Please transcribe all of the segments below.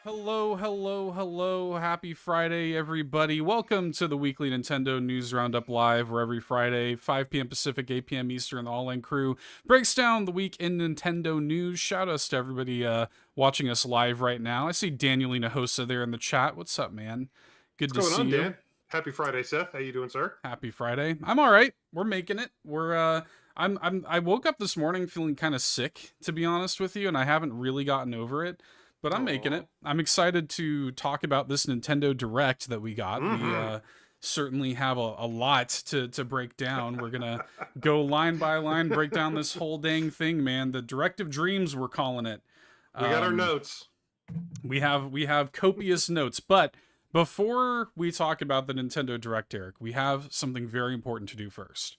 Hello, hello, hello. Happy Friday, everybody. Welcome to the weekly Nintendo News Roundup Live, where every Friday, 5 p.m. Pacific, 8 p.m. Eastern, the All In crew breaks down the week in Nintendo news. Shout outs to everybody watching us live right now. I see Danielina Hosa there in the chat. What's up, man? Good What's to going see on, you. Dan? Happy Friday, Seth. How you doing, sir? Happy Friday. I'm all right. We're making it. I woke up this morning feeling kind of sick, to be honest with you, and I haven't really gotten over it, but I'm making Aw. it. I'm excited to talk about this Nintendo Direct that we got. We Mm-hmm. certainly have a lot to break down. We're gonna go line by line, break down this whole dang thing, man. The Direct of Dreams, we're calling it. We got our Um, notes. we have copious notes, but before we talk about the Nintendo Direct, Eric, we have something very important to do first.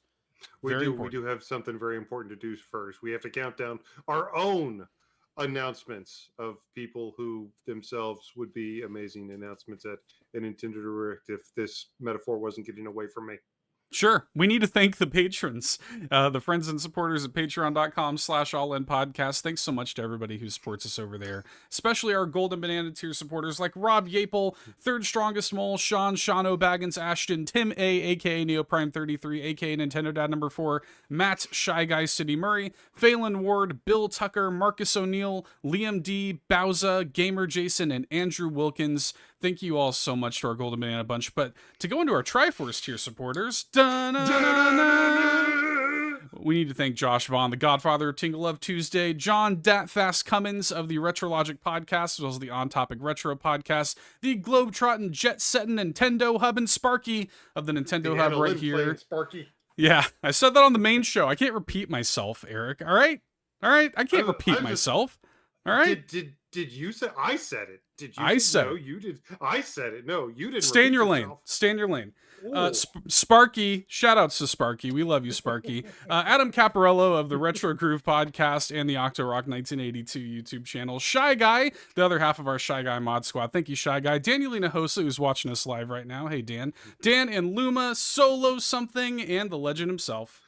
We Very do. We important. do have something very important to do first. We have to count down our own announcements of people who themselves would be amazing announcements at a Nintendo Direct if this metaphor wasn't getting away from me. Sure. We need to thank the patrons, the friends and supporters at patreon.com/allinpodcast. Thanks so much to everybody who supports us over there, especially our Golden Banana tier supporters like Rob Yapel, Third Strongest Mole, Sean, Shano Baggins, Ashton, Tim A, aka NeoPrime33, aka Nintendo Dad number 4, Matt, Shy Guy City Murray, Phelan Ward, Bill Tucker, Marcus O'Neill, Liam D, Bowza, Gamer Jason, and Andrew Wilkins. Thank you all so much to our Golden Banana Bunch. But to go into our Triforce tier supporters, we need to thank Josh Vaughn, the Godfather of Tingle Love Tuesday, John Datfast Cummins of the Retrologic Podcast, as well as the On Topic Retro Podcast, the Globetrotting Jet Setting Nintendo Hub, and Sparky of the Nintendo The Hub Anna right Lynn playing here. Sparky. Yeah, I said that on the main show. I can't repeat myself, Eric. All right? All right? I can't repeat I'm just. myself. All right? Did you say? I said it. Did you I say? said No, it. you did. I said it. No, you didn't Stay in repeat your lane. yourself. Stay in your lane. Oh. Sparky, shout outs to Sparky. We love you, Sparky. Adam Caparello of the Retro Groove podcast and the Octo Rock 1982 YouTube channel. Shy Guy, the other half of our Shy Guy mod squad. Thank you, Shy Guy. Danielina Hosa, who's watching us live right now. Hey, Dan. Dan and Luma, Solo Something, and the legend himself.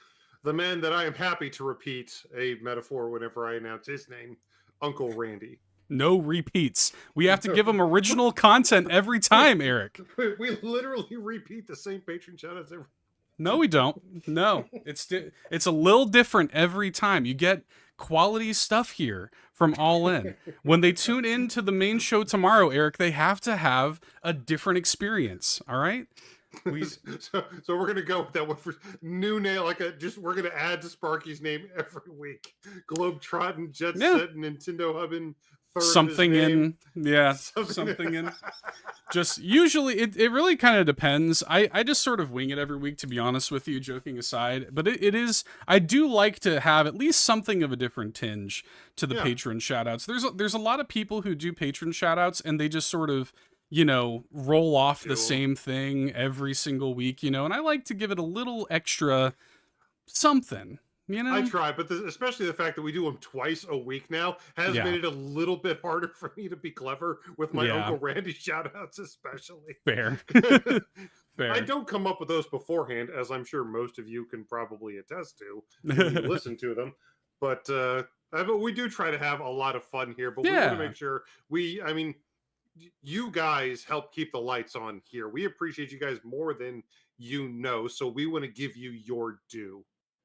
The man that I am happy to repeat a metaphor whenever I announce his name, Uncle Randy. No repeats. We have to give him original content every time, Eric. We literally repeat the same patron shoutouts every. No, we don't. No, it's a little different every time. You get quality stuff here from All In. When they tune in to the main show tomorrow, Eric, they have to have a different experience. All right. So we're gonna go with that one for new name. We're gonna add to Sparky's name every week. Globetrotting, Jet Set, Nintendo Hubbin. Something in, yeah, something in. Just usually it really kind of depends. I just sort of wing it every week, to be honest with you, joking aside, but it is, I do like to have at least something of a different tinge to the patron shoutouts. There's a lot of people who do patron shoutouts and they just sort of, roll off the same thing every single week, and I like to give it a little extra something. I try, but especially the fact that we do them twice a week now has made it a little bit harder for me to be clever with my Uncle Randy shoutouts, especially. Fair. Fair. I don't come up with those beforehand, as I'm sure most of you can probably attest to when you listen to them. But we do try to have a lot of fun here. But we want to make sure you guys help keep the lights on here. We appreciate you guys more than you know, so we want to give you your due.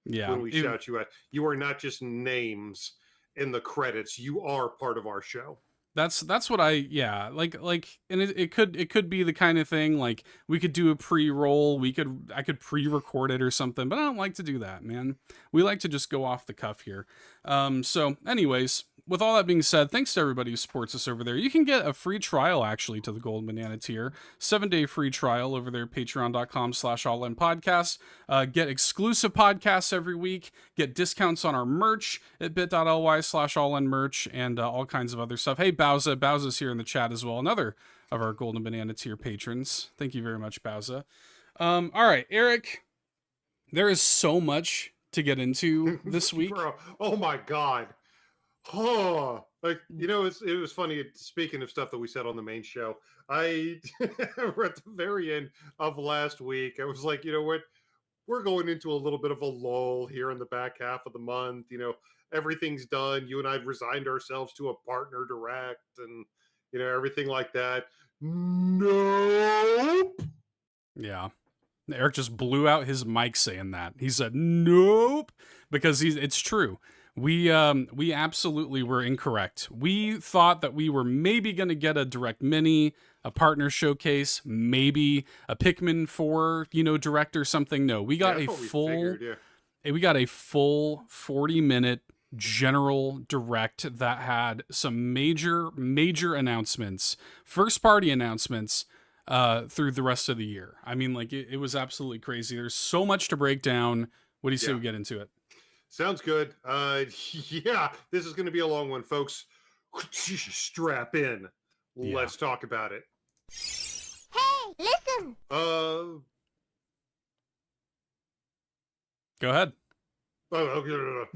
Yeah. When we shout you out, you are not just names in the credits. You are part of our show. That's what I and it could be the kind of thing like we could do a pre-roll, I could pre-record it or something, but I don't like to do that, man. We like to just go off the cuff here. So anyways, with all that being said, thanks to everybody who supports us over there. You can get a free trial actually to the Golden Banana tier, 7-day free trial over there, patreon.com/allinpodcast. Get exclusive podcasts every week, get discounts on our merch at bit.ly/allinmerch, and all kinds of other stuff. Hey, Bowza's here in the chat as well, another of our Golden Banana tier patrons. Thank you very much, Bowza. All right, Eric, there is so much to get into this week. Oh my god. Oh, it was funny. Speaking of stuff that we said on the main show, I were at the very end of last week. I was like, you know what? We're going into a little bit of a lull here in the back half of the month. Everything's done. You and I have resigned ourselves to a partner direct, and everything like that. Nope. Yeah. Eric just blew out his mic saying that. He said nope because it's true. We absolutely were incorrect. We thought that we were maybe going to get a direct mini, a partner showcase, maybe a Pikmin 4, direct or something. No, we got Yeah, a that's what we full figured, yeah. we got a full 40-minute general direct that had some major announcements, first party announcements through the rest of the year. I mean, like it was absolutely crazy. There's so much to break down. What do you say Yeah. we get into it? Sounds good. Yeah, this is going to be a long one, folks. Strap in. Yeah. Let's talk about it. Hey, listen! Go ahead. Oh,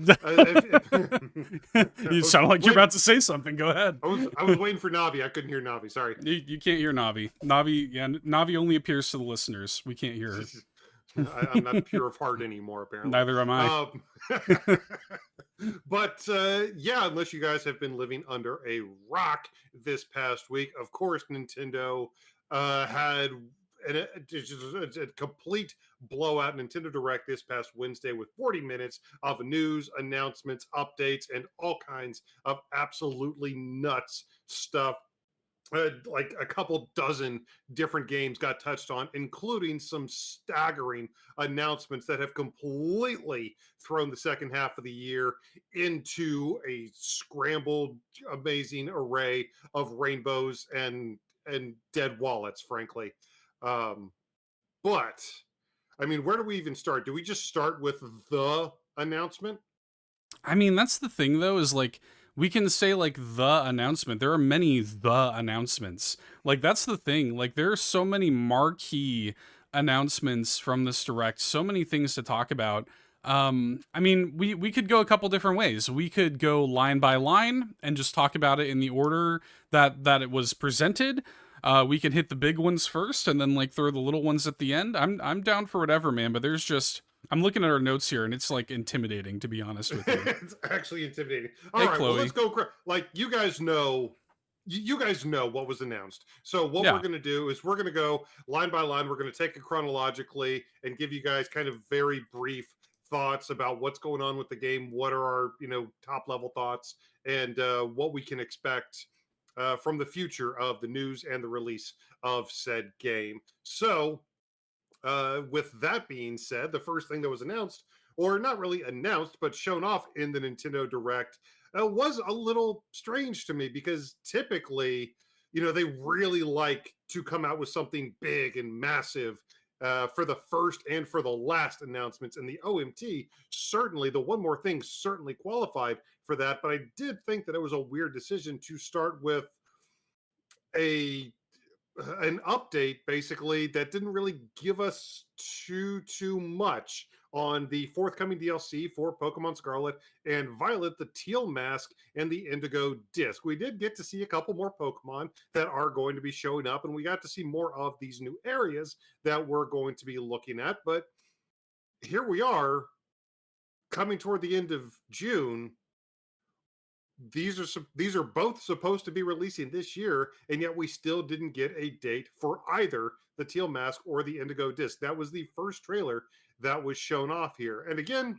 You sound like you're about to say something. Go ahead. I was waiting for Navi. I couldn't hear Navi. Sorry. You can't hear Navi. Navi only appears to the listeners. We can't hear her. I'm not pure of heart anymore, apparently. Neither am I. But yeah, unless you guys have been living under a rock this past week, of course, Nintendo had a complete blowout Nintendo Direct this past Wednesday with 40 minutes of news, announcements, updates, and all kinds of absolutely nuts stuff. Like a couple dozen different games got touched on, including some staggering announcements that have completely thrown the second half of the year into a scrambled, amazing array of rainbows and dead wallets, frankly. But I mean, where do we even start? Do we just start with the announcement? I mean, that's the thing, though, is like we can say like the announcement. There are many the announcements. Like that's the thing. Like there are so many marquee announcements from this direct. So many things to talk about. I mean, we could go a couple different ways. We could go line by line and just talk about it in the order that it was presented. We can hit the big ones first and then like throw the little ones at the end. I'm down for whatever, man. But there's just I'm looking at our notes here and it's like intimidating, to be honest with you. It's actually intimidating. All Hey, right, well, Chloe. let's go. Like you guys know. You guys know what was announced. So what Yeah. we're going to do is we're going to go line by line. We're going to take it chronologically and give you guys kind of very brief thoughts about what's going on with the game. What are our top level thoughts and what we can expect from the future of the news and the release of said game. So with that being said, the first thing that was announced, or not really announced, but shown off in the Nintendo Direct, was a little strange to me because typically, they really like to come out with something big and massive for the first and for the last announcements. And the OMT, certainly, the one more thing certainly qualified for that. But I did think that it was a weird decision to start with an update basically that didn't really give us too much on the forthcoming DLC for Pokemon Scarlet and Violet, the Teal Mask and the Indigo Disc. We did get to see a couple more Pokemon that are going to be showing up, and we got to see more of these new areas that we're going to be looking at. But here we are coming toward the end of June. These are both supposed to be releasing this year, and yet we still didn't get a date for either the Teal Mask or the Indigo Disc. That was the first trailer that was shown off here. And again,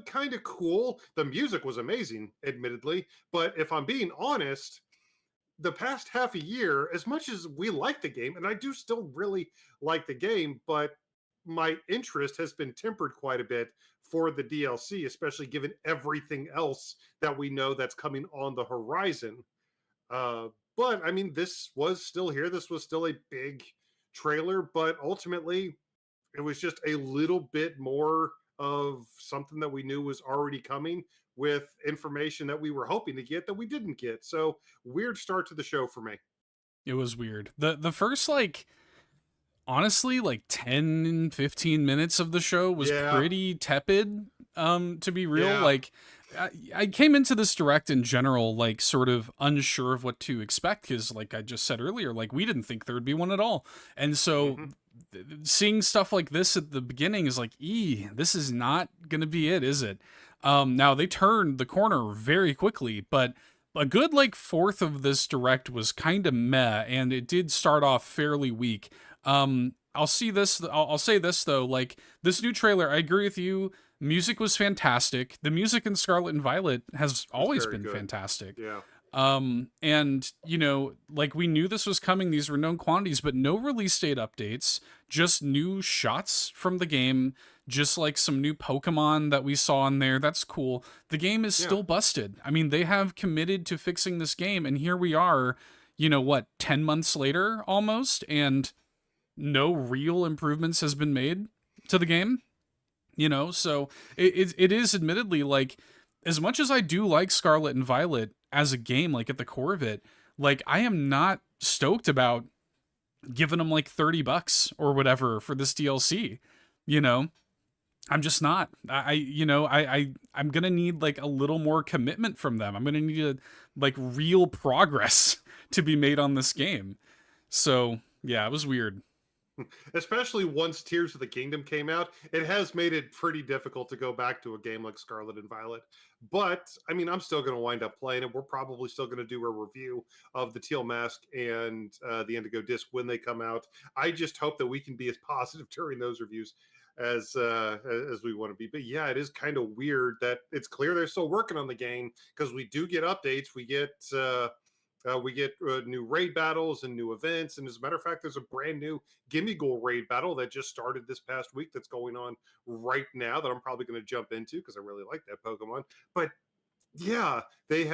kind of cool. The music was amazing, admittedly, but if I'm being honest, the past half a year, as much as we like the game, and I do still really like the game, but my interest has been tempered quite a bit for the DLC, especially given everything else that we know that's coming on the horizon. But I mean, this was still here. This was still a big trailer, but ultimately, it was just a little bit more of something that we knew was already coming with information that we were hoping to get that we didn't get. So weird start to the show for me. It was weird. The first honestly, like 10-15 minutes of the show was pretty tepid, to be real. Yeah. Like I came into this direct in general like sort of unsure of what to expect because like I just said earlier, like we didn't think there would be one at all. And so seeing stuff like this at the beginning is like, this is not gonna be it, is it? Now they turned the corner very quickly, but a good like fourth of this direct was kind of meh, and it did start off fairly weak. I'll say this though, like this new trailer, I agree with you. Music was fantastic. The music in Scarlet and Violet has It's always very been good. fantastic. Yeah. And you know, like we knew this was coming, these were known quantities, but no release date updates, just new shots from the game, just like some new Pokemon that we saw in there. That's cool. The game is Yeah. still busted. I mean, they have committed to fixing this game, and here we are, you know what, 10 months later almost, and no real improvements has been made to the game. You know, so it is admittedly like, as much as I do like Scarlet and Violet as a game, like at the core of it, like I am not stoked about giving them like $30 or whatever for this DLC. You know, I'm just not. I'm gonna need like a little more commitment from them. I'm gonna need like real progress to be made on this game. So yeah, it was weird. Especially once Tears of the Kingdom came out, it has made it pretty difficult to go back to a game like Scarlet and Violet. But I mean, I'm still going to wind up playing it. We're probably still going to do a review of the Teal Mask and the Indigo Disc when they come out. I just hope that we can be as positive during those reviews as we want to be. But yeah, it is kind of weird that it's clear they're still working on the game, because we do get updates. We get new raid battles and new events. And as a matter of fact, there's a brand new Gimme Goal raid battle that just started this past week that's going on right now that I'm probably going to jump into because I really like that Pokemon. But yeah, they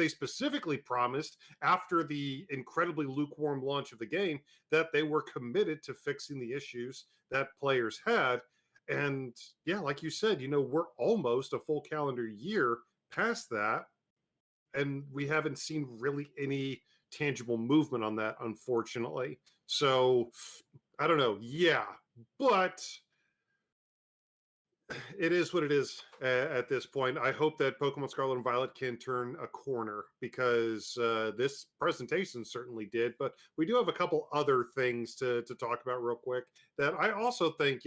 specifically promised after the incredibly lukewarm launch of the game that they were committed to fixing the issues that players had. And yeah, like you said, we're almost a full calendar year past that, and we haven't seen really any tangible movement on that, unfortunately. So I don't know. Yeah, but it is what it is at this point. I hope that Pokemon Scarlet and Violet can turn a corner, because this presentation certainly did. But we do have a couple other things to talk about real quick that I also think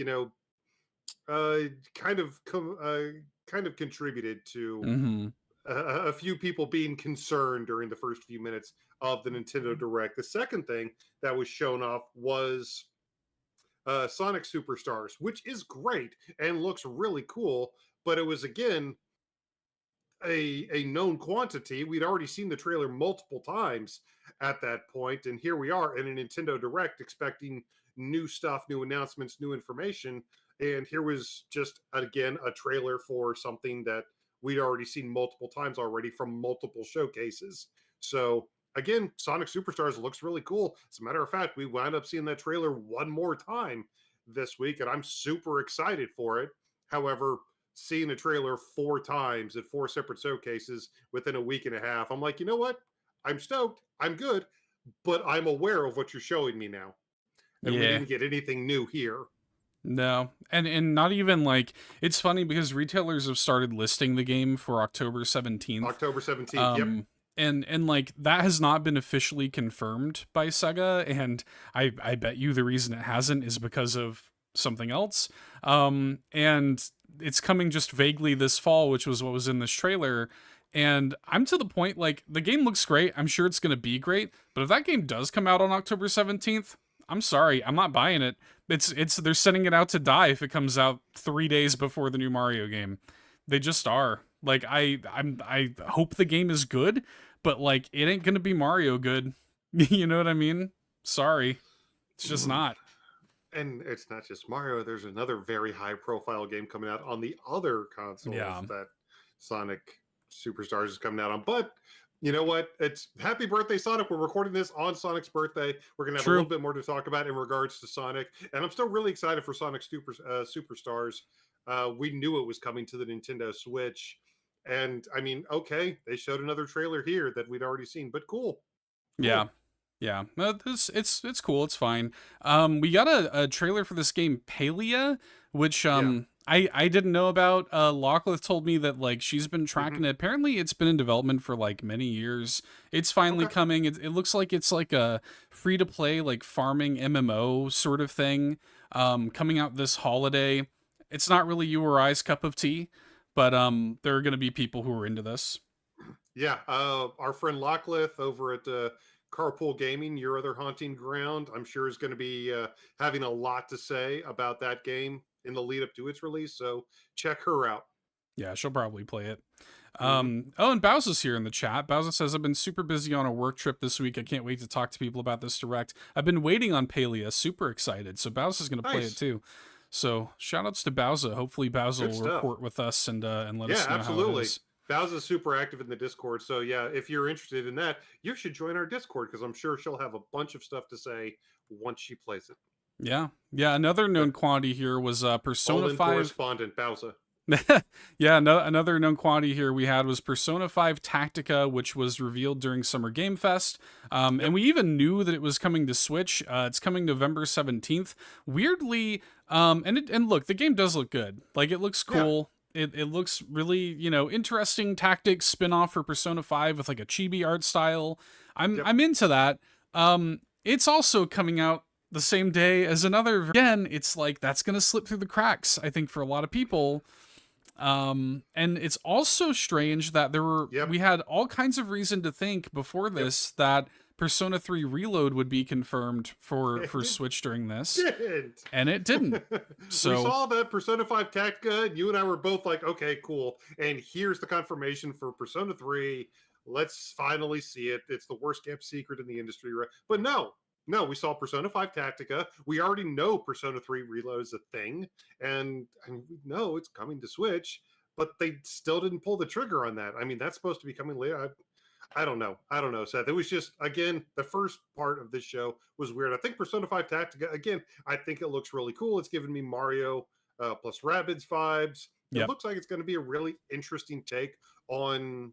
uh, kind of kind of contributed to Mm-hmm. a few people being concerned during the first few minutes of the Nintendo Direct. The second thing that was shown off was Sonic Superstars, which is great and looks really cool. But it was, again, a known quantity. We'd already seen the trailer multiple times at that point, and here we are in a Nintendo Direct expecting new stuff, new announcements, new information. And here was just, again, a trailer for something that we'd already seen multiple times already from multiple showcases. So again, Sonic Superstars looks really cool. As a matter of fact, we wound up seeing that trailer one more time this week, and I'm super excited for it. However, seeing a trailer four times at four separate showcases within a week and a half, I'm like, you know what? I'm stoked. I'm good, but I'm aware of what you're showing me now. And we Yeah. didn't get anything new here. No, and not even like, it's funny because retailers have started listing the game for October 17th. October 17th. Yep. And like that has not been officially confirmed by Sega, and I bet you the reason it hasn't is because of something else. And it's coming just vaguely this fall, which was what was in this trailer. And I'm to the point, like, the game looks great. I'm sure it's going to be great. But if that game does come out on October 17th, I'm sorry, I'm not buying it. They're sending it out to die if it comes out 3 days before the new Mario game. They just are. Like, I hope the game is good, but like it ain't gonna be Mario good. You know what I mean? Sorry. It's just not. And it's not just Mario. There's another very high profile game coming out on the other consoles Yeah. that Sonic Superstars is coming out on. But you know what? It's happy birthday, Sonic. We're recording this on Sonic's birthday. We're going to have a True. little bit more to talk about in regards to Sonic. And I'm still really excited for Sonic Superstars. We knew it was coming to the Nintendo Switch. And I mean, okay, they showed another trailer here that we'd already seen, but cool. Yeah. Yeah. It's cool, it's fine. We got a trailer for this game, Palia, which I didn't know about. Lachlan told me that like she's been tracking it. Apparently it's been in development for like many years. It's finally coming. It looks like it's like a free to play like farming MMO sort of thing. Coming out this holiday. It's not really you or I's cup of tea, but there are gonna be people who are into this. Yeah, our friend Locklith over at Carpool Gaming, your other haunting ground, I'm sure is going to be having a lot to say about that game in the lead up to its release. So check her out. Yeah, she'll probably play it. Hmm. Oh, and Bowser's here in the chat. Bowser says, I've been super busy on a work trip this week. I can't wait to talk to people about this direct. I've been waiting on Palia. Super excited. So Bowser's going to play it Nice, too. So shout outs to Bowser. Hopefully Bowser good will stuff. report with us and let Yeah, us know how it absolutely. is. Bowser's super active in the Discord. So yeah, if you're interested in that, you should join our Discord because I'm sure she'll have a bunch of stuff to say once she plays it. Yeah. Yeah. Another But known quantity here was all Persona in 5. correspondent Bowser. Yeah, another known quantity here we had was Persona 5 Tactica, which was revealed during Summer Game Fest. And we even knew that it was coming to Switch. It's coming November 17th. Weirdly, and look, the game does look good. Like, it looks Yeah. cool. It looks really, interesting tactics spin-off for Persona 5 with like a chibi art style. I'm into that. It's also coming out the same day as another. Again, it's like that's gonna slip through the cracks, I think, for a lot of people. And it's also strange that we had all kinds of reason to think before this that Persona 3 Reload would be confirmed for Switch during this, Didn't. and it didn't. So we saw that Persona 5 Tactica, and you and I were both like, okay, cool. And here's the confirmation for Persona 3. Let's finally see it. It's the worst kept secret in the industry, right? But no, we saw Persona 5 Tactica. We already know Persona 3 Reload is a thing, and we know it's coming to Switch, but they still didn't pull the trigger on that. I mean, that's supposed to be coming later. I don't know, Seth. It was just, again, the first part of this show was weird. I think Persona 5 Tactica, again, I think it looks really cool. It's giving me Mario plus Rabbids vibes. It yep. looks like it's going to be a really interesting take on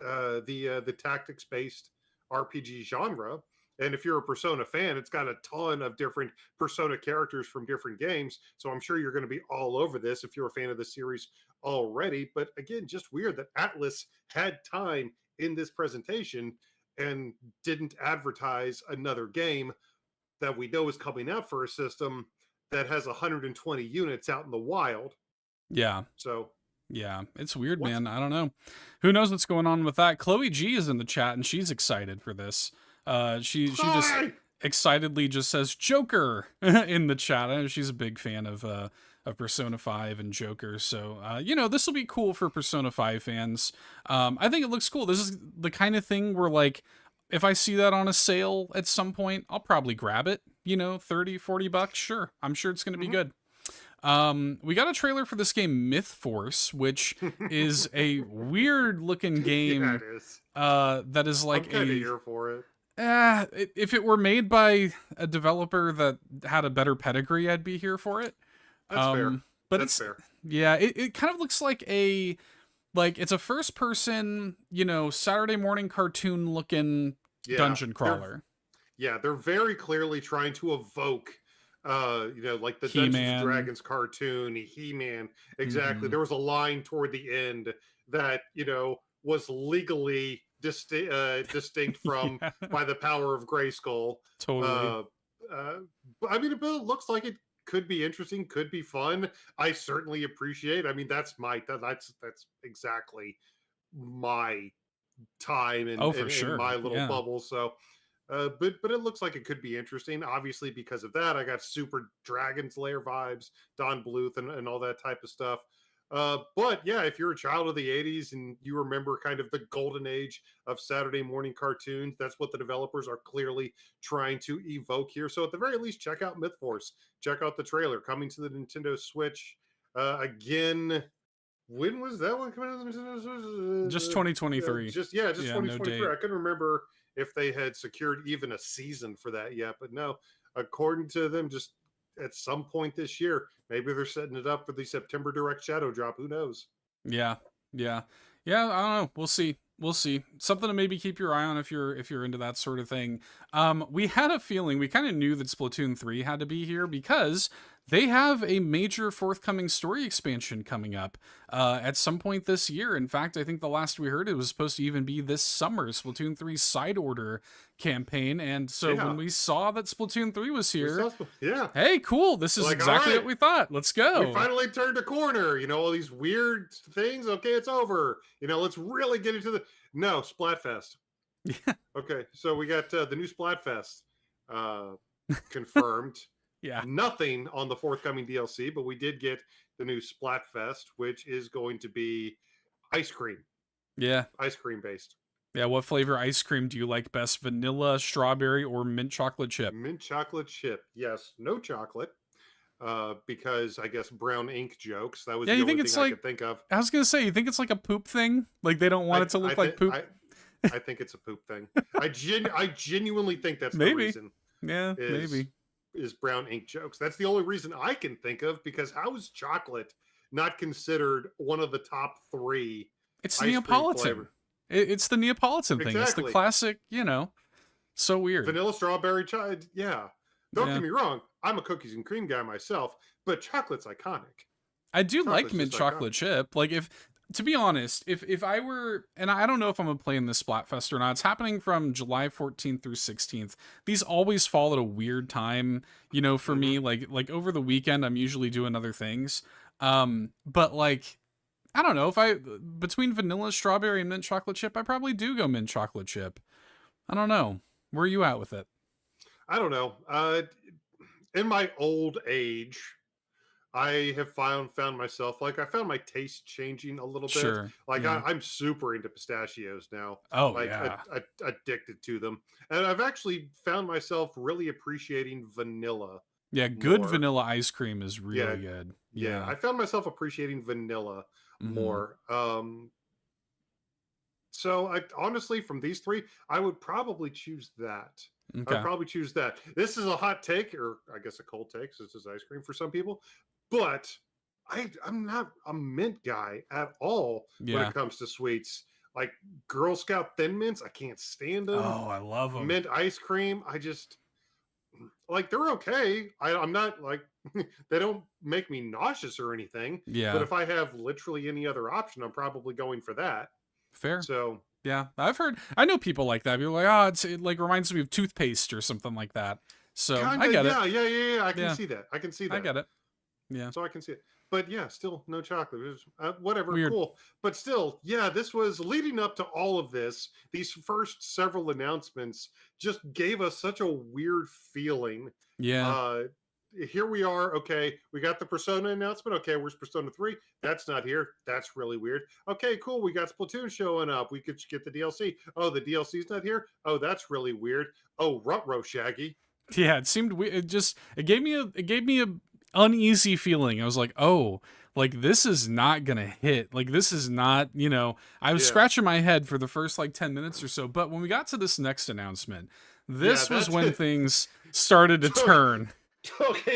the tactics based RPG genre. And if you're a Persona fan, it's got a ton of different Persona characters from different games. So I'm sure you're going to be all over this if you're a fan of the series already. But again, just weird that Atlas had time in this presentation and didn't advertise another game that we know is coming out for a system that has 120 units out in the wild. Yeah. So yeah, it's weird, man. I don't know. Who knows what's going on with that? Chloe G is in the chat and she's excited for this. She just excitedly just says Joker in the chat. I know she's a big fan of Persona 5 and Joker. So, this will be cool for Persona 5 fans. I think it looks cool. This is the kind of thing where, like, if I see that on a sale at some point, I'll probably grab it. $30-$40. Sure. I'm sure it's going to be good. We got a trailer for this game Myth Force, which is a weird looking game. Yeah, it is. That is like I'm kind of here for it. If it were made by a developer that had a better pedigree, I'd be here for it. That's fair. But That's fair. Yeah, it kind of looks like it's a first person, Saturday morning cartoon looking dungeon crawler. They're very clearly trying to evoke like the He-Man. Dungeons and Dragons cartoon, He-Man. Exactly. Mm-hmm. There was a line toward the end that, was legally distinct from by the power of Grayskull. Totally. I mean, it looks like it could be interesting, could be fun. I certainly appreciate. I mean, that's exactly my time and sure. in my little bubble. So, but it looks like it could be interesting. Obviously, because of that, I got Super Dragon's Lair vibes, Don Bluth, and all that type of stuff. But yeah, if you're a child of the 80s and you remember kind of the golden age of Saturday morning cartoons, that's what the developers are clearly trying to evoke here. So at the very least, check out Myth Force. Check out the trailer coming to the Nintendo Switch. Again, when was that one coming out? Just 2023. Just 2023. No, I couldn't remember if they had secured even a season for that yet, but no, according to them, just at some point this year. Maybe they're setting it up for the September Direct Shadow drop. Who knows? Yeah. I don't know. We'll see. Something to maybe keep your eye on if you're into that sort of thing. We had a feeling, we kind of knew that Splatoon 3 had to be here because they have a major forthcoming story expansion coming up at some point this year. In fact, I think the last we heard it was supposed to even be this summer, Splatoon 3's Side Order campaign. And so Yeah. when we saw that Splatoon 3 was here, Yeah. hey, cool, this is Like, exactly all right, what we thought. Let's go. we finally turned a corner. You know, all these weird things. Okay, it's over. You know, let's really get into the... No, Splatfest. Yeah. Okay, so we got the new Splatfest confirmed. Yeah. Nothing on the forthcoming DLC, but we did get the new Splatfest, which is going to be ice cream based. Yeah, what flavor ice cream do you like best? Vanilla, strawberry, or mint chocolate chip? Mint chocolate chip. Yes, no chocolate. Because I guess brown ink jokes. That was Yeah, the you only think thing it's I like- could think of. I was gonna say, you think it's like a poop thing? Like they don't want it to look like poop? I think it's a poop thing. I genuinely think that's Maybe. the reason. Yeah, maybe. Is brown ink jokes. That's the only reason I can think of, because how is chocolate not considered one of the top 3 It's ice cream Neapolitan. flavor? It's the Neapolitan thing. It's the Exactly. classic, so weird. Vanilla strawberry yeah. Don't Yeah. get me wrong, I'm a cookies and cream guy myself, but chocolate's iconic. I do like Chocolate's mint just chocolate chip. Like to be honest, if I were, and I don't know if I'm gonna play in this Splatfest or not. It's happening from July 14th through 16th. These always fall at a weird time, for me. Like over the weekend, I'm usually doing other things. But like, I don't know, between vanilla, strawberry, and mint chocolate chip, I probably do go mint chocolate chip. I don't know. Where are you at with it? I don't know. In my old age, I have found myself, like, I found my taste changing a little bit. Sure. Like, yeah. I'm super into pistachios now. Oh, Like, yeah. addicted to them. And I've actually found myself really appreciating vanilla. Yeah, good more. vanilla ice cream is really Yeah, good. Yeah, I found myself appreciating vanilla Mhm. more. So honestly, from these 3, I would probably choose that. I Okay. would probably choose that. This is a hot take, or I guess a cold take, since this is ice cream for some people. But I'm not a mint guy at all when Yeah. it comes to sweets. Like Girl Scout Thin Mints, I can't stand them. Oh, I love them. Mint ice cream, I just like, they're okay. I'm not like they don't make me nauseous or anything. Yeah. But if I have literally any other option, I'm probably going for that. Fair. So Yeah, I know people like that. People are like, it like reminds me of toothpaste or something like that. So kinda, I get it. yeah. I can Yeah. see that. I can see that. I get it. Yeah. So I can see it. But yeah, still no chocolate. It was, whatever, Weird. cool. But still, yeah, this was leading up to all of this. These first several announcements just gave us such a weird feeling. Yeah. Here we are. Okay, we got the Persona announcement. Okay, where's Persona 3? That's not here. That's really weird. Okay, cool. We got Splatoon showing up. We could get the DLC. Oh, the DLC's not here. Oh, that's really weird. Oh, Ruh-roh, Shaggy. Yeah, it seemed weird. It gave me a uneasy feeling. I was like, oh, like this is not gonna hit. Like this is not, I was Yeah. scratching my head for the first like 10 minutes or so. But when we got to this next announcement, this was that's when it. things started to turn. Took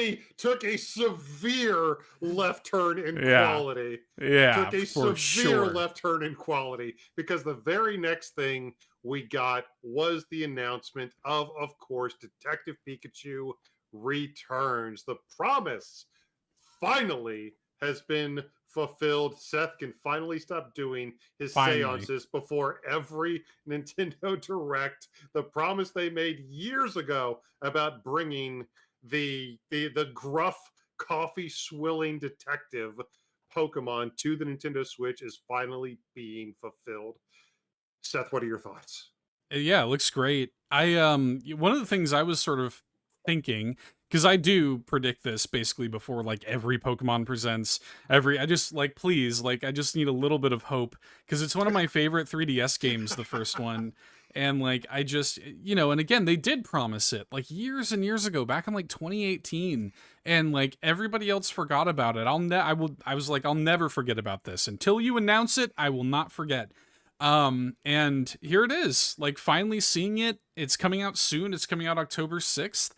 a severe left turn in Yeah. quality. Yeah, Took a for severe sure. left turn in quality, because the very next thing we got was the announcement of course, Detective Pikachu returns. The promise finally has been fulfilled. Seth can finally stop doing his Finally. seances before every Nintendo Direct. The promise they made years ago about bringing the gruff, coffee swilling detective Pokemon to the Nintendo Switch is finally being fulfilled. Seth, what are your thoughts? Yeah, it looks great. One of the things I was sort of thinking, because I do predict this basically before like every Pokemon presents, I just like, please, like I just need a little bit of hope, because it's one of my favorite 3DS games, the first one. And like I just, and again, they did promise it like years and years ago, back in like 2018, and like everybody else forgot about it. I was like, I'll never forget about this until you announce it. I will not forget. And here it is, like finally seeing it. It's coming out soon. It's coming out October 6th.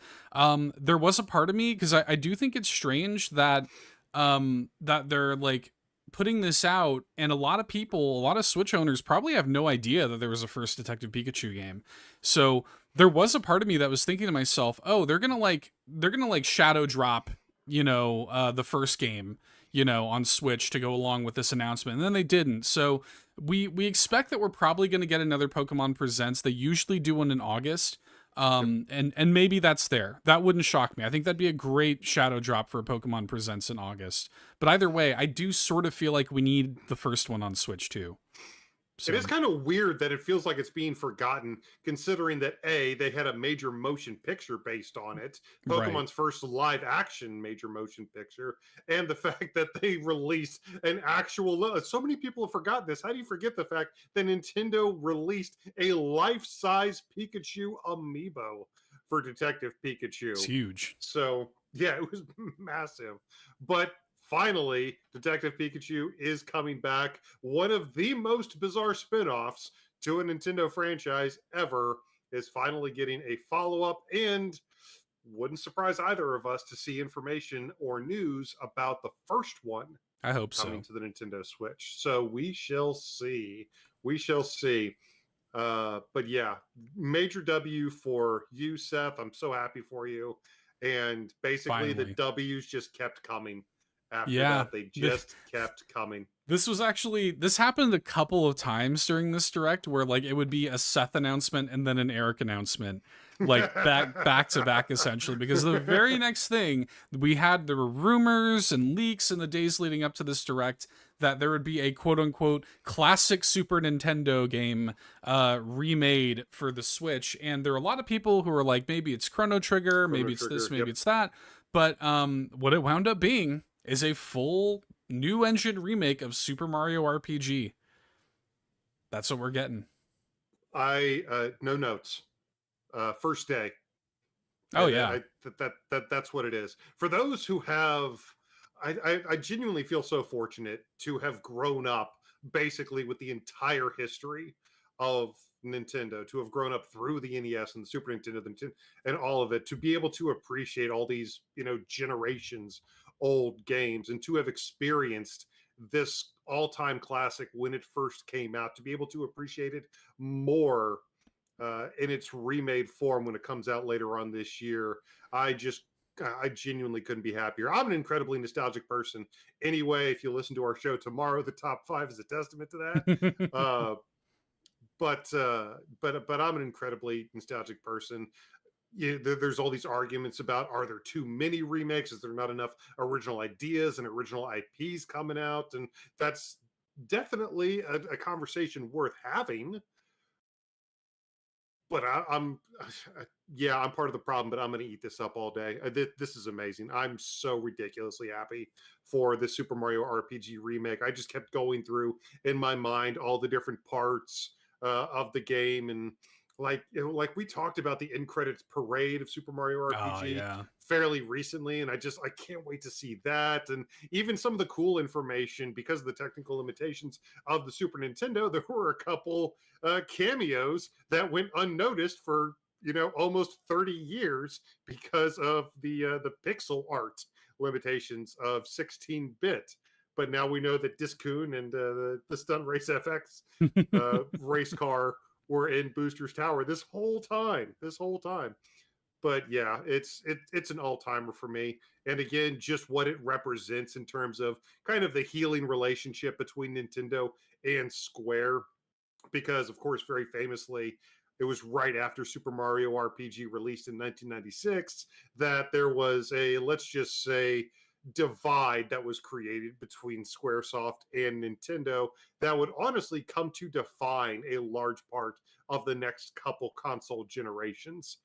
There was a part of me, because I do think it's strange that that they're like putting this out, and a lot of Switch owners probably have no idea that there was a first Detective Pikachu game. So there was a part of me that was thinking to myself, oh, they're gonna like shadow drop the first game, on Switch to go along with this announcement, and then they didn't. So we expect that we're probably going to get another Pokemon Presents. They usually do one in August. And maybe that's there. That wouldn't shock me. I think that'd be a great shadow drop for a Pokemon Presents in August. But either way, I do sort of feel like we need the first one on Switch too. So, it is kind of weird that it feels like it's being forgotten, considering that they had a major motion picture based on it, right. Pokemon's first live action major motion picture, and the fact that they released an actual. So many people have forgotten this. How do you forget the fact that Nintendo released a life-size Pikachu amiibo for Detective Pikachu? It's huge. So yeah, it was massive, but finally, Detective Pikachu is coming back. One of the most bizarre spin-offs to a Nintendo franchise ever is finally getting a follow-up, and wouldn't surprise either of us to see information or news about the first one. I hope coming so. to the Nintendo Switch. So we shall see. We shall see. But yeah, major W for you, Seth. I'm so happy for you. And basically, the Finally. W's just kept coming. After Yeah. that, they just kept coming. This happened a couple of times during this direct where like it would be a Seth announcement and then an Eric announcement, like back to back essentially, because the very next thing there were rumors and leaks in the days leading up to this direct that there would be a quote unquote classic Super Nintendo game remade for the Switch, and there are a lot of people who are like, maybe it's Chrono Trigger, maybe it's this, maybe it's that, but what it wound up being is a full new engine remake of Super Mario RPG. That's what we're getting. No notes. First day. Oh yeah. That's what it is. For those who have, I genuinely feel so fortunate to have grown up basically with the entire history of Nintendo, to have grown up through the NES and the Super Nintendo and all of it, to be able to appreciate all these, generations old games, and to have experienced this all-time classic when it first came out, to be able to appreciate it more in its remade form when it comes out later on this year. I genuinely couldn't be happier. I'm an incredibly nostalgic person. Anyway, if you listen to our show tomorrow, the top 5 is a testament to that. But I'm an incredibly nostalgic person. There's all these arguments about, are there too many remakes? Is there not enough original ideas and original IPs coming out? And that's definitely a conversation worth having. But I'm part of the problem, but I'm going to eat this up all day. This is amazing. I'm so ridiculously happy for the Super Mario RPG remake. I just kept going through in my mind all the different parts of the game, and like we talked about the end credits parade of Super Mario RPG fairly recently, and I can't wait to see that. And even some of the cool information, because of the technical limitations of the Super Nintendo, there were a couple cameos that went unnoticed for almost 30 years because of the pixel art limitations of 16-bit. But now we know that Discoon and the Stunt Race FX race car were in Booster's Tower this whole time. But yeah, it's an all-timer for me. And again, just what it represents in terms of kind of the healing relationship between Nintendo and Square. Because, of course, very famously, it was right after Super Mario RPG released in 1996 that there was a, let's just say, divide that was created between Squaresoft and Nintendo that would honestly come to define a large part of the next couple console generations.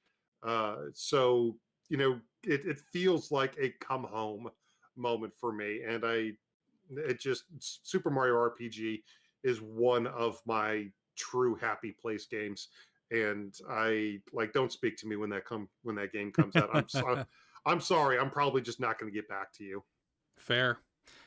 So, it feels like a come home moment for me. And Super Mario RPG is one of my true happy place games. And I don't speak to me when that game comes out. I'm sorry. I'm probably just not going to get back to you. Fair.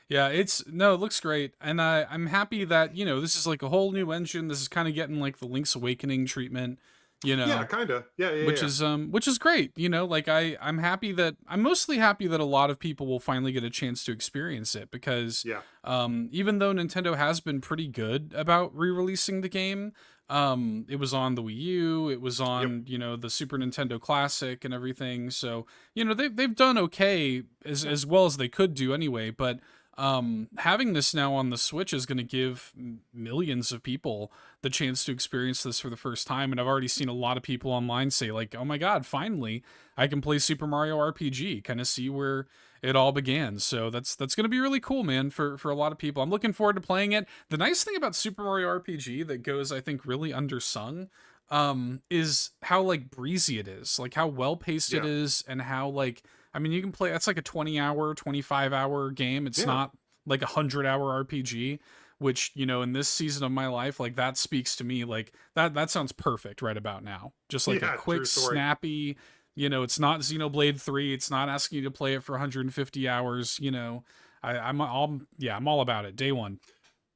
Yeah, it looks great. And I'm happy that, this is like a whole new engine. This is kind of getting like the Link's Awakening treatment. you Yeah, know, kind of. Yeah. which is great. You know, like I'm mostly happy that a lot of people will finally get a chance to experience it because Yeah. even though Nintendo has been pretty good about re-releasing the game, it was on the Wii U, it was Yep. on, you know, the Super Nintendo Classic and everything. So, you know, they've done okay as well as they could do anyway, but having this now on the Switch is going to give millions of people the chance to experience this for the first time. And I've already seen a lot of people online say like, oh my God, finally I can play Super Mario RPG, kind of see where it all began. So that's going to be really cool, man, for a lot of people. I'm looking forward to playing it. The nice thing about Super Mario RPG that goes, I think, really undersung, is how like breezy it is, like how well paced it Yeah. is, and how like, I mean, you can play, that's like a 20-hour, 25-hour game. It's Yeah. not like a 100-hour RPG, which, you know, in this season of my life, like that speaks to me. Like that sounds perfect right about now. Just like a Yeah. quick, True story. snappy, you know, it's not Xenoblade 3. It's not asking you to play it for 150 hours. You know, I'm all about it. Day one.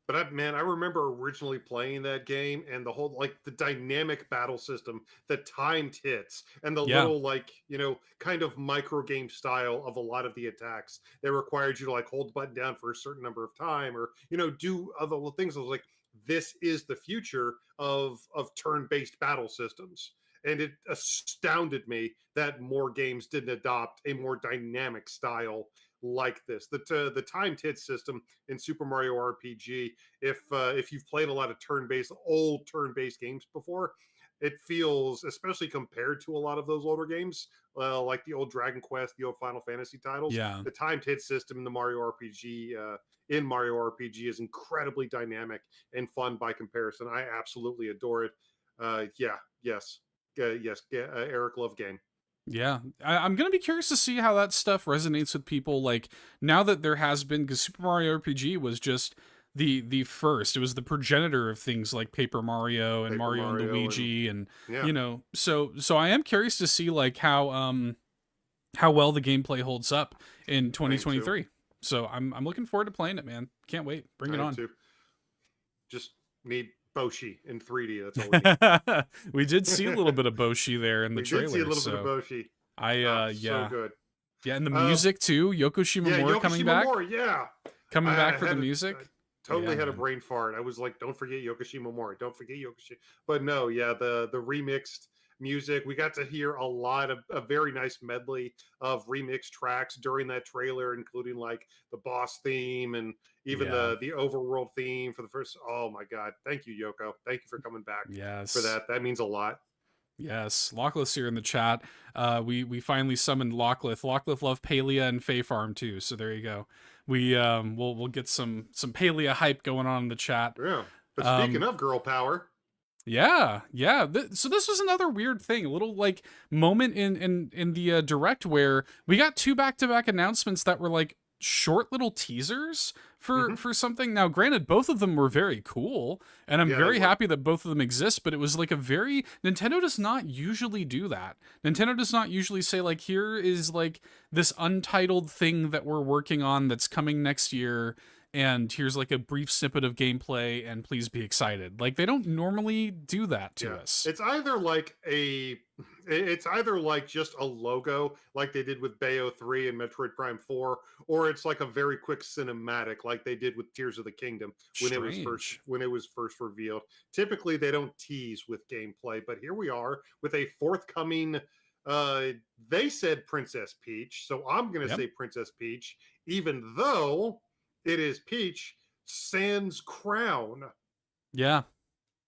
But man, I remember originally playing that game and the whole like the dynamic battle system, the timed hits, and the Yeah. little like kind of micro game style of a lot of the attacks that required you to like hold the button down for a certain number of time or do other little things. I was like, this is the future of turn based battle systems. And it astounded me that more games didn't adopt a more dynamic style like this. The timed hit system in Super Mario RPG, if you've played a lot of old turn-based games before, it feels, especially compared to a lot of those older games, like the old Dragon Quest, the old Final Fantasy titles, Yeah. the timed hit system in the Mario RPG in Mario RPG is incredibly dynamic and fun by comparison. I absolutely adore it. Yes, Eric, love game. Yeah, I'm gonna be curious to see how that stuff resonates with people. Like now that there has been, because Super Mario RPG was just the first. It was the progenitor of things like Paper Mario and Paper Mario and Mario and Luigi, and yeah, you know, so I am curious to see like how well the gameplay holds up in I am too. 2023. So I'm looking forward to playing it, man. Can't wait. Bring I it am on. too. Just need Boshi in 3D. That's all we need. We did see a little bit of Boshi there in the We did see a trailer, little bit of so Boshi. So yeah. good. Yeah, and the Uh, music too. Yoko yeah, Shimomura Yoko coming back. Shimomura. Yeah, Coming I back for the had music. I totally Yeah, had a man. brain fart. I was like, don't forget Yoko Shimomura. Don't forget Yoko Shimomura. But no, yeah, the remixed music. We got to hear a very nice medley of remixed tracks during that trailer, including like the boss theme and even Yeah. the overworld theme for the first. Oh my god! Thank you, Yoko. Thank you for coming back for Yes. that. That means a lot. Yes. Lockless here in the chat. We finally summoned Locklith. Locklith loved Palia and Fae Farm too. So there you go. We'll get some Palia hype going on in the chat. Yeah. But speaking Um of girl power, yeah. So this was another weird thing, a little like moment in the direct where we got two back-to-back announcements that were like short little teasers mhm, for something. Now, granted, both of them were very cool, and I'm yeah, they very were. happy that both of them exist. But it was like a very Nintendo does not usually do that. Nintendo does not usually say like, here is like this untitled thing that we're working on that's coming next year, and here's like a brief snippet of gameplay, and please be excited. Like they don't normally do that to Yeah. us. It's either like just a logo like they did with Bayo 3 and Metroid Prime 4, or it's like a very quick cinematic like they did with Tears of the Kingdom Strange. when it was first revealed. Typically they don't tease with gameplay, but here we are with a forthcoming uh they said Princess Peach, so I'm going to Yep. say Princess Peach even though it is Peach sans crown. Yeah.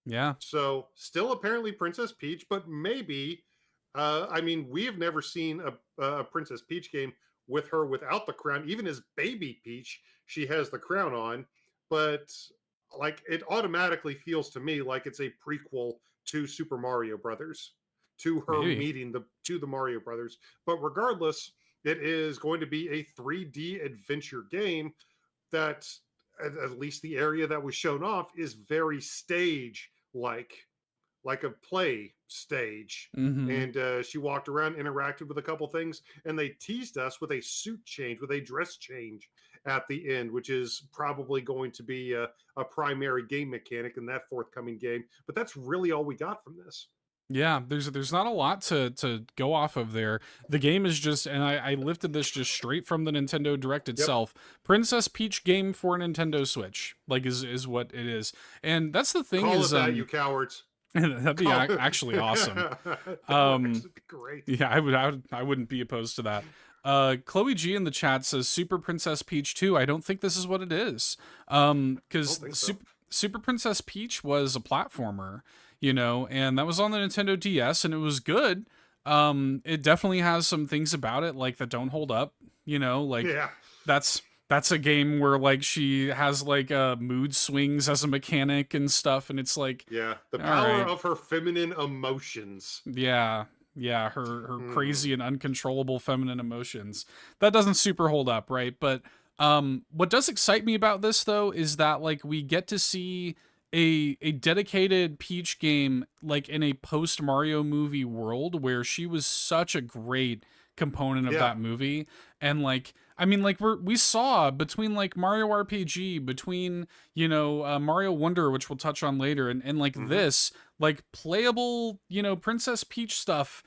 Yeah. So still apparently Princess Peach, but maybe I mean we have never seen a Princess Peach game with her without the crown. Even as baby Peach, she has the crown on, but like it automatically feels to me like it's a prequel to Super Mario Brothers, to her Maybe. meeting the Mario Brothers. But regardless, it is going to be a 3D adventure game that at least the area that was shown off is very stage like a play stage. Mm-hmm. And she walked around, interacted with a couple things, and they teased us with a suit change, with a dress change at the end, which is probably going to be a primary game mechanic in that forthcoming game. But that's really all we got from this. Yeah, there's not a lot to go off of there. The game is just, and I lifted this just straight from the Nintendo Direct Yep. itself. Princess Peach game for Nintendo Switch, like is what it is. And that's the thing Call is, it that, you cowards. that'd be Call it. actually awesome. That would Um, actually be great. yeah, I wouldn't be opposed to that. Chloe G in the chat says Super Princess Peach 2. I don't think this is what it is. Because Think so. Super Princess Peach was a platformer, you know, and that was on the Nintendo DS, and it was good. It definitely has some things about it like that don't hold up, you know, like Yeah. that's a game where like she has like mood swings as a mechanic and stuff, and it's like, Yeah. The all power right. of her feminine emotions. Yeah, yeah, her crazy and uncontrollable feminine emotions. That doesn't super hold up, right? But what does excite me about this though is that like we get to see a dedicated Peach game like in a post Mario movie world where she was such a great component of Yeah. that movie. And like I mean, like we saw between like Mario RPG, between Mario Wonder, which we'll touch on later, and like this, like playable, Princess Peach stuff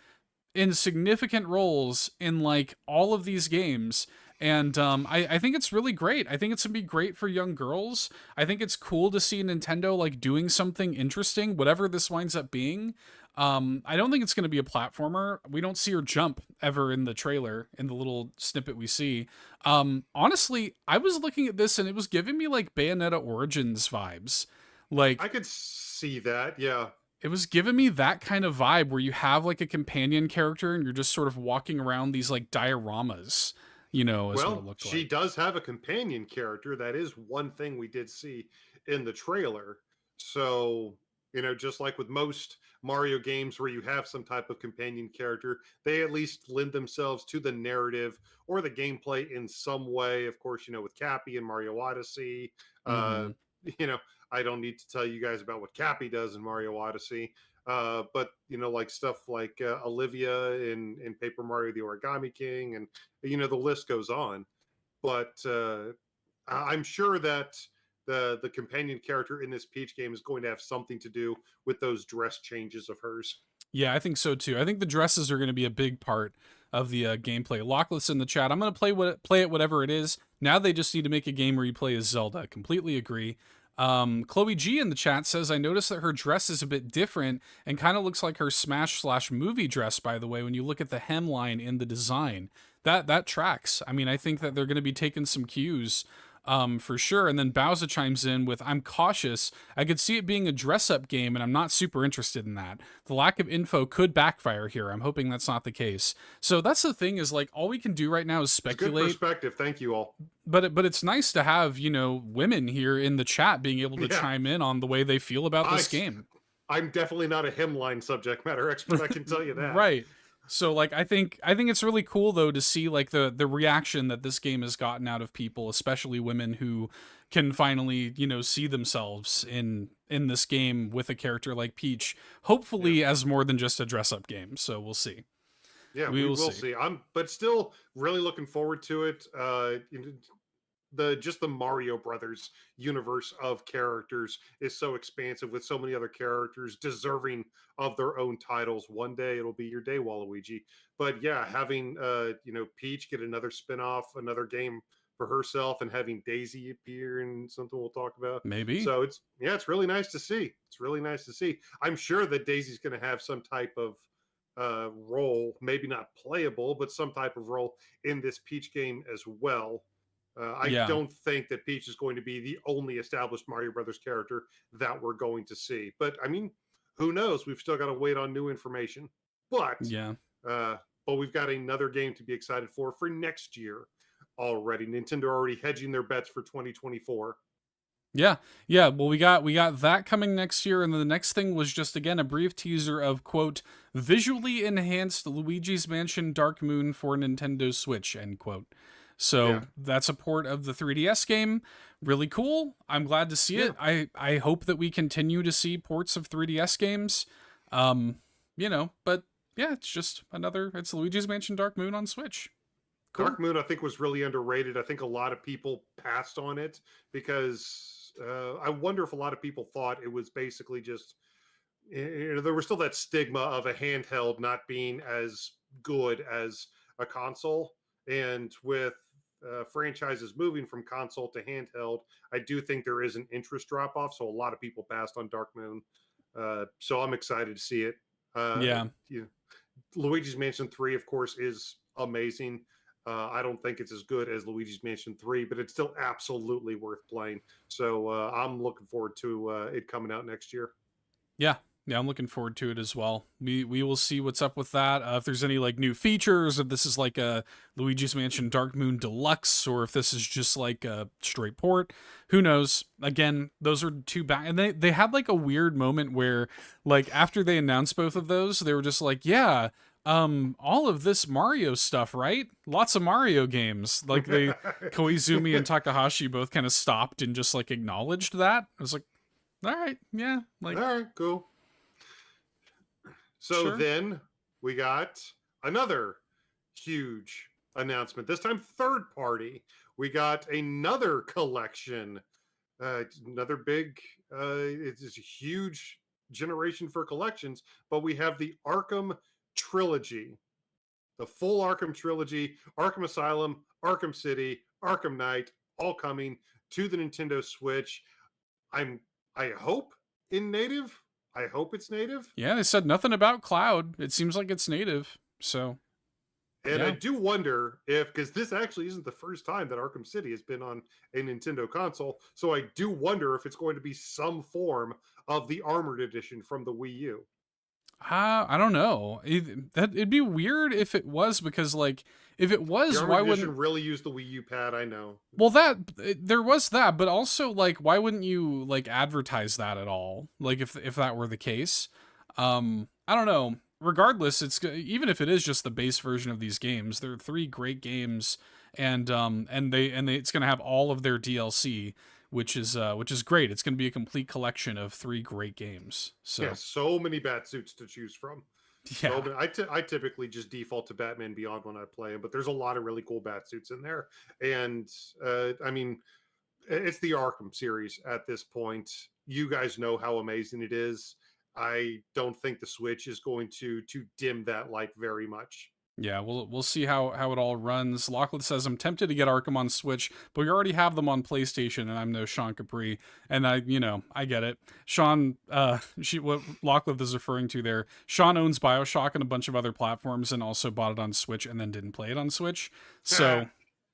in significant roles in like all of these games. And I think it's really great. I think it's gonna be great for young girls. I think it's cool to see Nintendo like doing something interesting, whatever this winds up being. I don't think it's gonna be a platformer. We don't see her jump ever in the trailer, in the little snippet we see. Honestly, I was looking at this and it was giving me like Bayonetta Origins vibes. Like I could see that. Yeah. it was giving me that kind of vibe where you have like a companion character and you're just sort of walking around these like dioramas, is what it Well, looked she like. does have a companion character. That is one thing we did see in the trailer. So, just like with most Mario games where you have some type of companion character, they at least lend themselves to the narrative or the gameplay in some way. Of course, with Cappy and Mario Odyssey. Uh, Hmm. you know, I don't need to tell you guys about what Cappy does in Mario Odyssey. But like stuff like Olivia in Paper Mario: The Origami King, and the list goes on. But I'm sure that the companion character in this Peach game is going to have something to do with those dress changes of hers. Yeah, I think so too. I think the dresses are going to be a big part of the gameplay. Lockless in the chat. I'm going to play it whatever it is. Now they just need to make a game where you play as Zelda. Completely agree. Chloe G in the chat says, I noticed that her dress is a bit different and kind of looks like her Smash/movie dress, by the way, when you look at the hemline in the design. That tracks. I mean, I think that they're going to be taking some cues for sure. And then Bowser chimes in with, I'm cautious. I could see it being a dress up game, and I'm not super interested in that. The lack of info could backfire here. I'm hoping that's not the case. So that's the thing is like all we can do right now is It's good speculate. perspective. Thank you all. But it's nice to have, women here in the chat being able to Yeah. chime in on the way they feel about this game. I'm definitely not a hemline subject matter expert. I can tell you that. Right. So like I think it's really cool though to see like the reaction that this game has gotten out of people, especially women who can finally, see themselves in this game with a character like Peach, hopefully as more than just a dress up game. So we'll see. Yeah, We we will will see. see. I'm but still really looking forward to it. The Mario Brothers universe of characters is so expansive with so many other characters deserving of their own titles. One day it'll be your day, Waluigi. But yeah, having Peach get another spin-off, another game for herself, and having Daisy appear in something we'll talk about. Maybe. So it's really nice to see. It's really nice to see. I'm sure that Daisy's going to have some type of role, maybe not playable, but some type of role in this Peach game as well. I Yeah. don't think that Peach is going to be the only established Mario Brothers character that we're going to see. But I mean, who knows? We've still got to wait on new information. But Yeah. but we've got another game to be excited for next year already. Nintendo already hedging their bets for 2024. Yeah. Yeah. Well, we got that coming next year, and then the next thing was just again a brief teaser of quote visually enhanced Luigi's Mansion Dark Moon for Nintendo Switch end quote. So Yeah. that's a port of the 3DS game. Really cool. I'm glad to see it. I hope that we continue to see ports of 3DS games. But yeah, it's Luigi's Mansion Dark Moon on Switch. Cool. Dark Moon, I think, was really underrated. I think a lot of people passed on it because I wonder if a lot of people thought it was basically just there was still that stigma of a handheld not being as good as a console. And with franchises moving from console to handheld, I do think there is an interest drop off. So a lot of people passed on Dark Moon. So I'm excited to see it. Yeah. You know, Luigi's Mansion 3, of course, is amazing. I don't think it's as good as Luigi's Mansion 3, but it's still absolutely worth playing. So I'm looking forward to it coming out next year. Yeah. Yeah, I'm looking forward to it as well. We will see what's up with that. If there's any like new features, if this is like a Luigi's Mansion Dark Moon Deluxe, or if this is just like a straight port, who knows? Again, those are two back, and they had like a weird moment where, like after they announced both of those, they were just like, yeah, all of this Mario stuff, right? Lots of Mario games. Like they, Koizumi and Takahashi both kind of stopped and just like acknowledged that. I was like, all right, yeah, like All right, cool. So sure. then we got another huge announcement, this time third party. We got another collection, another big, it's a huge generation for collections, but we have the Arkham trilogy, the full Arkham trilogy, Arkham Asylum, Arkham City, Arkham Knight, all coming to the Nintendo Switch. I hope in native. I hope it's native. Yeah, they said nothing about cloud. It seems like it's native. So, And I yeah. do wonder if, because this actually isn't the first time that Arkham City has been on a Nintendo console, so I do wonder if it's going to be some form of the Armored Edition from the Wii U. I don't know. It'd be weird if it was, because like if it The was, Armored why Edition wouldn't really used the Wii U pad, I know. well there was that, but also like why wouldn't you like advertise that at all? Like if that were the case. I don't know. Regardless, even if it is just the base version of these games, they're three great games, and it's going to have all of their DLC, which is great. It's going to be a complete collection of three great games. Yeah, So, so many Batsuits to choose from. So yeah. many. I typically just default to Batman Beyond when I play him, but there's a lot of really cool Batsuits in there. And I mean, it's the Arkham series at this point. You guys know how amazing it is. I don't think the Switch is going to dim that light very much. Yeah, we'll see how it all runs. Lachlan says I'm tempted to get Arkham on Switch, but we already have them on PlayStation, and I'm no Sean Capri, and I get it. Sean, what Lachlan is referring to there. Sean owns BioShock and a bunch of other platforms, and also bought it on Switch and then didn't play it on Switch. So,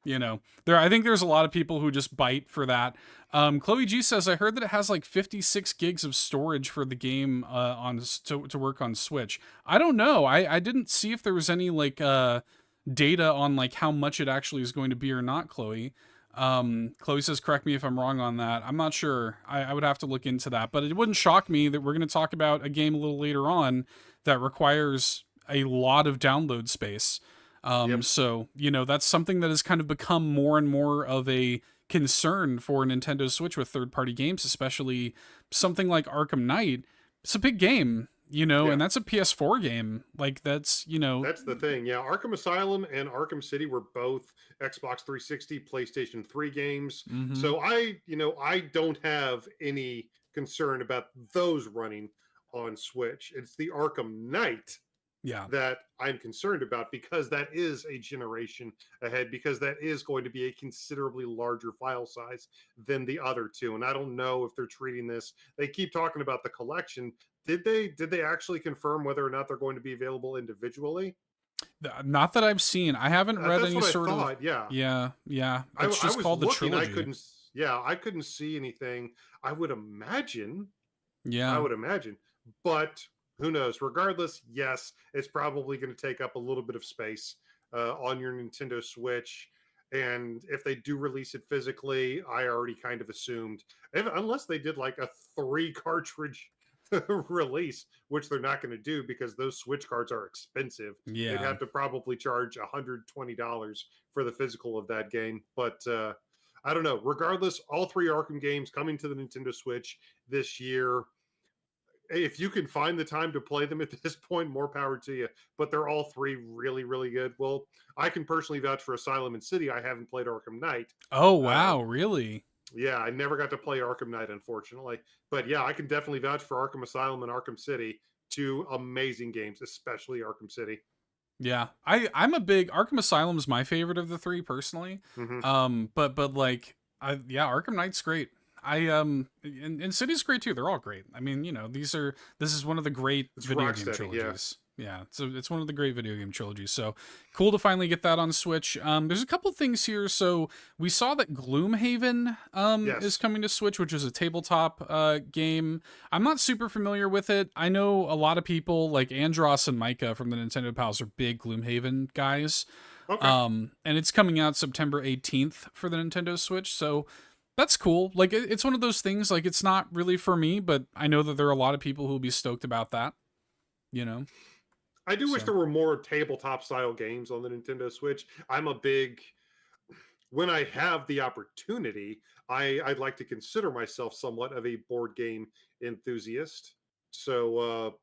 I think there's a lot of people who just bite for that. Chloe G says, I heard that it has like 56 gigs of storage for the game to work on Switch. I don't know. I didn't see if there was any like data on like how much it actually is going to be or not, Chloe. Chloe says, correct me if I'm wrong on that. I'm not sure. I would have to look into that, but it wouldn't shock me that we're going to talk about a game a little later on that requires a lot of download space. Yep. So, that's something that has kind of become more and more of a concern for Nintendo Switch with third-party games, especially something like Arkham Knight. It's a big game, and that's a PS4 game. Like that's the thing. Yeah, Arkham Asylum and Arkham City were both Xbox 360, PlayStation 3 games. mhm. So I don't have any concern about those running on Switch. It's the Arkham Knight Yeah. that I'm concerned about, because that is a generation ahead, because that is going to be a considerably larger file size than the other two. And I don't know if they're treating this. They keep talking about the collection. Did they actually confirm whether or not they're going to be available individually? Not that I've seen. I haven't read That's any what sort I of. thought. Yeah. Yeah. I It's just was called the looking. trilogy. I couldn't see anything. I would imagine. Yeah. But who knows? Regardless, yes, it's probably going to take up a little bit of space on your Nintendo Switch. And if they do release it physically, I already kind of assumed, unless they did like a 3 cartridge release, which they're not going to do because those Switch cards are expensive. Yeah. They'd have to probably charge $120 for the physical of that game. But I don't know. Regardless, all 3 Arkham games coming to the Nintendo Switch this year. If you can find the time to play them at this point, more power to you. But they're all 3 really, really good. Well, I can personally vouch for Asylum and City. I haven't played Arkham Knight. Oh wow, really? Yeah, I never got to play Arkham Knight, unfortunately. But yeah, I can definitely vouch for Arkham Asylum and Arkham City, two amazing games, especially Arkham City. Yeah, I'm a big Arkham Asylum's my favorite of the three personally. Hmm. But like, yeah, Arkham Knight's great. And City's great too. They're all great. I mean, this is one of the great It's video game Rocksteady, yeah. trilogies. Yeah, so it's one of the great video game trilogies. So cool to finally get that on Switch. There's a couple things here. So we saw that Gloomhaven is Yes. coming to Switch, which is a tabletop game. I'm not super familiar with it. I know a lot of people like Andros and Micah from the Nintendo Pals are big Gloomhaven guys. Okay. And it's coming out September 18th for the Nintendo Switch. So that's cool. Like it's one of those things. Like it's not really for me, but I know that there are a lot of people who will be stoked about that. You know. I do wish So. there were more tabletop style games on the Nintendo Switch. I'm a big, when I have the opportunity, I'd like to consider myself somewhat of a board game enthusiast. So,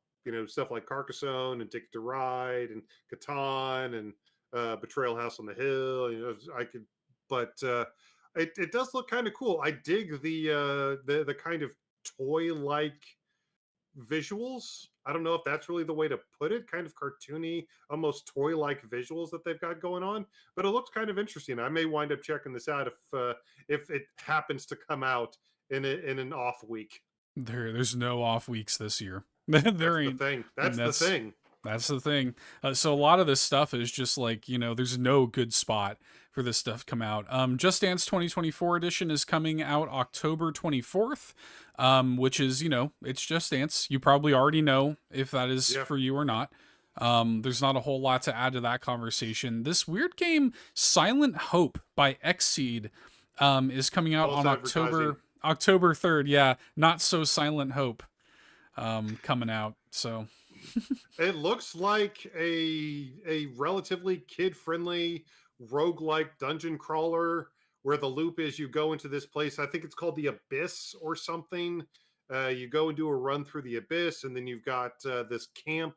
stuff like Carcassonne and Ticket to Ride and Catan and Betrayal House on the Hill. I could, but it does look kind of cool. I dig the kind of toy like visuals. I don't know if that's really the way to put it. Kind of cartoony, almost toy-like visuals that they've got going on. But it looks kind of interesting. I may wind up checking this out if it happens to come out in an off week. There's no off weeks this year. There ain't. The thing. And That's the thing. That's the thing. So a lot of this stuff is just like, there's no good spot for this stuff to come out. Just Dance 2024 edition is coming out October 24th, which is, it's Just Dance. You probably already know if that is for you or not. There's not a whole lot to add to that conversation. This weird game, Silent Hope by Xseed, is coming out on October 3rd. Yeah, not so Silent Hope coming out. So it looks like a relatively kid-friendly roguelike dungeon crawler where the loop is you go into this place. I think it's called the Abyss or something. You go and do a run through the Abyss, and then you've got this camp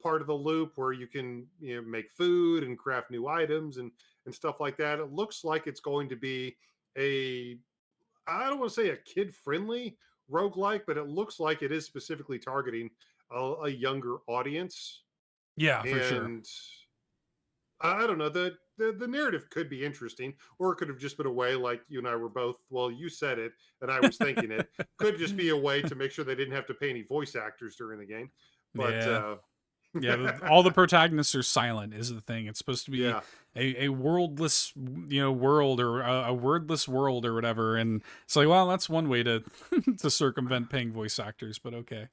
part of the loop where you can make food and craft new items and stuff like that. It looks like it's going to be I don't want to say a kid-friendly roguelike, but it looks like it is specifically targeting a younger audience. Yeah, for sure. I don't know, the narrative could be interesting, or it could have just been a way like you and I were both, well, you said it and I was thinking it, could just be a way to make sure they didn't have to pay any voice actors during the game. But yeah, all the protagonists are silent is the thing. It's supposed to be a worldless, world, or a wordless world or whatever. And it's like, well, that's one way to to circumvent paying voice actors, but okay.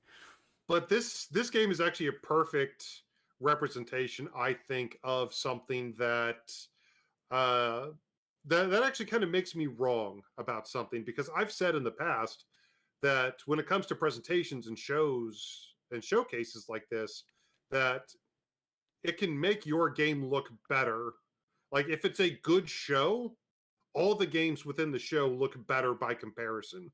But this game is actually a perfect representation, I think, of something that that actually kind of makes me wrong about something, because I've said in the past that when it comes to presentations and shows and showcases like this, that it can make your game look better. Like if it's a good show, all the games within the show look better by comparison.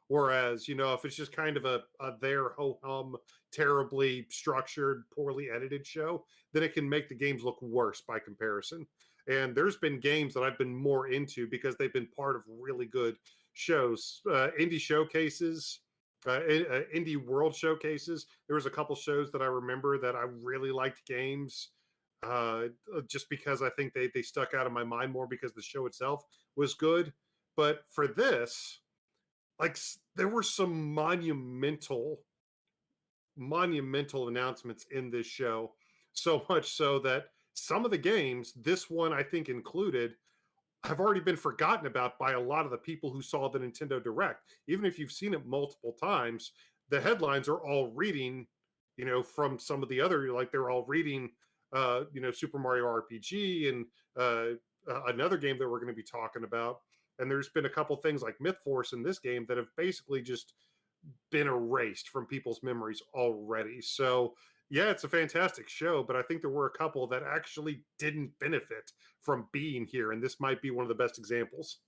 Whereas, if it's just kind of a there ho hum, terribly structured, poorly edited show, then it can make the games look worse by comparison. And there's been games that I've been more into because they've been part of really good shows, indie showcases, indie world showcases. There was a couple shows that I remember that I really liked games, just because I think they stuck out of my mind more because the show itself was good. But for this, like, there were some monumental announcements in this show, so much so that some of the games, this one I think included, have already been forgotten about by a lot of the people who saw the Nintendo Direct. Even if you've seen it multiple times, the headlines are all reading, from some of the other, like they're all reading, Super Mario RPG and another game that we're going to be talking about. And there's been a couple things like Myth Force in this game that have basically just been erased from people's memories already. So yeah, it's a fantastic show, but I think there were a couple that actually didn't benefit from being here, and this might be one of the best examples.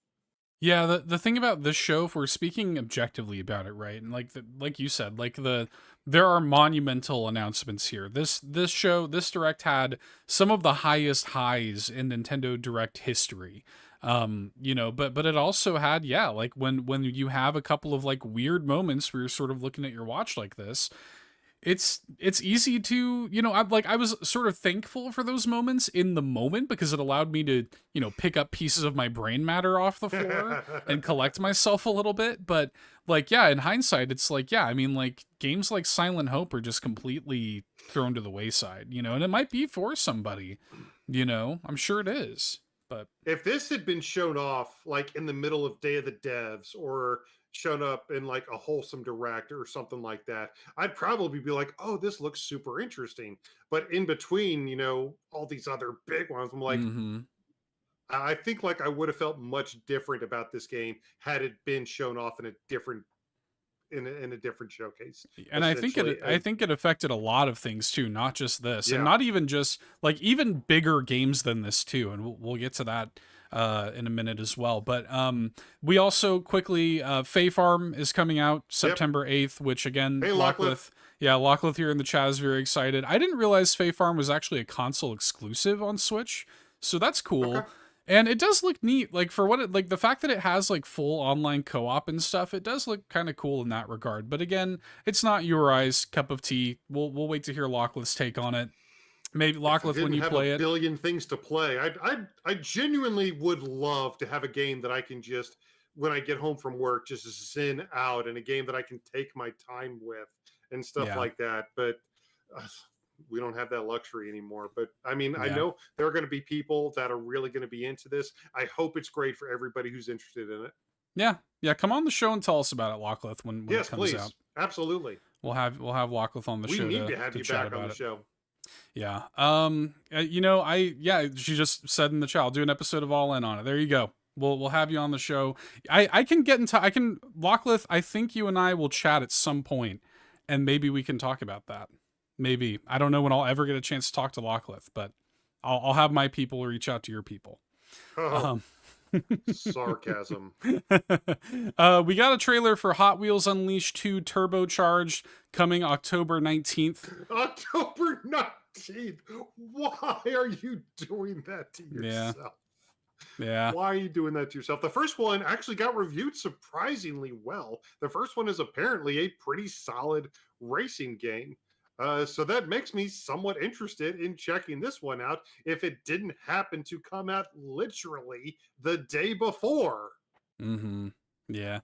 Yeah, the thing about this show, if we're speaking objectively about it, right, and like you said, there are monumental announcements here. This show, this Direct had some of the highest highs in Nintendo Direct history. But it also had, like when you have a couple of like weird moments where you're sort of looking at your watch like this, it's easy to, I was sort of thankful for those moments in the moment because it allowed me to, pick up pieces of my brain matter off the floor and collect myself a little bit. But like, yeah, in hindsight, it's like, yeah, I mean, like games like Silent Hope are just completely thrown to the wayside, and it might be for somebody, I'm sure it is. But if this had been shown off like in the middle of Day of the Devs or shown up in like a wholesome direct or something like that, I'd probably be like, oh, this looks super interesting. But in between, all these other big ones, I'm like, mhm. I think like I would have felt much different about this game had it been shown off in a different in a different showcase. And I think Essentially, I think it affected a lot of things too, not just this, and yeah, not even just like even bigger games than this too. And we'll get to that in a minute as well. But we also quickly Fae Farm is coming out September 8th, which again, hey Locklith, yeah, Locklith here in the chat is very excited. I didn't realize Fae Farm was actually a console exclusive on Switch, so that's cool. okay. And it does look neat, like for what it, like the fact that it has like full online co-op and stuff, it does look kind of cool in that regard. But again, it's not your eyes cup of tea. We'll wait to hear Locklith's take on it. Maybe Locklith when you play it. Billion things to play. I genuinely would love to have a game that I can just when I get home from work just zen out, and a game that I can take my time with and stuff Yeah. like that. But we don't have that luxury anymore. But I mean, I Yeah. know there are going to be people that are really going to be into this. I hope it's great for everybody who's interested in it. Yeah. Come on the show and tell us about it, Locklith, when Yes, it comes please. out. Absolutely. We'll have Locklith on the We show. need to have you chat back on about the it. show. Yeah. She just said in the chat, I'll do an episode of All In on it. There you go. We'll have you on the show. I can get into Locklith, I think you and I will chat at some point and maybe we can talk about that. Maybe. I don't know when I'll ever get a chance to talk to Locklith, but I'll have my people reach out to your people. Oh, sarcasm. We got a trailer for Hot Wheels Unleashed 2 Turbocharged coming October 19th. October 19th. Why are you doing that to yourself? Yeah. Why are you doing that to yourself? The first one actually got reviewed surprisingly well. The first one is apparently a pretty solid racing game. So that makes me somewhat interested in checking this one out if it didn't happen to come out literally the day before. Mm-hmm. Yeah.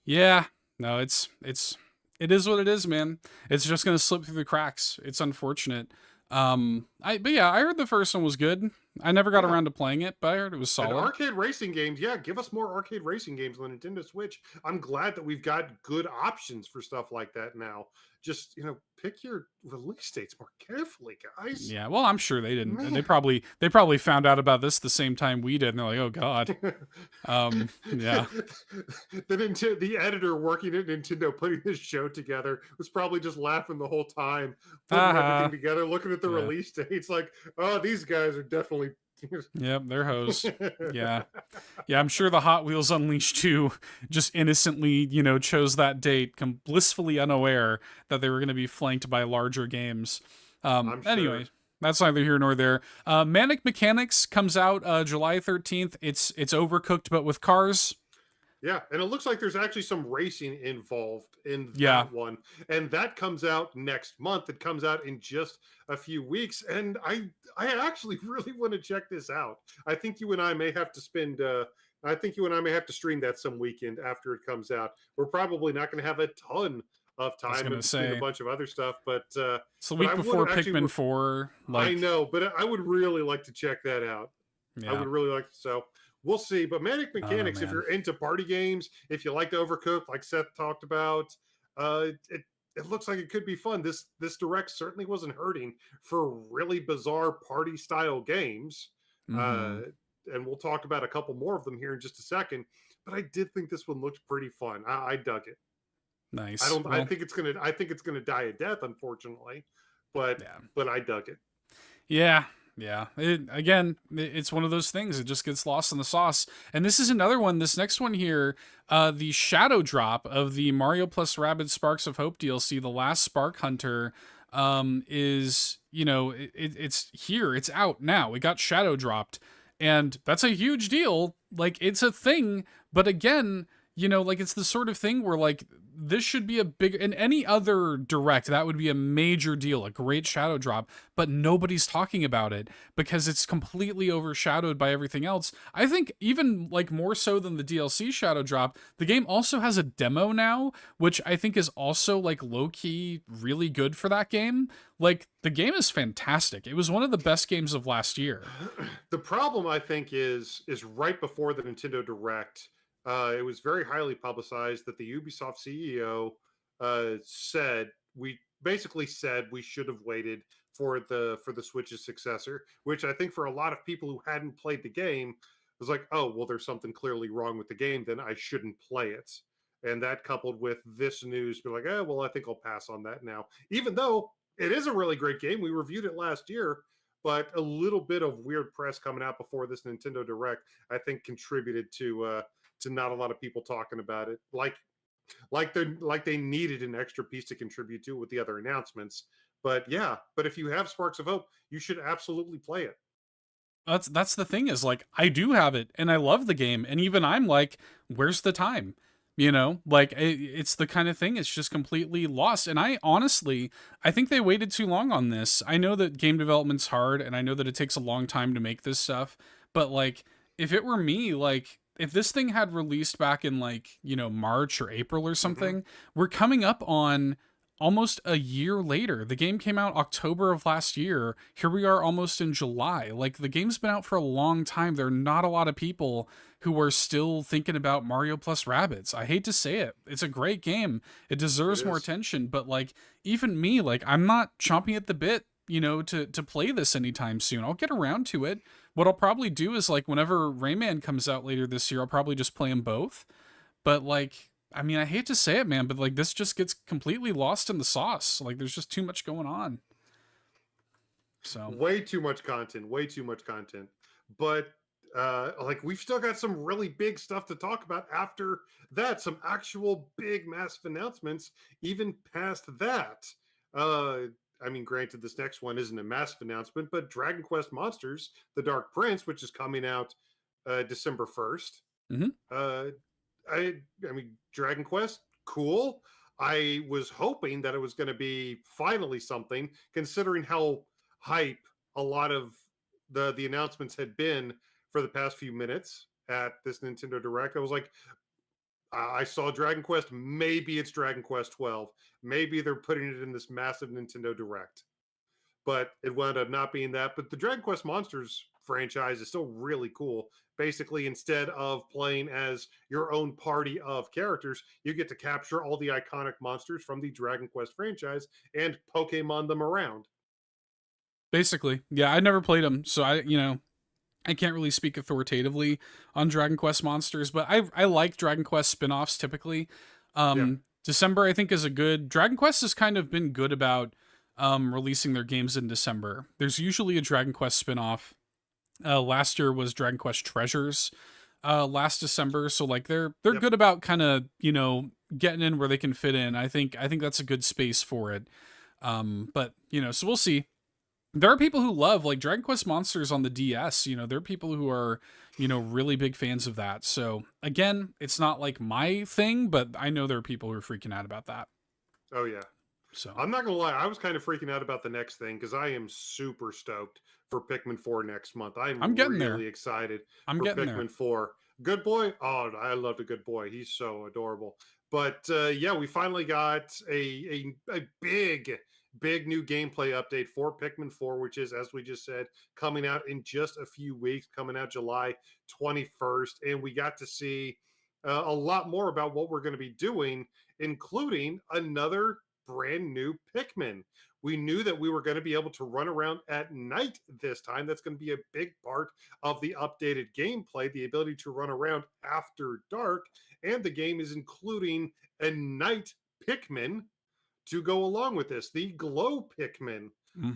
Yeah. No, it is what it is, man. It's just gonna slip through the cracks. It's unfortunate. I heard the first one was good. I never got around to playing it, but I heard it was solid. And arcade racing games, yeah, give us more arcade racing games on Nintendo Switch. I'm glad that we've got good options for stuff like that now. Just, pick your release dates more carefully, guys. Yeah, well, I'm sure they didn't. Man. They probably found out about this the same time we did, and they're like, "Oh God." Yeah. The editor working at Nintendo putting this show together was probably just laughing the whole time, putting everything together, looking at the release dates, like, "Oh, these guys are definitely." Yep, they're hoes. Yeah. I'm sure the Hot Wheels Unleashed 2 just innocently, chose that date, blissfully unaware that they were going to be flanked by larger games. Anyway, that's neither here nor there. Manic Mechanics comes out July 13th. It's Overcooked, but with cars. Yeah, and it looks like there's actually some racing involved in that one. And that comes out next month. It comes out in just a few weeks. And I actually really want to check this out. I think you and I may have to stream that some weekend after it comes out. We're probably not going to have a ton of time in between a bunch of other stuff, but it's the week before Pikmin 4. I know, but I would really like to check that out. Yeah. I would really like to. So we'll see. But Manic Mechanics, if you're into party games, if you like to overcook, like Seth talked about, it looks like it could be fun. This direct certainly wasn't hurting for really bizarre party style games. Mm-hmm. And we'll talk about a couple more of them here in just a second. But I did think this one looked pretty fun. I dug it. Nice. I think it's gonna die a death, unfortunately. But I dug it. Yeah. It's one of those things. It just gets lost in the sauce. And this is another one. This next one here, the shadow drop of the Mario plus Rabbids Sparks of Hope DLC, The Last Spark Hunter, is, it's here. It's out now. It got shadow dropped. And that's a huge deal. Like, it's a thing. But again, like, it's the sort of thing where, like, this should be a big, in any other direct, that would be a major deal, a great shadow drop, but nobody's talking about it because it's completely overshadowed by everything else. I think even, like, more so than the DLC shadow drop, the game also has a demo now, which I think is also, like, low-key really good for that game. Like, the game is fantastic. It was one of the best games of last year. The problem, I think, is right before the Nintendo Direct. It was very highly publicized that the Ubisoft CEO said we should have waited for the Switch's successor, which I think for a lot of people who hadn't played the game was like, oh well, there's something clearly wrong with the game, then I shouldn't play it. And that coupled with this news, be like, oh well, I think I'll pass on that now, even though it is a really great game. We reviewed it last year, but a little bit of weird press coming out before this Nintendo Direct, I think, contributed to not a lot of people talking about it, like they needed an extra piece to contribute to with the other announcements. But yeah, but if you have Sparks of Hope, you should absolutely play it. That's the thing, is like, I do have it and I love the game, and even I'm like, where's the time? Like, it's the kind of thing, it's just completely lost. And I think they waited too long on this. I know that game development's hard, and I know that it takes a long time to make this stuff, but like, if it were me, like, if this thing had released back in, like, March or April or something, we're coming up on almost a year later. The game came out October of last year. Here we are almost in July. Like, the game's been out for a long time. There are not a lot of people who are still thinking about Mario plus Rabbids. I hate to say it. It's a great game. It deserves more attention, but like, even me, like, I'm not chomping at the bit, to play this anytime soon. I'll get around to it. What I'll probably do is, like, whenever Rayman comes out later this year, I'll probably just play them both. But like, I mean, I hate to say it, man, but like, this just gets completely lost in the sauce. Like, there's just too much going on. So way too much content. But like, we've still got some really big stuff to talk about after that. Some actual big, massive announcements, even past that. I mean, granted, this next one isn't a massive announcement, but Dragon Quest Monsters: The Dark Prince, which is coming out December 1st. I mean, Dragon Quest, cool. I was hoping that it was going to be finally something, considering how hype a lot of the announcements had been for the past few minutes at this Nintendo Direct. I was like, I saw Dragon Quest. Maybe it's Dragon Quest 12. Maybe they're putting it in this massive Nintendo Direct. But it wound up not being that. But the Dragon Quest Monsters franchise is still really cool. Basically, instead of playing as your own party of characters, you get to capture all the iconic monsters from the Dragon Quest franchise and Pokemon them around. basically, yeah, I never played them, so I can't really speak authoritatively on Dragon Quest Monsters, but I like Dragon Quest spin-offs typically. December, I think, is a good... Dragon Quest has kind of been good about releasing their games in December. There's usually a Dragon Quest spin-off. Last year was Dragon Quest Treasures last December, so like, they're good about kind of, getting in where they can fit in. I think that's a good space for it. But so we'll see. There are people who love, like, Dragon Quest Monsters on the DS. There are people who are, really big fans of that. So again, it's not like my thing, but I know there are people who are freaking out about that. Oh yeah. So I'm not gonna lie, I was kind of freaking out about the next thing because I am super stoked for Pikmin 4 next month. I'm getting really there. excited I'm for getting Pikmin there. 4. Good boy. Oh, I love the good boy. He's so adorable. But yeah, we finally got a big new gameplay update for Pikmin 4, which is, as we just said, coming out in just a few weeks, coming out July 21st. And we got to see a lot more about what we're going to be doing, including another brand new Pikmin. We knew that we were going to be able to run around at night this time. That's going to be a big part of the updated gameplay, the ability to run around after dark. And the game is including a night Pikmin to go along with this. The glow Pikmin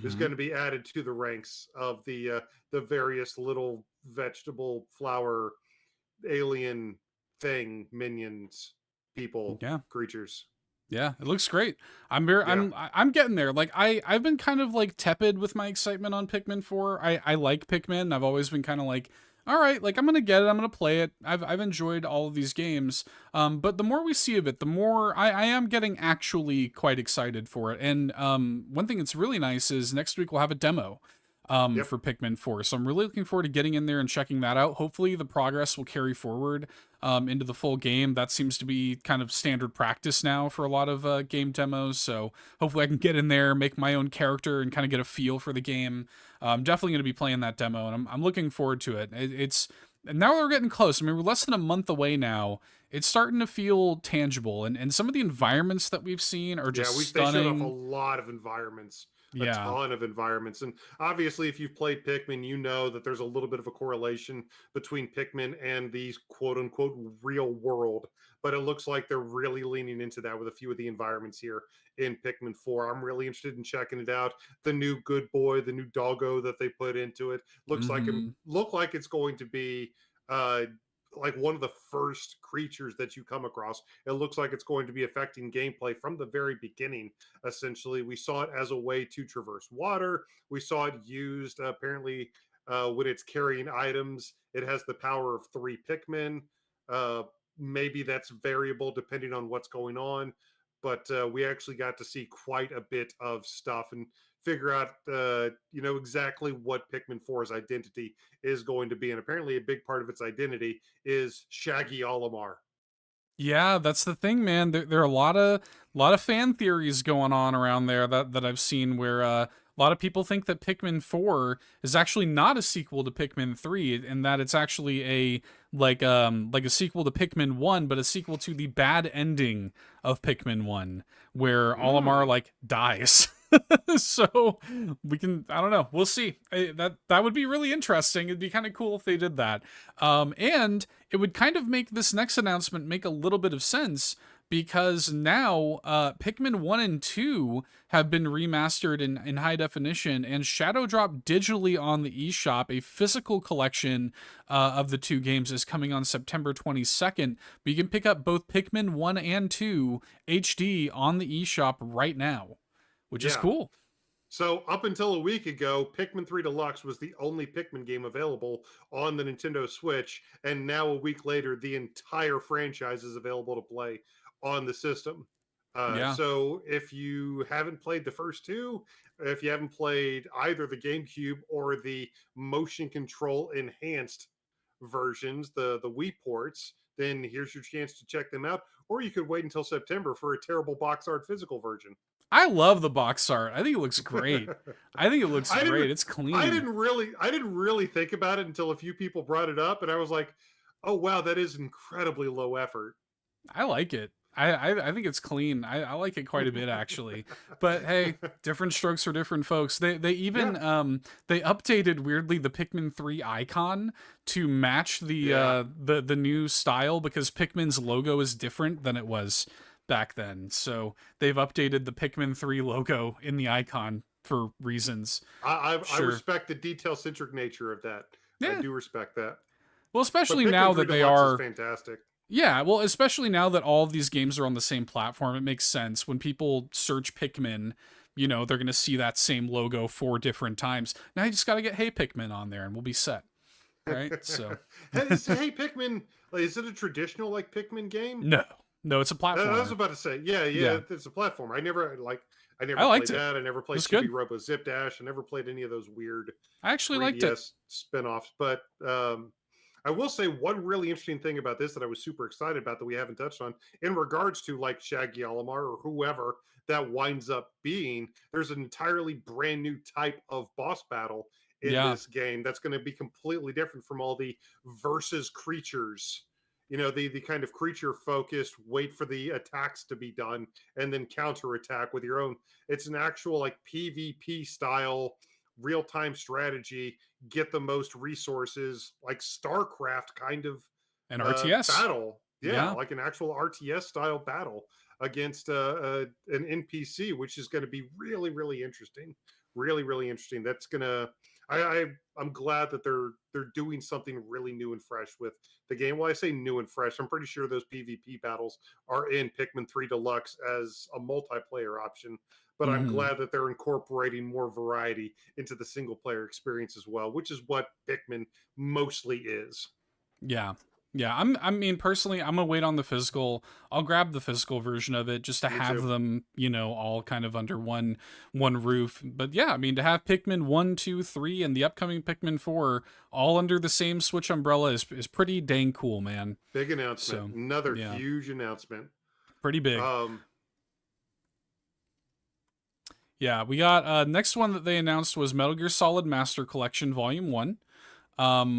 is going to be added to the ranks of the various little vegetable, flower, alien thing, minions, people, creatures. Yeah, it looks great. I'm getting there. Like, I've been kind of like tepid with my excitement on Pikmin 4. I like Pikmin. I've always been kind of like all right, like I'm gonna get it, I'm gonna play it. I've enjoyed all of these games, but the more we see of it, the more I am getting actually quite excited for it. And one thing that's really nice is next week we'll have a demo Yep. for Pikmin 4, so I'm really looking forward to getting in there and checking that out. Hopefully, the progress will carry forward into the full game. That seems to be kind of standard practice now for a lot of game demos. So hopefully, I can get in there, make my own character, and kind of get a feel for the game. I'm definitely going to be playing that demo, and I'm looking forward to it. It's and now we're getting close. I mean, we're less than a month away now. It's starting to feel tangible, and some of the environments that we've seen are Yeah, just they showed off a stunning. lot of environments, a Yeah. ton of environments. And obviously, if you've played Pikmin, you know that there's a little bit of a correlation between Pikmin and these quote unquote real world. But it looks like they're really leaning into that with a few of the environments here in Pikmin 4. I'm really interested in checking it out. The new good boy, the new doggo that they put into it Hmm. look like it's going to be uh like one of the first creatures that you come across. It looks like it's going to be affecting gameplay from the very beginning. Essentially, we saw it as a way to traverse water. We saw it used apparently when it's carrying items. It has the power of 3 Pikmin. Uh, Maybe that's variable depending on what's going on, but we actually got to see quite a bit of stuff and figure out, exactly what Pikmin 4's identity is going to be. And apparently, a big part of its identity is Shaggy Olimar. Yeah, that's the thing, man. There are a lot of fan theories going on around there that I've seen where a lot of people think that Pikmin 4 is actually not a sequel to Pikmin 3, and that it's actually a like a sequel to Pikmin 1, but a sequel to the bad ending of Pikmin 1, where Olimar Mm. like dies. So we can, I don't know, we'll see. That would be really interesting. It'd be kind of cool if they did that. And it would kind of make this next announcement make a little bit of sense because now Pikmin 1 and 2 have been remastered in high definition and Shadow Drop digitally on the eShop. A physical collection of the two games is coming on September 22nd, but you can pick up both Pikmin 1 and 2 HD on the eShop right now, which is Yeah. cool. So up until a week ago, Pikmin 3 Deluxe was the only Pikmin game available on the Nintendo Switch, and now a week later, the entire franchise is available to play on the system. Yeah. So if you haven't played the first two, if you haven't played either the GameCube or the motion control enhanced versions, the Wii ports, then here's your chance to check them out. Or you could wait until September for a terrible box art physical version. I love the box art. I think it looks great. I think it looks I great. didn't It's clean. I didn't really think about it until a few people brought it up and I was like, "Oh wow, that is incredibly low effort." I like it. I think it's clean. I like it quite a bit actually. But hey, different strokes for different folks. They even Yeah. they updated weirdly the Pikmin 3 icon to match Yeah. the new style because Pikmin's logo is different than it was back then. So they've updated the Pikmin 3 logo in the icon for reasons. I Sure. respect the detail centric nature of that. I Yeah. do respect that. Well, But especially Pikmin now 3 that they Deluxe is are. fantastic. Yeah, well, especially now that all of these games are on the same platform, it makes sense. When people search Pikmin, they're going to see that same logo 4 different times. Now you just got to get Hey Pikmin on there and we'll be set. Right? So, Hey Pikmin, like, is it a traditional like Pikmin game? no. No, it's a I was platformer. about to say, yeah, Yeah. it's a platform. I I never played liked it. that. I never It played was Chibi good. Robo Zip Dash. I never played any of those weird I actually liked it. 3DS spin-offs. But I will say one really interesting thing about this that I was super excited about that we haven't touched on in regards to like Shaggy Olimar or whoever that winds up being. There's an entirely brand new type of boss battle in Yeah. this game that's going to be completely different from all the versus creatures. The kind of creature focused, wait for the attacks to be done, and then counter attack with your own. It's an actual like PvP style real time strategy, get the most resources, like StarCraft kind of And RTS. battle. Yeah, Yeah. like an actual RTS style battle against an NPC, which is going to be really, really interesting. Really, really interesting. That's gonna. I'm glad that they're doing something really new and fresh with the game. Well, I say new and fresh. I'm pretty sure those PvP battles are in Pikmin 3 Deluxe as a multiplayer option. but I'm glad that they're incorporating more variety into the single player experience as well, which is what Pikmin mostly is. Yeah. Yeah, I mean, personally, I'm gonna wait on the physical. I'll grab the physical version of it just to Me have too. them, all kind of under one roof. But yeah, I mean, to have Pikmin 1, 2, 3, and the upcoming Pikmin 4 all under the same Switch umbrella is pretty dang cool, man. Big announcement. So Another yeah, huge announcement. pretty big. Um, Yeah, we got next one that they announced was Metal Gear Solid Master Collection Volume 1.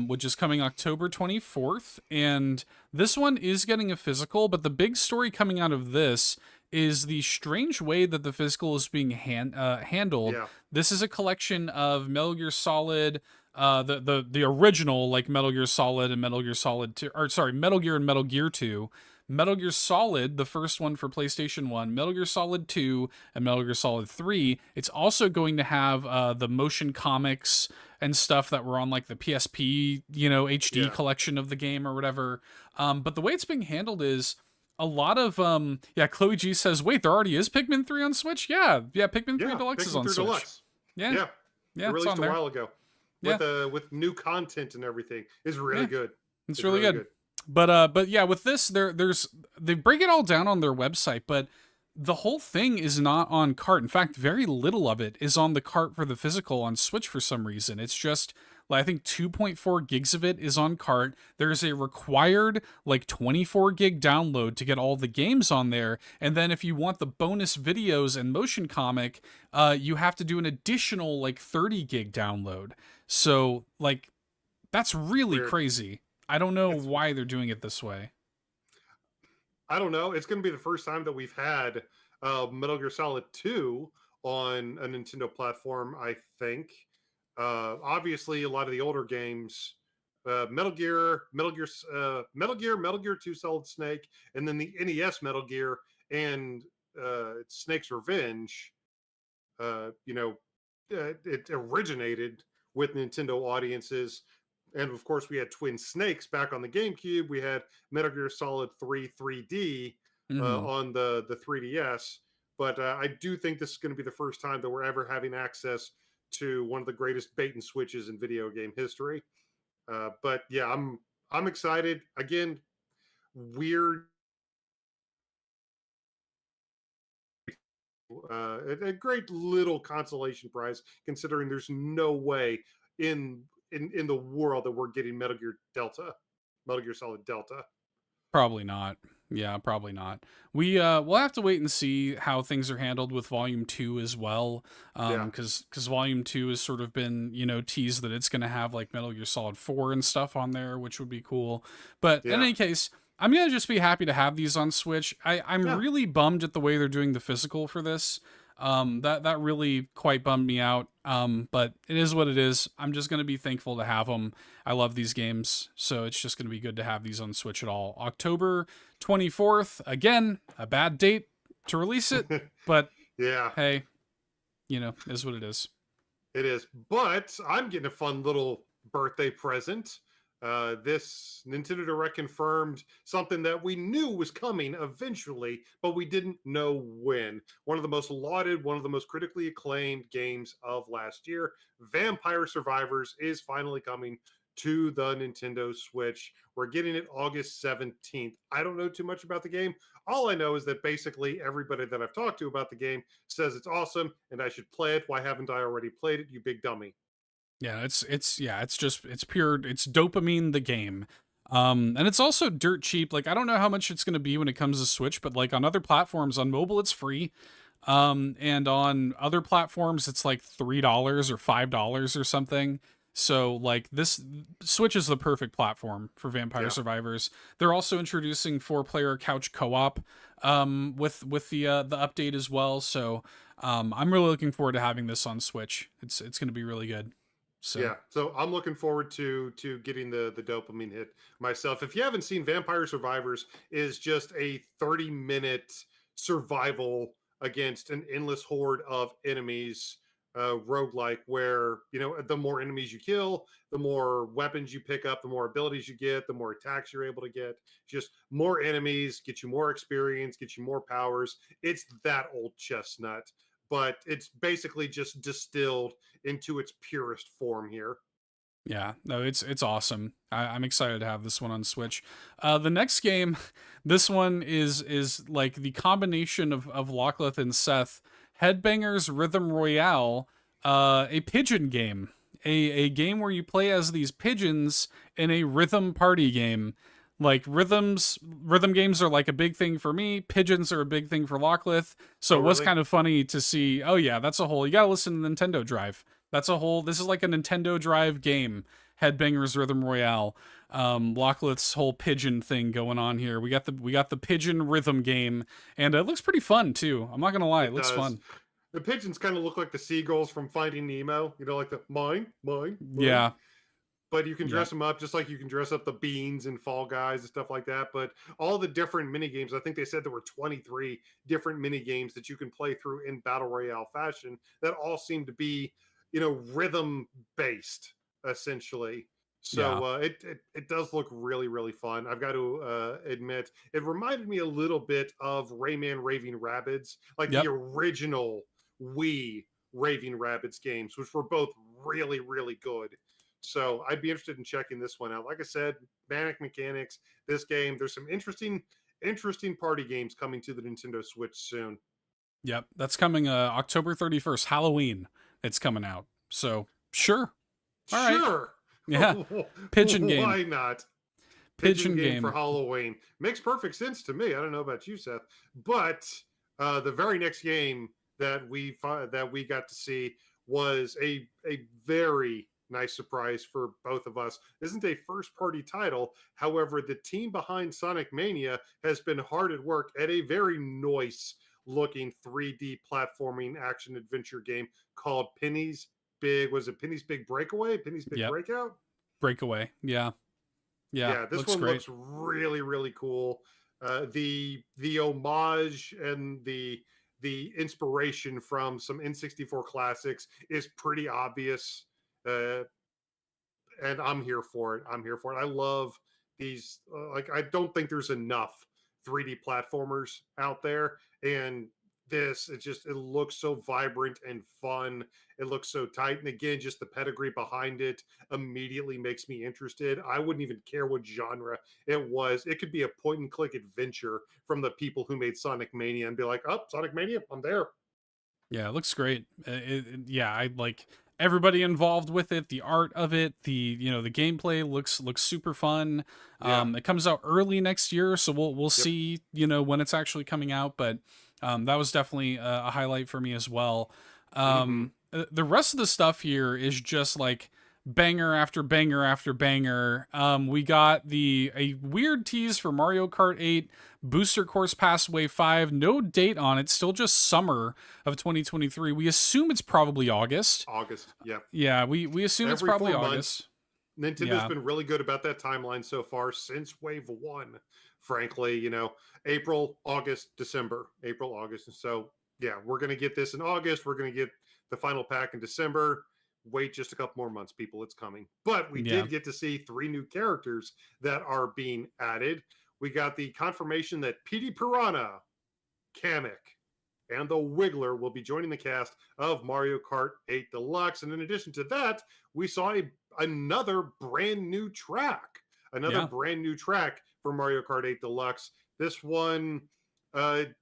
Which is coming October 24th. And this one is getting a physical, but the big story coming out of this is the strange way that the physical is being handled. yeah. This is a collection of Metal Gear Solid, the original, like Metal Gear Solid and Metal Gear Solid 2, or sorry, Metal Gear and Metal Gear 2. Metal Gear Solid, the first one for PlayStation 1, Metal Gear Solid 2, and Metal Gear Solid 3. It's also going to have the motion comics and stuff that were on like the PSP, HD collection of the game or whatever. But the way it's being handled is a lot of Chloe G says, "Wait, there already is Pikmin 3 on Switch?" Yeah, Pikmin 3 Deluxe is on Switch. Deluxe. Yeah. Yeah. Yeah, It released a while ago. Yeah. With new content and everything. Is really good. It's really good. But yeah, with this, they break it all down on their website, but the whole thing is not on cart. In fact, very little of it is on the cart for the physical on Switch for some reason. It's just, I think 2.4 gigs of it is on cart. There's a required 24 gig download to get all the games on there. And then if you want the bonus videos and motion comic, you have to do an additional 30 gig download. So that's really crazy. I don't know why they're doing it this way. I don't know. It's going to be the first time that we've had Metal Gear Solid 2 on a Nintendo platform, I think. Obviously, a lot of the older games, Metal Gear, Metal Gear 2 Solid Snake, and then the NES Metal Gear and Snake's Revenge, it originated with Nintendo audiences. And of course, we had Twin Snakes back on the GameCube. We had Metal Gear Solid 3 3D on the 3DS. But I do think this is going to be the first time that we're ever having access to one of the greatest bait and switches in video game history. But yeah, I'm excited. Again, weird. A great little consolation prize, considering there's no way in the world that we're getting Metal Gear Solid Delta. Probably not. Yeah, probably not. We'll have to wait and see how things are handled with Volume 2 as well. Because Volume 2 has sort of been, teased that it's going to have Metal Gear Solid 4 and stuff on there, which would be cool. But in any case, I'm going to just be happy to have these on Switch. I'm really bummed at the way they're doing the physical for this. That really quite bummed me out. But it is what it is. I'm just going to be thankful to have them. I love these games, so it's just going to be good to have these on Switch at all. October 24th, again, a bad date to release it, but hey, is what it is. It is. But I'm getting a fun little birthday present. This Nintendo Direct confirmed something that we knew was coming eventually, but we didn't know when. One of the most lauded, one of the most critically acclaimed games of last year, Vampire Survivors, is finally coming to the Nintendo Switch. We're getting it August 17th. I don't know too much about the game. All I know is that basically everybody that I've talked to about the game says it's awesome and I should play it. Why haven't I already played it, you big dummy? Yeah, it's pure, it's dopamine the game. And it's also dirt cheap. I don't know how much it's going to be when it comes to Switch, but on other platforms, on mobile it's free. And on other platforms it's $3 or $5 or something. So this Switch is the perfect platform for Vampire Survivors. They're also introducing 4-player couch co-op with the update as well. So I'm really looking forward to having this on Switch. It's going to be really good. So I'm looking forward to getting the dopamine hit myself. If you haven't seen, Vampire Survivors is just a 30-minute survival against an endless horde of enemies, roguelike, where the more enemies you kill, the more weapons you pick up, the more abilities you get, the more attacks you're able to get. Just more enemies get you more experience, get you more powers. It's that old chestnut. but it's basically just distilled into its purest form here. Yeah, no, it's awesome. I'm excited to have this one on Switch. The next game, this one is like the combination of Lachlan and Seth, Headbangers Rhythm Royale, a pigeon game, a game where you play as these pigeons in a rhythm party game. Like rhythm games are like a big thing for me. Pigeons are a big thing for Lachlan. So Oh, it was really? kind of funny to see. Oh yeah, that's a whole. You gotta listen to Nintendo Drive. That's a whole. This is like a Nintendo Drive game. Headbangers Rhythm Royale. Lachlan's whole pigeon thing going on here. We got the pigeon rhythm game, and it looks pretty fun too. I'm not gonna lie, it looks does. fun. The pigeons kind of look like the seagulls from Finding Nemo, like the mine, mine, mine. Yeah, But you can yeah, dress them up just like you can dress up the beans and Fall Guys and stuff like that. But all the different mini games, I think they said there were 23 different mini games that you can play through in battle royale fashion that all seem to be, rhythm based essentially. yeah. So it does look really, really fun. I've got to admit, it reminded me a little bit of Rayman Raving Rabbids, like the Yep. original Wii Raving Rabbids games, which were both really, really good. So I'd be interested in checking this one out. Like I said, Manic Mechanics, this game, there's some interesting party games coming to the Nintendo Switch soon. Yep. That's coming October 31st, Halloween. It's coming out. So sure. All right. Sure. Yeah. Pigeon game. Why not? Pigeon Game game. for Halloween. Makes perfect sense to me. I don't know about you, Seth. But the very next game that we got to see was a very nice surprise for both of us. Isn't a first party title. However, the team behind Sonic Mania has been hard at work at a very nice looking 3D platforming action adventure game called Penny's Big Breakaway? Penny's Big Yep. Breakout? Breakaway. Yeah. Yeah. This looks one great. looks really, really cool. The homage and the inspiration from some N64 classics is pretty obvious, and I'm here for it. I love these. I don't think there's enough 3D platformers out there, and it looks so vibrant and fun. It looks so tight, and again, just the pedigree behind it immediately makes me interested. I wouldn't even care what genre it was. It could be a point and click adventure from the people who made Sonic Mania and be like, oh, Sonic Mania, I'm there. Yeah, it looks great. Yeah, I like everybody involved with it, the art of it, the the gameplay looks super fun. Yeah. It comes out early next year, so we'll Yep. see when it's actually coming out, but that was definitely a highlight for me as well. The rest of the stuff here is just like banger after banger after banger. We got a weird tease for Mario Kart 8 Booster Course Pass Wave 5. No date on it, still just summer of 2023. We assume it's probably August. August. Yeah. Yeah, we assume it's Every probably 4 August. months. Nintendo's Yeah. been really good about that timeline so far since Wave 1. Frankly, April, August, December, April, August. And so, yeah, we're going to get this in August. We're going to get the final pack in December. Wait just a couple more months, people. It's coming. But we Yeah. did get to see 3 new characters that are being added. We got the confirmation that Petey Piranha, Kamek, and the Wiggler will be joining the cast of Mario Kart 8 Deluxe. And in addition to that, we saw another brand new track. Yeah. Brand new track for Mario Kart 8 Deluxe. This one, it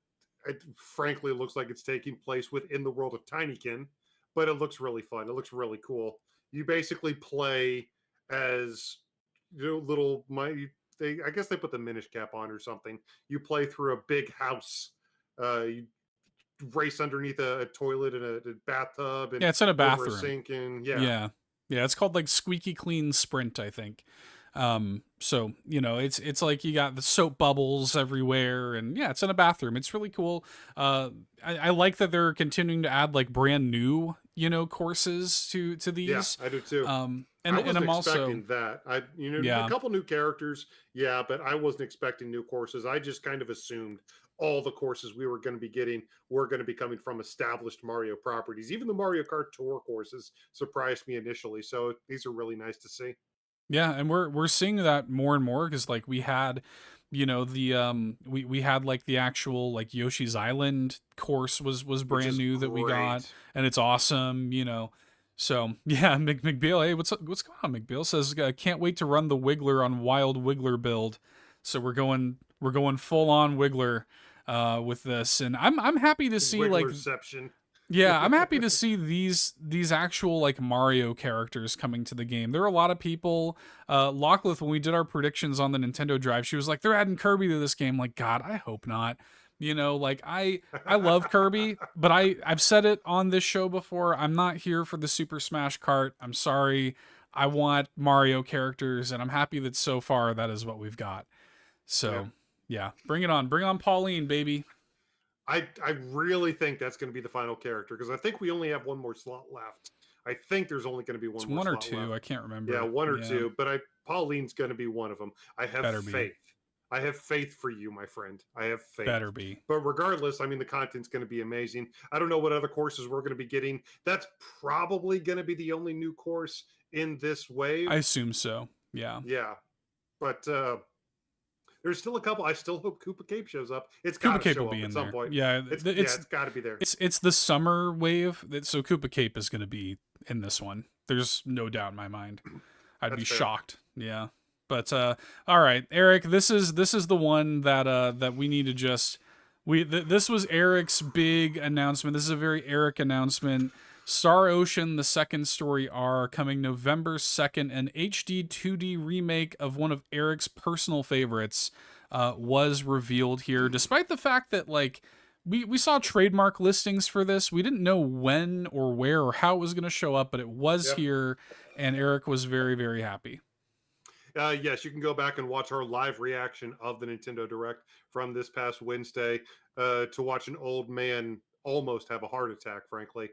frankly looks like it's taking place within the world of Tinykin, but it looks really fun. It looks really cool. You basically play as I guess they put the Minish cap on or something. You play through a big house. You race underneath a toilet and a bathtub, and Yeah, it's in a over bathroom. sink, and Yeah, it's called like Squeaky Clean Sprint, I think. So it's like you got the soap bubbles everywhere, and yeah, it's in a bathroom. It's really cool. I like that they're continuing to add like brand new courses to these. I do too. And I wasn't I'm also expecting that. Yeah. A couple new characters, yeah, but I wasn't expecting new courses. I just kind of assumed all the courses we were going to be getting were going to be coming from established Mario properties. Even the Mario Kart Tour courses surprised me initially. So these are really nice to see. Yeah, and we're seeing that more and more because like we had you know, the we had like the actual like Yoshi's Island course was Which brand is new that we got, great. and it's awesome, you know. So yeah, McBeal, hey, what's going on? McBeal says can't wait to run the Wiggler on Wild Wiggler build. So we're going full on Wiggler with this, and I'm happy to see like Wigglerception. yeah, I'm happy to see these actual like Mario characters coming to the game. There are a lot of people. Locklith, when we did our predictions on the Nintendo Drive, she was like, "They're adding Kirby to this game." Like, God, I hope not. You know, like I love Kirby, but I've said it on this show before. I'm not here for the Super Smash Kart. I'm sorry. I want Mario characters, and I'm happy that so far that is what we've got. Yeah. So yeah, bring it on. Bring on Pauline, baby. I really think that's going to be the final character because I think we only have one more slot left. I think there's only going to be one It's more one or slot two. left. I can't remember. Yeah, one or two. But Pauline's going to be one of them. I have Better be. faith. I have faith for you, my friend. I have faith. Better be. But regardless, I mean, the content's going to be amazing. I don't know what other courses we're going to be getting. That's probably going to be the only new course in this wave. I assume so. Yeah. Yeah. But there's still a couple. I still hope Koopa Cape shows up. It's Koopa got to Cape show will up be at in some there. point. Yeah, It's got to be there. It's the summer wave, so Koopa Cape is going to be in this one. There's no doubt in my mind. I'd be That's fair. shocked. Yeah. But all right, Eric, this is the one that we need to just this was Eric's big announcement. This is a very Eric announcement. Star Ocean: The Second Story R coming November 2nd, an HD 2D remake of one of Eric's personal favorites was revealed here, despite the fact that like we saw trademark listings for this. We didn't know when or where or how it was going to show up, but it was here, and Eric was very, very happy. Yes, you can go back and watch our live reaction of the Nintendo Direct from this past Wednesday to watch an old man almost have a heart attack, frankly.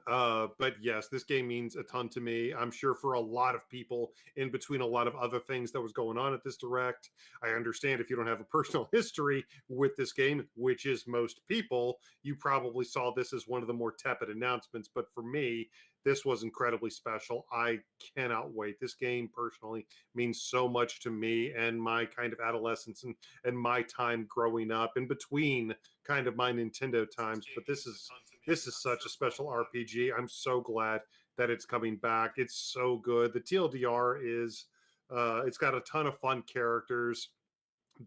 But yes, this game means a ton to me. I'm sure for a lot of people, in between a lot of other things that was going on at this Direct. I understand if you don't have a personal history with this game, which is most people, you probably saw this as one of the more tepid announcements. But for me, this was incredibly special. I cannot wait. This game personally means so much to me and my kind of adolescence and my time growing up in between kind of my Nintendo times. But this is such a special RPG. I'm so glad that it's coming back. It's so good. The TLDR is it's got a ton of fun characters.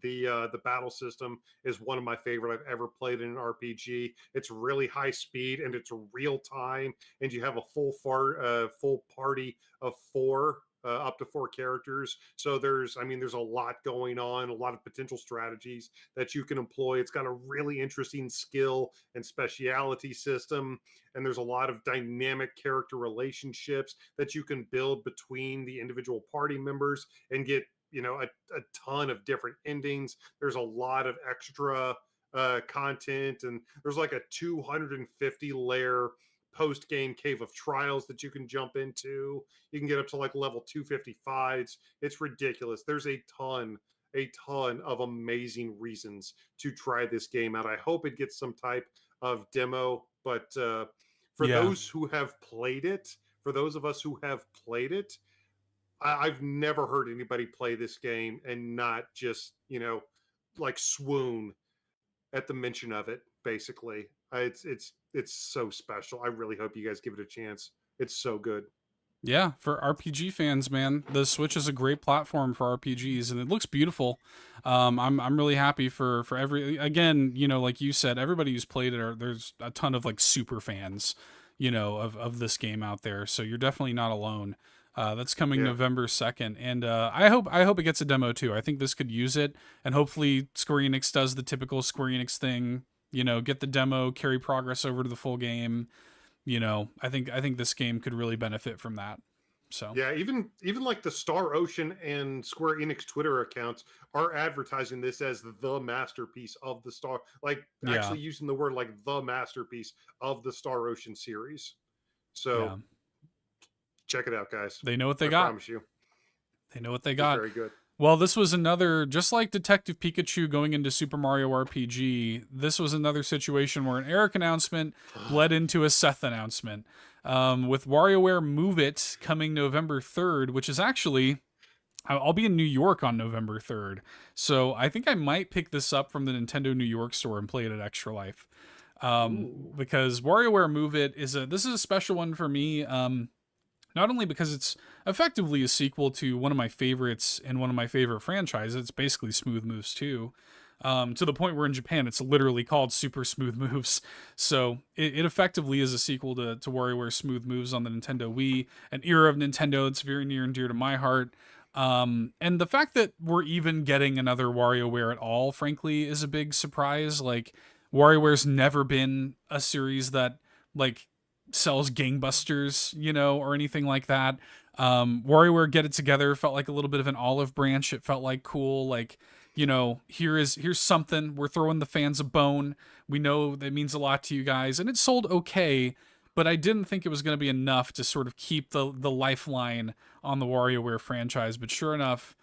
The battle system is one of my favorite I've ever played in an RPG. It's really high speed and it's real time, and you have a full party of four. Up to four characters. So there's a lot going on, a lot of potential strategies that you can employ. It's got a really interesting skill and speciality system, and there's a lot of dynamic character relationships that you can build between the individual party members and get a ton of different endings. There's a lot of extra content, and there's like a 250 layer post game cave of trials that you can jump into. You can get up to like level 255. It's ridiculous. There's a ton of amazing reasons to try this game out. I hope it gets some type of demo, but for those who have played it, for those of us who have played it, I've never heard anybody play this game and not just, like swoon at the mention of it, basically. It's so special. I really hope you guys give it a chance. It's so good. Yeah, for RPG fans, man, the Switch is a great platform for RPGs, and it looks beautiful. I'm really happy for again, like you said, everybody who's played it, there's a ton of like super fans, of this game out there. So you're definitely not alone. That's coming November 2nd, and I hope it gets a demo too. I think this could use it, and hopefully Square Enix does the typical Square Enix thing. Get the demo, carry progress over to the full game. I think this game could really benefit from that. So yeah, even like the Star Ocean and Square Enix Twitter accounts are advertising this as the masterpiece of the Star, actually using the word like the masterpiece of the Star Ocean series. So check it out, guys. They know what they got. I promise you. They know what they got. Very good. Well, this was another, just like Detective Pikachu going into Super Mario RPG, this was another situation where an Eric announcement bled into a Seth announcement. With WarioWare Move It coming November 3rd, which is actually I'll be in New York on November 3rd. So I think I might pick this up from the Nintendo New York store and play it at Extra Life. Ooh. Because WarioWare Move It this is a special one for me. Not only because it's effectively a sequel to one of my favorites and one of my favorite franchises, it's basically Smooth Moves 2. To the point where in Japan it's literally called Super Smooth Moves. So it effectively is a sequel to WarioWare Smooth Moves on the Nintendo Wii, an era of Nintendo that's very near and dear to my heart. And the fact that we're even getting another WarioWare at all, frankly, is a big surprise. Like, WarioWare's never been a series that, like, sells gangbusters, or anything like that. WarioWare Get It Together felt like a little bit of an olive branch. It felt like cool, like, here's something. We're throwing the fans a bone. We know that means a lot to you guys. And it sold okay, but I didn't think it was going to be enough to sort of keep the lifeline on the WarioWare franchise. But sure enough,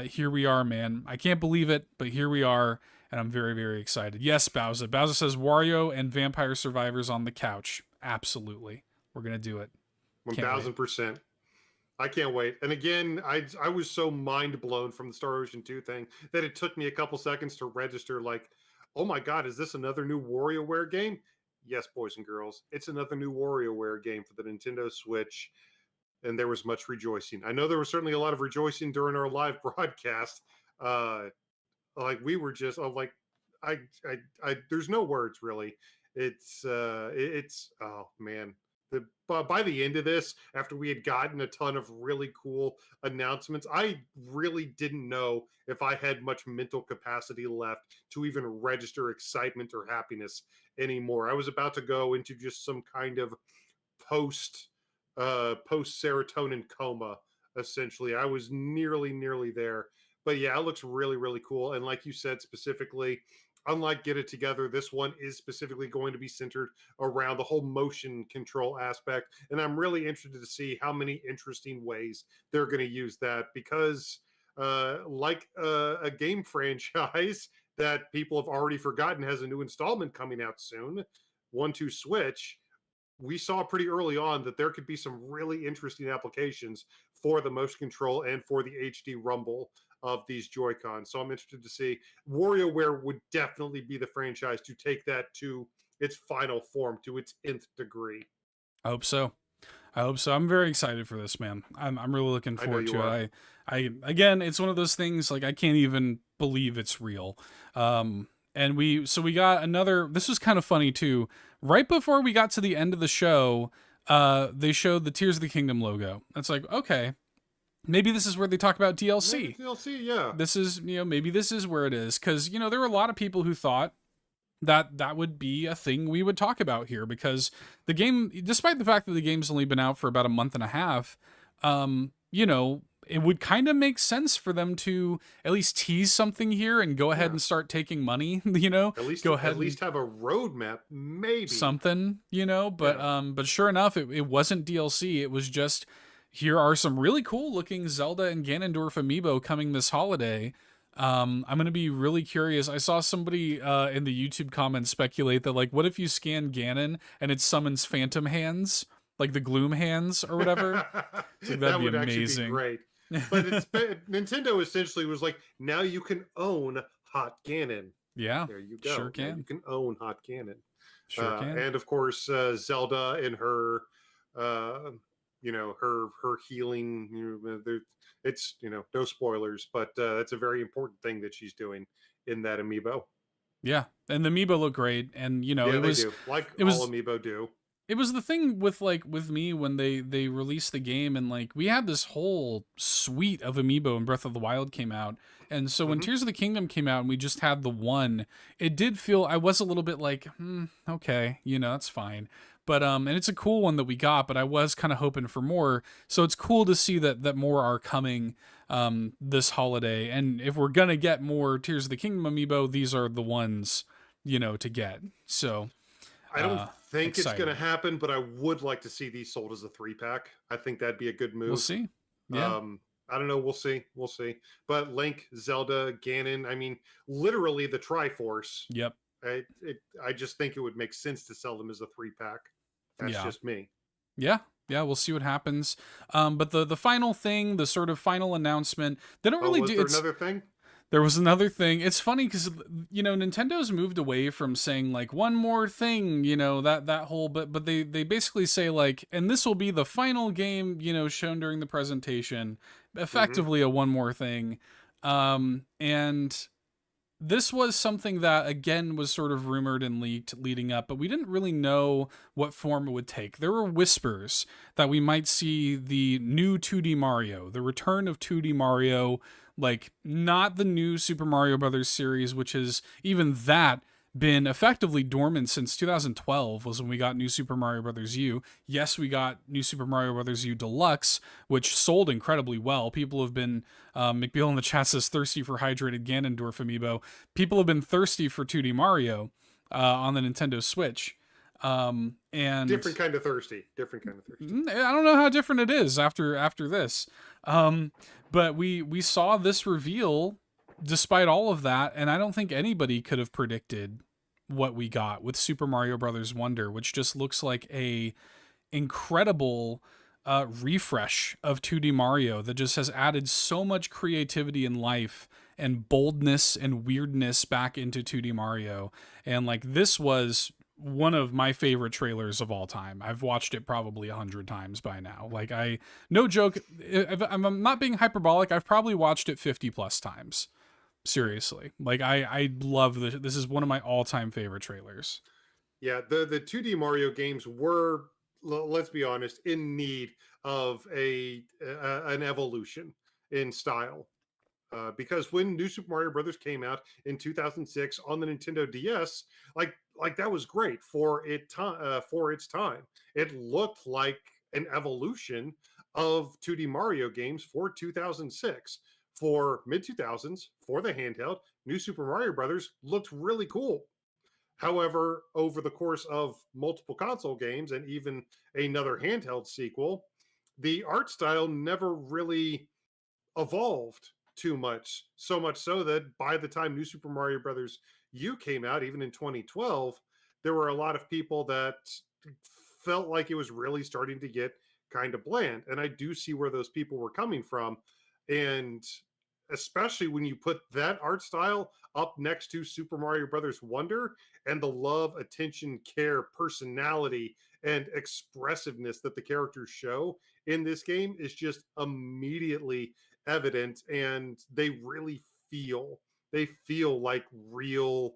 here we are, man. I can't believe it, but here we are, and I'm very, very excited. Yes, Bowser. Bowser says Wario and Vampire Survivors on the couch. Absolutely. We're going to do it. 1000%. I can't wait. And again, I was so mind blown from the Star Ocean 2 thing that it took me a couple seconds to register, like, oh my God, is this another new WarioWare game? Yes, boys and girls, it's another new WarioWare game for the Nintendo Switch. And there was much rejoicing. I know there was certainly a lot of rejoicing during our live broadcast. Like we were just like, I there's no words really. It's oh man. By the end of this, after we had gotten a ton of really cool announcements, I really didn't know if I had much mental capacity left to even register excitement or happiness anymore. I was about to go into just some kind of post serotonin coma. Essentially, I was nearly there. But yeah, it looks really, really cool. And like you said, specifically, unlike Get It Together, this one is specifically going to be centered around the whole motion control aspect. And I'm really interested to see how many interesting ways they're going to use that, because like a game franchise that people have already forgotten has a new installment coming out soon, 1-2 Switch, we saw pretty early on that there could be some really interesting applications for the motion control and for the HD rumble of these Joy-Cons. So I'm interested to see. WarioWare would definitely be the franchise to take that to its final form, to its nth degree. I hope so. I'm very excited for this, man. I'm really looking forward to it. I again, it's one of those things, like, I can't even believe it's real. And we got another. This was kind of funny too. Right before we got to the end of the show, they showed the Tears of the Kingdom logo. It's like, okay, maybe this is where they talk about DLC. Maybe DLC, yeah. This is, maybe this is where it is, because there were a lot of people who thought that would be a thing we would talk about here, because the game, despite the fact that the game's only been out for about a month and a half, it would kind of make sense for them to at least tease something here and go ahead and start taking money, At least go ahead at least have a roadmap, maybe something, but sure enough, it wasn't DLC. It was just, here are some really cool looking Zelda and Ganondorf amiibo coming this holiday. I'm going to be really curious. I saw somebody in the YouTube comments speculate that, like, what if you scan Ganon and it summons phantom hands, like the gloom hands or whatever? So that'd be amazing. Actually be great. But Nintendo essentially was like, now you can own Hot Ganon. Yeah, there you go. Sure can. Now you can own Hot Ganon. Sure can. And of course, Zelda and her, her healing. It's no spoilers, but that's a very important thing that she's doing in that amiibo. Yeah, and the amiibo look great, and it was do. Like all amiibo do. It was the thing with me when they released the game, and like we had this whole suite of amiibo and Breath of the Wild came out, and so when Tears of the Kingdom came out and we just had the one, it did feel, I was a little bit like, okay, that's fine. But and it's a cool one that we got, but I was kind of hoping for more. So it's cool to see that more are coming this holiday. And if we're gonna get more Tears of the Kingdom amiibo, these are the ones, to get. So I don't think it's gonna happen, but I would like to see these sold as a 3-pack. I think that'd be a good move. We'll see. Yeah. I don't know. We'll see. But Link, Zelda, Ganon, I mean, literally the Triforce. Yep. I just think it would make sense to sell them as a 3-pack. That's just me. Yeah, We'll see what happens. But the final thing, the sort of final announcement, they don't really was do. there another thing? There was another thing. It's funny because Nintendo's moved away from saying like one more thing, that whole. But they basically say like, and this will be the final game, shown during the presentation, effectively a one more thing, and this was something that again was sort of rumored and leaked leading up, but we didn't really know what form it would take. There were whispers that we might see the new 2D Mario, the return of 2D Mario, like not the new Super Mario Brothers series, which is even that been effectively dormant since 2012 was when we got New Super Mario Brothers U. Yes, we got New Super Mario Brothers U Deluxe, which sold incredibly well. People have been, McBeal in the chat says, thirsty for hydrated Ganondorf amiibo. People have been thirsty for 2D Mario on the Nintendo Switch. And Different kind of thirsty. I don't know how different it is after this. But we saw this reveal despite all of that, and I don't think anybody could have predicted what we got with Super Mario Brothers Wonder, which just looks like a incredible refresh of 2D Mario that just has added so much creativity and life and boldness and weirdness back into 2D Mario. And like, this was one of my favorite trailers of all time. I've watched it probably 100 times by now. Like, no joke, if I'm not being hyperbolic, I've probably watched it 50 plus times. Seriously. Like, I love this. This is one of my all-time favorite trailers. Yeah, the 2D Mario games were, let's be honest, in need of an evolution in style. Because when New Super Mario Brothers came out in 2006 on the Nintendo DS, like that was great for its time. It looked like an evolution of 2D Mario games for 2006. For mid 2000s, for the handheld, New Super Mario Brothers looked really cool. However, over the course of multiple console games and even another handheld sequel, the art style never really evolved too much. So much so that by the time New Super Mario Brothers U came out, even in 2012, there were a lot of people that felt like it was really starting to get kind of bland. And I do see where those people were coming from. And especially when you put that art style up next to Super Mario Brothers Wonder and the love, attention, care, personality, and expressiveness that the characters show in this game is just immediately evident. And they really feel like real,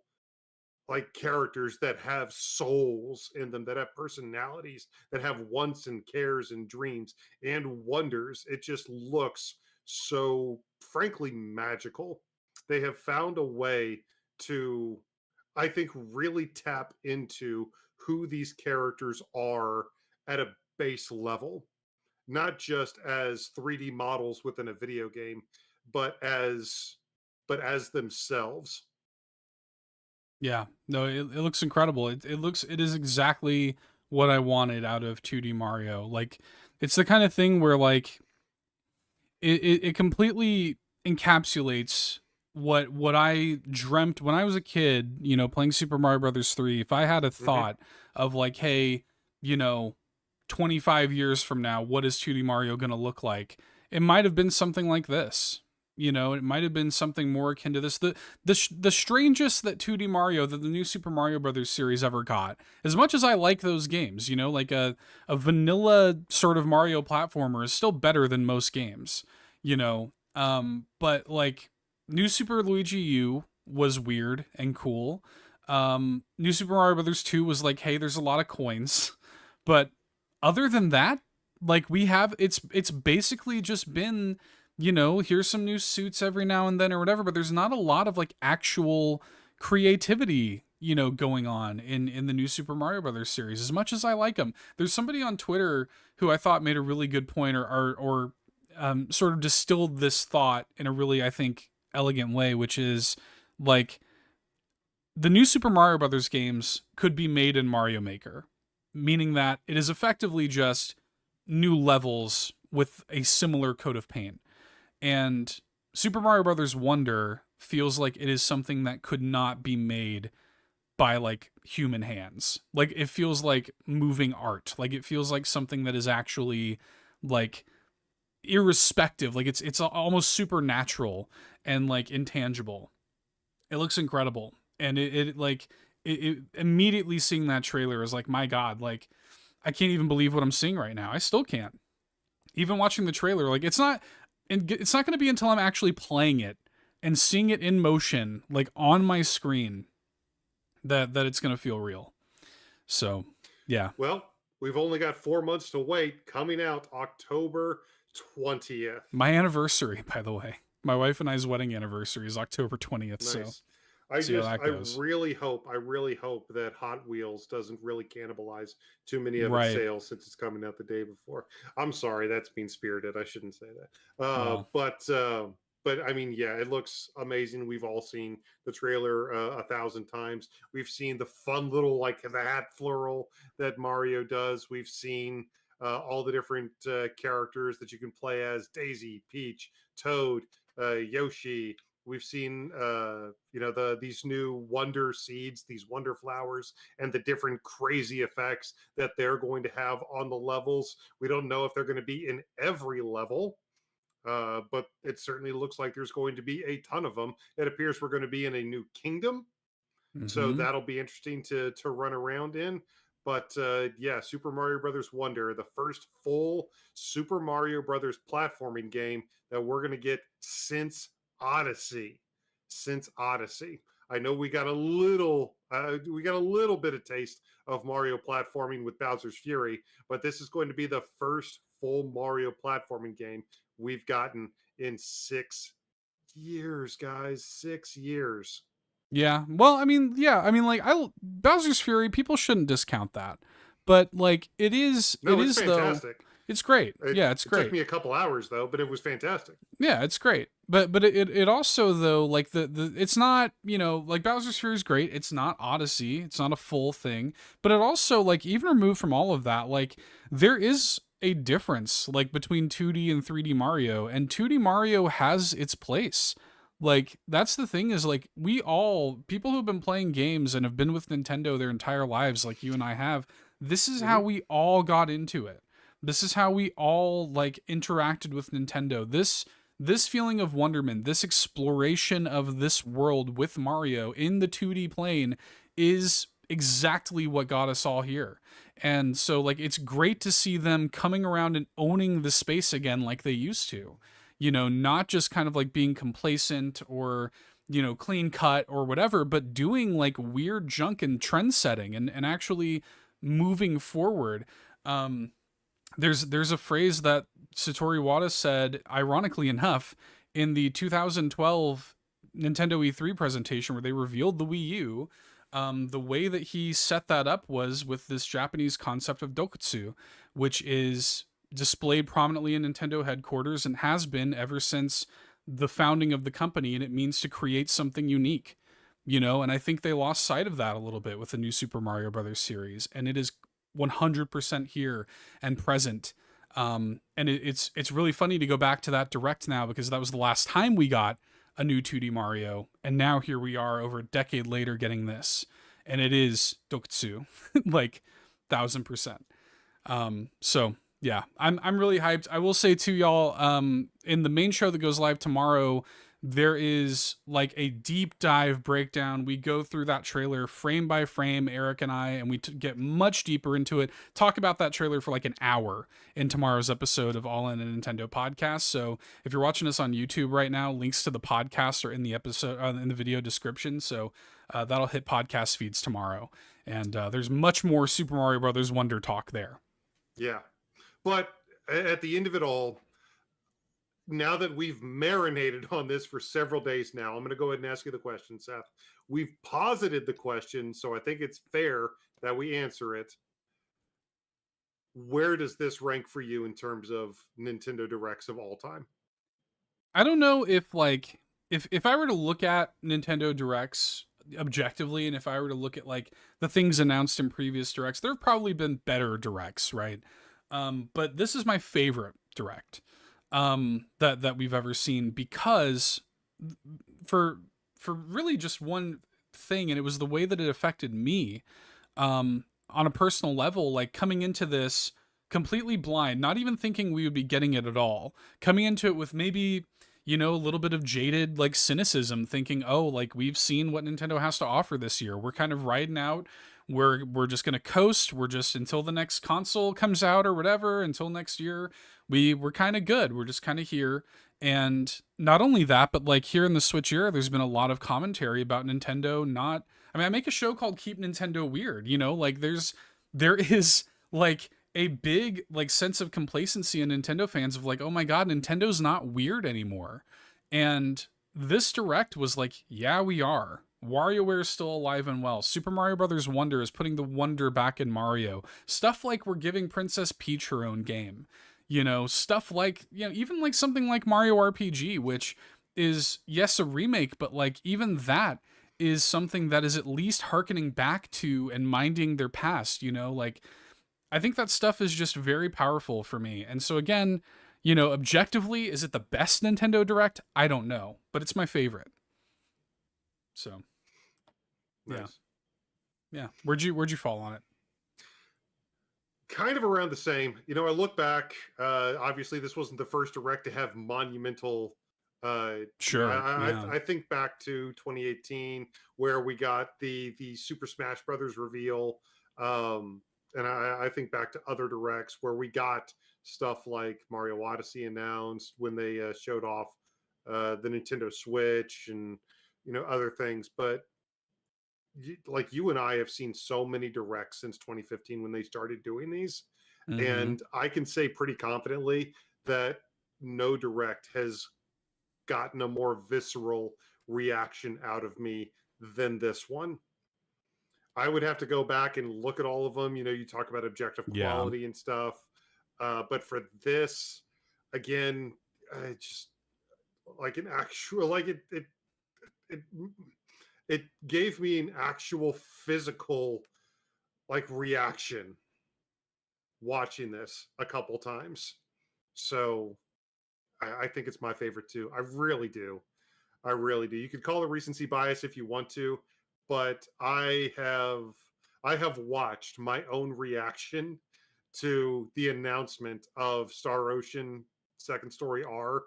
like characters that have souls in them, that have personalities, that have wants and cares and dreams and wonders. It just looks so frankly magical. They have found a way to, I think, really tap into who these characters are at a base level, not just as 3D models within a video game, but as themselves. Yeah, no, it looks incredible. It is exactly what I wanted out of 2D Mario. Like, it's the kind of thing where like it completely encapsulates what I dreamt when I was a kid, playing Super Mario Brothers 3. If I had a thought of like, hey, 25 years from now, what is 2D Mario going to look like? It might have been something like this. It might have been something more akin to this. The strangest that 2D Mario, that the new Super Mario Brothers series ever got, as much as I like those games, like a vanilla sort of Mario platformer is still better than most games, but like New Super Luigi U was weird and cool. New Super Mario Brothers 2 was like, hey, there's a lot of coins, but other than that, like it's basically just been, here's some new suits every now and then or whatever, but there's not a lot of like actual creativity, going on in the new Super Mario Brothers series, as much as I like them. There's somebody on Twitter who I thought made a really good point or sort of distilled this thought in a really, I think, elegant way, which is like the new Super Mario Brothers games could be made in Mario Maker, meaning that it is effectively just new levels with a similar coat of paint. And Super Mario Brothers Wonder feels like it is something that could not be made by like human hands. Like it feels like moving art. Like it feels like something that is actually like irrespective. Like it's almost supernatural and like intangible. It looks incredible. And it immediately seeing that trailer is like, my God, like I can't even believe what I'm seeing right now. I still can't. Even watching the trailer, like it's not going to be until I'm actually playing it and seeing it in motion, like on my screen, that it's going to feel real. So, yeah. Well, we've only got 4 months to wait. Coming out October 20th. My anniversary, by the way. My wife and I's wedding anniversary is October 20th. Nice. So, I goes. really hope that Hot Wheels doesn't really cannibalize too many of its Right. sales since it's coming out the day before. I'm sorry, that's mean spirited. I shouldn't say that. Wow. But I mean, yeah, it looks amazing. We've all seen the trailer 1,000 times. We've seen the fun little like the hat floral that Mario does. We've seen all the different characters that you can play as: Daisy, Peach, Toad, Yoshi. We've seen, these new wonder seeds, these wonder flowers, and the different crazy effects that they're going to have on the levels. We don't know if they're going to be in every level, but it certainly looks like there's going to be a ton of them. It appears we're going to be in a new kingdom, so Mm-hmm. that'll be interesting to run around in. But yeah, Super Mario Brothers Wonder, the first full Super Mario Brothers platforming game that we're going to get since Odyssey. Since Odyssey. I know we got a little bit of taste of Mario platforming with Bowser's Fury, but this is going to be the first full Mario platforming game we've gotten in 6 years, guys. 6 years. Yeah. Well, I mean, yeah. I mean, like, Bowser's Fury. People shouldn't discount that, but like, it is. No, It it's is though. fantastic. It's great. Yeah, it's It great. took me a couple hours though, but it was fantastic. Yeah, it's great. But it also though, like the it's not, like Bowser's Fury is great. It's not Odyssey. It's not a full thing. But it also, like, even removed from all of that, like there is a difference like between 2D and 3D Mario, and 2D Mario has its place. Like that's the thing, is like people who've been playing games and have been with Nintendo their entire lives, like you and I have, this is how we all got into it. This is how we all like interacted with Nintendo. This feeling of wonderment, this exploration of this world with Mario in the 2D plane is exactly what got us all here. And so like it's great to see them coming around and owning the space again like they used to. Not just kind of like being complacent or clean cut or whatever, but doing like weird junk and trend setting and actually moving forward. There's a phrase that Satoru Iwata said, ironically enough, in the 2012 Nintendo E3 presentation where they revealed the Wii U. The way that he set that up was with this Japanese concept of dokutsu, which is displayed prominently in Nintendo headquarters and has been ever since the founding of the company, and it means to create something unique. And I think they lost sight of that a little bit with the new Super Mario Brothers series, and it is 100% here and present. And it's really funny to go back to that direct now, because that was the last time we got a new 2D Mario, and now here we are over a decade later getting this, and it is dokutsu, like 1000%. So yeah, I'm really hyped. I will say to y'all, in the main show that goes live tomorrow, there is like a deep dive breakdown. We go through that trailer frame by frame, Eric and I, and we get much deeper into it. Talk about that trailer for like an hour in tomorrow's episode of All In a Nintendo podcast. So if you're watching us on YouTube right now, links to the podcast are in the episode, in the video description. So that'll hit podcast feeds tomorrow. And there's much more Super Mario Brothers Wonder talk there. Yeah. But at the end of it all, now that we've marinated on this for several days now, I'm going to go ahead and ask you the question, Seth. We've posited the question, so I think it's fair that we answer it. Where does this rank for you in terms of Nintendo Directs of all time? I don't know if like if I were to look at Nintendo Directs objectively, and if I were to look at like the things announced in previous Directs, there have probably been better Directs, right? But this is my favorite Direct that we've ever seen, because for really just one thing, and it was the way that it affected me on a personal level, like coming into this completely blind, not even thinking we would be getting it at all, coming into it with maybe, a little bit of jaded like cynicism, thinking, oh, like we've seen what Nintendo has to offer this year. We're kind of riding out. We're just gonna coast. We're just until the next console comes out or whatever. Until next year, we're kind of good. We're just kind of here. And not only that, but like here in the Switch era, there's been a lot of commentary about Nintendo not. I mean, I make a show called Keep Nintendo Weird. Like there is like a big like sense of complacency in Nintendo fans of like, oh my god, Nintendo's not weird anymore. And this direct was like, yeah, we are. WarioWare is still alive and well. Super Mario Brothers Wonder is putting the wonder back in Mario. Stuff like we're giving Princess Peach her own game. Stuff like, even like something like Mario RPG, which is, yes, a remake, but like even that is something that is at least hearkening back to and minding their past, like I think that stuff is just very powerful for me. And so again, objectively, is it the best Nintendo Direct? I don't know, but it's my favorite. So, Nice. Yeah. Where'd you fall on it? Kind of around the same. I look back. Obviously, this wasn't the first Direct to have monumental. Sure. I think back to 2018 where we got the Super Smash Brothers reveal. And I think back to other directs where we got stuff like Mario Odyssey announced when they showed off the Nintendo Switch and other things. But like you and I have seen so many directs since 2015 when they started doing these, and I can say pretty confidently that no direct has gotten a more visceral reaction out of me than this one. I would have to go back and look at all of them. You talk about objective quality and stuff. But for this, again, just like an actual, like it gave me an actual physical like reaction watching this a couple times. So I think it's my favorite too. I really do. You could call it recency bias if you want to, but I have watched my own reaction to the announcement of Star Ocean Second Story R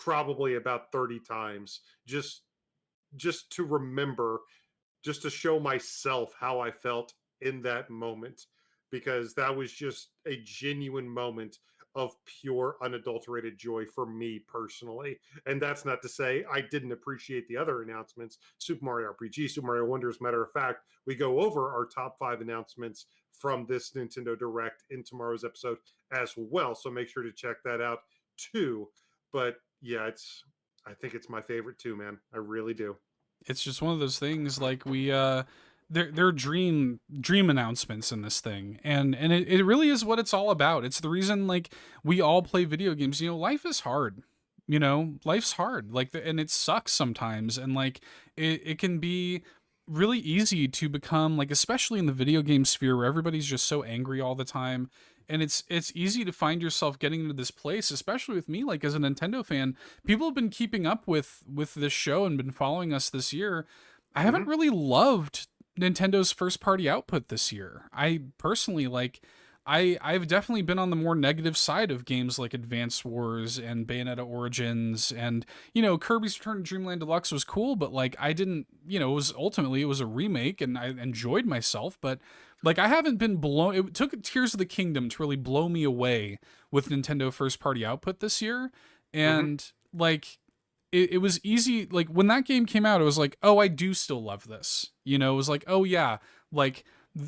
probably about 30 times just to remember, just to show myself how I felt in that moment, because that was just a genuine moment of pure unadulterated joy for me personally. And that's not to say I didn't appreciate the other announcements. Super Mario RPG, Super Mario Wonder, as a matter of fact, we go over our top 5 announcements from this Nintendo Direct in tomorrow's episode as well. So make sure to check that out too. But yeah, I think it's my favorite too, man. I really do. It's just one of those things like there are dream announcements in this thing, and it really is what it's all about. It's the reason like we all play video games. Life is hard. Life's hard. Like and it sucks sometimes, and like it can be really easy to become like, especially in the video game sphere where everybody's just so angry all the time. And it's easy to find yourself getting into this place, especially with me, like as a Nintendo fan. People have been keeping up with this show and been following us this year. I haven't really loved Nintendo's first party output this year. I personally I've definitely been on the more negative side of games like Advance Wars and Bayonetta Origins, and Kirby's Return to Dreamland Deluxe was cool, but like I didn't, it was a remake and I enjoyed myself, but like I haven't been blown. It took Tears of the Kingdom to really blow me away with Nintendo first party output this year, and like it was easy. Like when that game came out, it was like, oh, I do still love this. It was like, oh yeah, like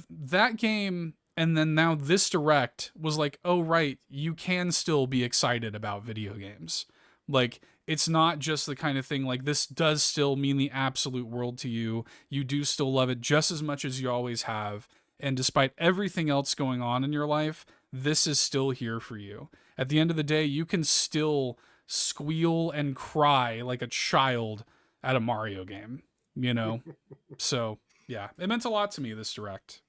that game. And then now this direct was like, oh, right, you can still be excited about video games. Like, it's not just the kind of thing like this does still mean the absolute world to you. You do still love it just as much as you always have. And despite everything else going on in your life, this is still here for you. At the end of the day, you can still squeal and cry like a child at a Mario game, So, yeah, it meant a lot to me, this direct.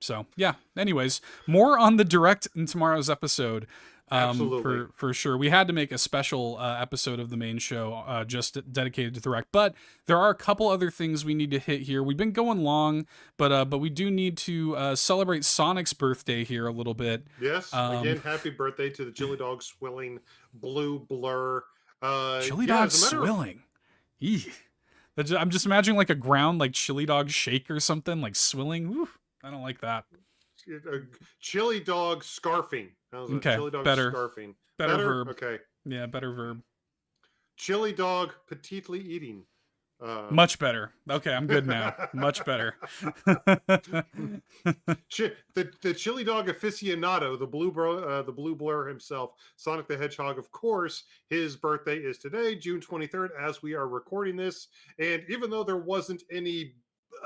So, yeah. Anyways, more on the direct in tomorrow's episode. Absolutely. For sure. We had to make a special episode of the main show just dedicated to Threck, but there are a couple other things we need to hit here. We've been going long, but we do need to celebrate Sonic's birthday here a little bit. Yes. Again, happy birthday to the Chili Dog Swilling Blue Blur. Chili Yeah, dog as a matter of swilling. Eeh. I'm just imagining like a ground like chili dog shake or something like swilling. Woo, I don't like that. Chili Dog Scarfing. How's it? Okay, Chili Dog better. Scarfing. Better verb. Okay. Yeah, better verb. Chili Dog Petitely Eating. Much better. Okay, I'm good now. Much better. The Chili Dog aficionado, the Blue Blur himself, Sonic the Hedgehog. Of course, his birthday is today, June 23rd, as we are recording this. And even though there wasn't any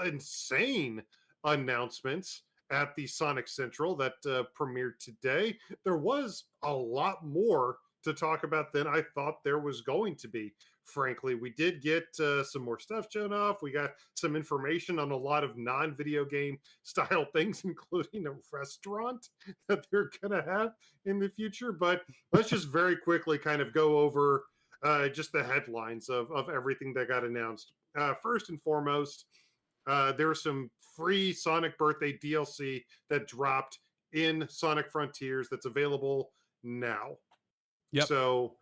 insane announcements at the Sonic Central that premiered today, there was a lot more to talk about than I thought there was going to be. Frankly, we did get some more stuff shown off. We got some information on a lot of non-video game style things, including a restaurant that they're going to have in the future. But let's just very quickly kind of go over just the headlines of everything that got announced. First and foremost, there's some free Sonic birthday DLC that dropped in Sonic Frontiers that's available now. Yep. So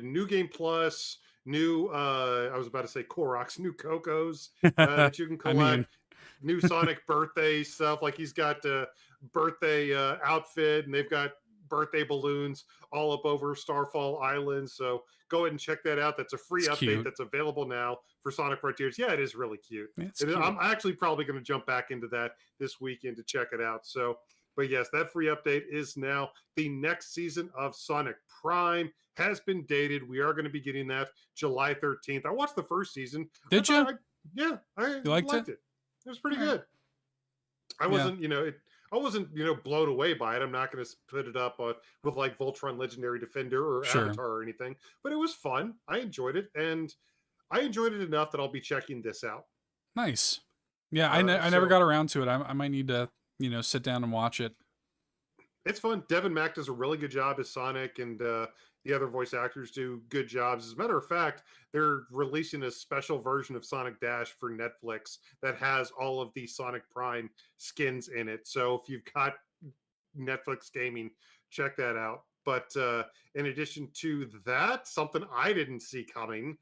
New Game Plus, new I was about to say Koroks, new Cocos that you can collect, new Sonic birthday stuff. Like he's got a birthday outfit, and they've got birthday balloons all up over Starfall Island. So go ahead and check that out. That's a free update cute. that's available now for Sonic Frontiers. Yeah, it is really cute. Cute. I'm actually probably going to jump back into that this weekend to check it out. So, but yes, that free update is now. The next season of Sonic Prime has been dated. We are going to be getting that July 13th. I watched the first season. Did you? I liked it? It was pretty good. I wasn't, I wasn't, blown away by it. I'm not going to put it up with like Voltron Legendary Defender or Avatar or anything, but it was fun. I enjoyed it, and I enjoyed it enough that I'll be checking this out. Nice. Yeah, I never got around to it. I might need to, sit down and watch it. It's fun. Devin Mack does a really good job as Sonic, and the other voice actors do good jobs. As a matter of fact, they're releasing a special version of Sonic Dash for Netflix that has all of the Sonic Prime skins in it. So if you've got Netflix gaming, check that out. But in addition to that, something I didn't see coming,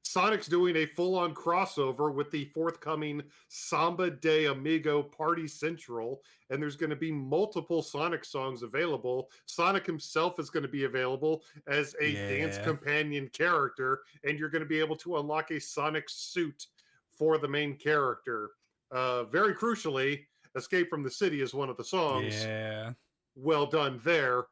Sonic's doing a full-on crossover with the forthcoming Samba de Amigo Party Central, and there's going to be multiple Sonic songs available. Sonic himself is going to be available as a dance companion character, and you're going to be able to unlock a Sonic suit for the main character. Very crucially, Escape from the City is one of the songs. Yeah. Well done there.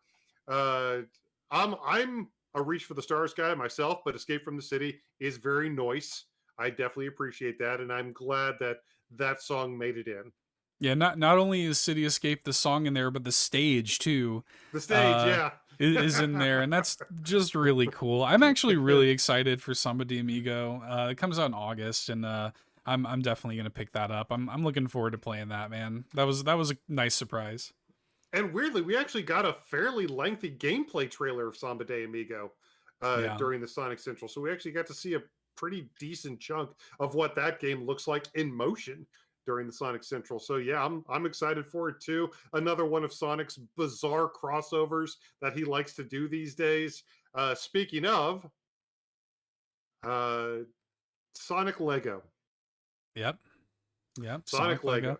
I'm a Reach for the Stars guy myself, but Escape from the City is very nice. I definitely appreciate that, and I'm glad that that song made it in. Yeah, not only is City Escape the song in there, but the stage too. The stage, is in there, and that's just really cool. I'm actually really excited for Samba de Amigo. It comes out in August, and I'm definitely gonna pick that up. I'm looking forward to playing that, man. That was a nice surprise. And weirdly, we actually got a fairly lengthy gameplay trailer of Samba de Amigo during the Sonic Central. So we actually got to see a pretty decent chunk of what that game looks like in motion during the Sonic Central. So yeah, I'm excited for it too. Another one of Sonic's bizarre crossovers that he likes to do these days. Speaking of Sonic Lego. Yep. Sonic Lego.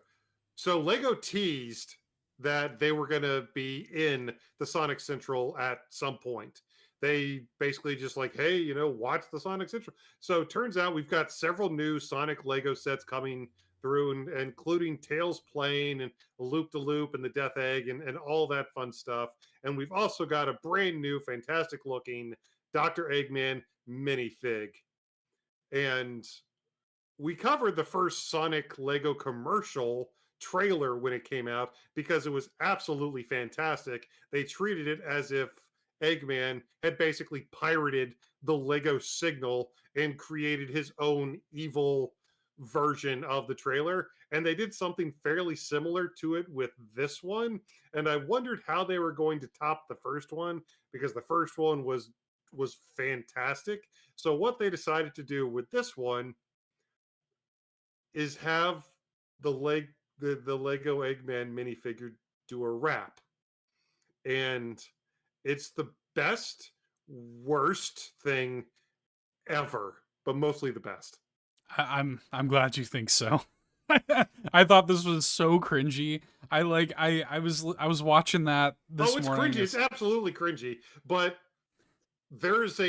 So Lego teased that they were going to be in the Sonic Central at some point. They basically just like, hey, watch the Sonic Central. So it turns out we've got several new Sonic Lego sets coming through, and including Tails Plane and Loop-de-Loop and the Death Egg and all that fun stuff. And we've also got a brand new, fantastic looking Dr. Eggman minifig. And we covered the first Sonic Lego commercial trailer when it came out because it was absolutely fantastic. They treated it as if Eggman had basically pirated the Lego signal and created his own evil version of the trailer. and they did something fairly similar to it with this one. And I wondered how they were going to top the first one, because the first one was fantastic. So what they decided to do with this one is have the Lego Eggman minifigure do a rap. And it's the best, worst thing ever, but mostly the best. I'm glad you think so. I thought this was so cringy. I was watching that this It's morning. cringy. It's absolutely cringy, but there is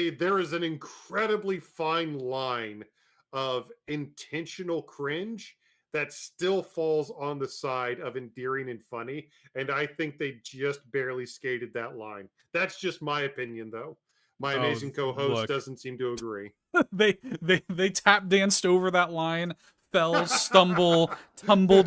an incredibly fine line of intentional cringe that still falls on the side of endearing and funny, and I think they just barely skated that line. That's just my opinion, though. My Oh, amazing co-host look. doesn't seem to agree. they tap danced over that line, fell, tumbled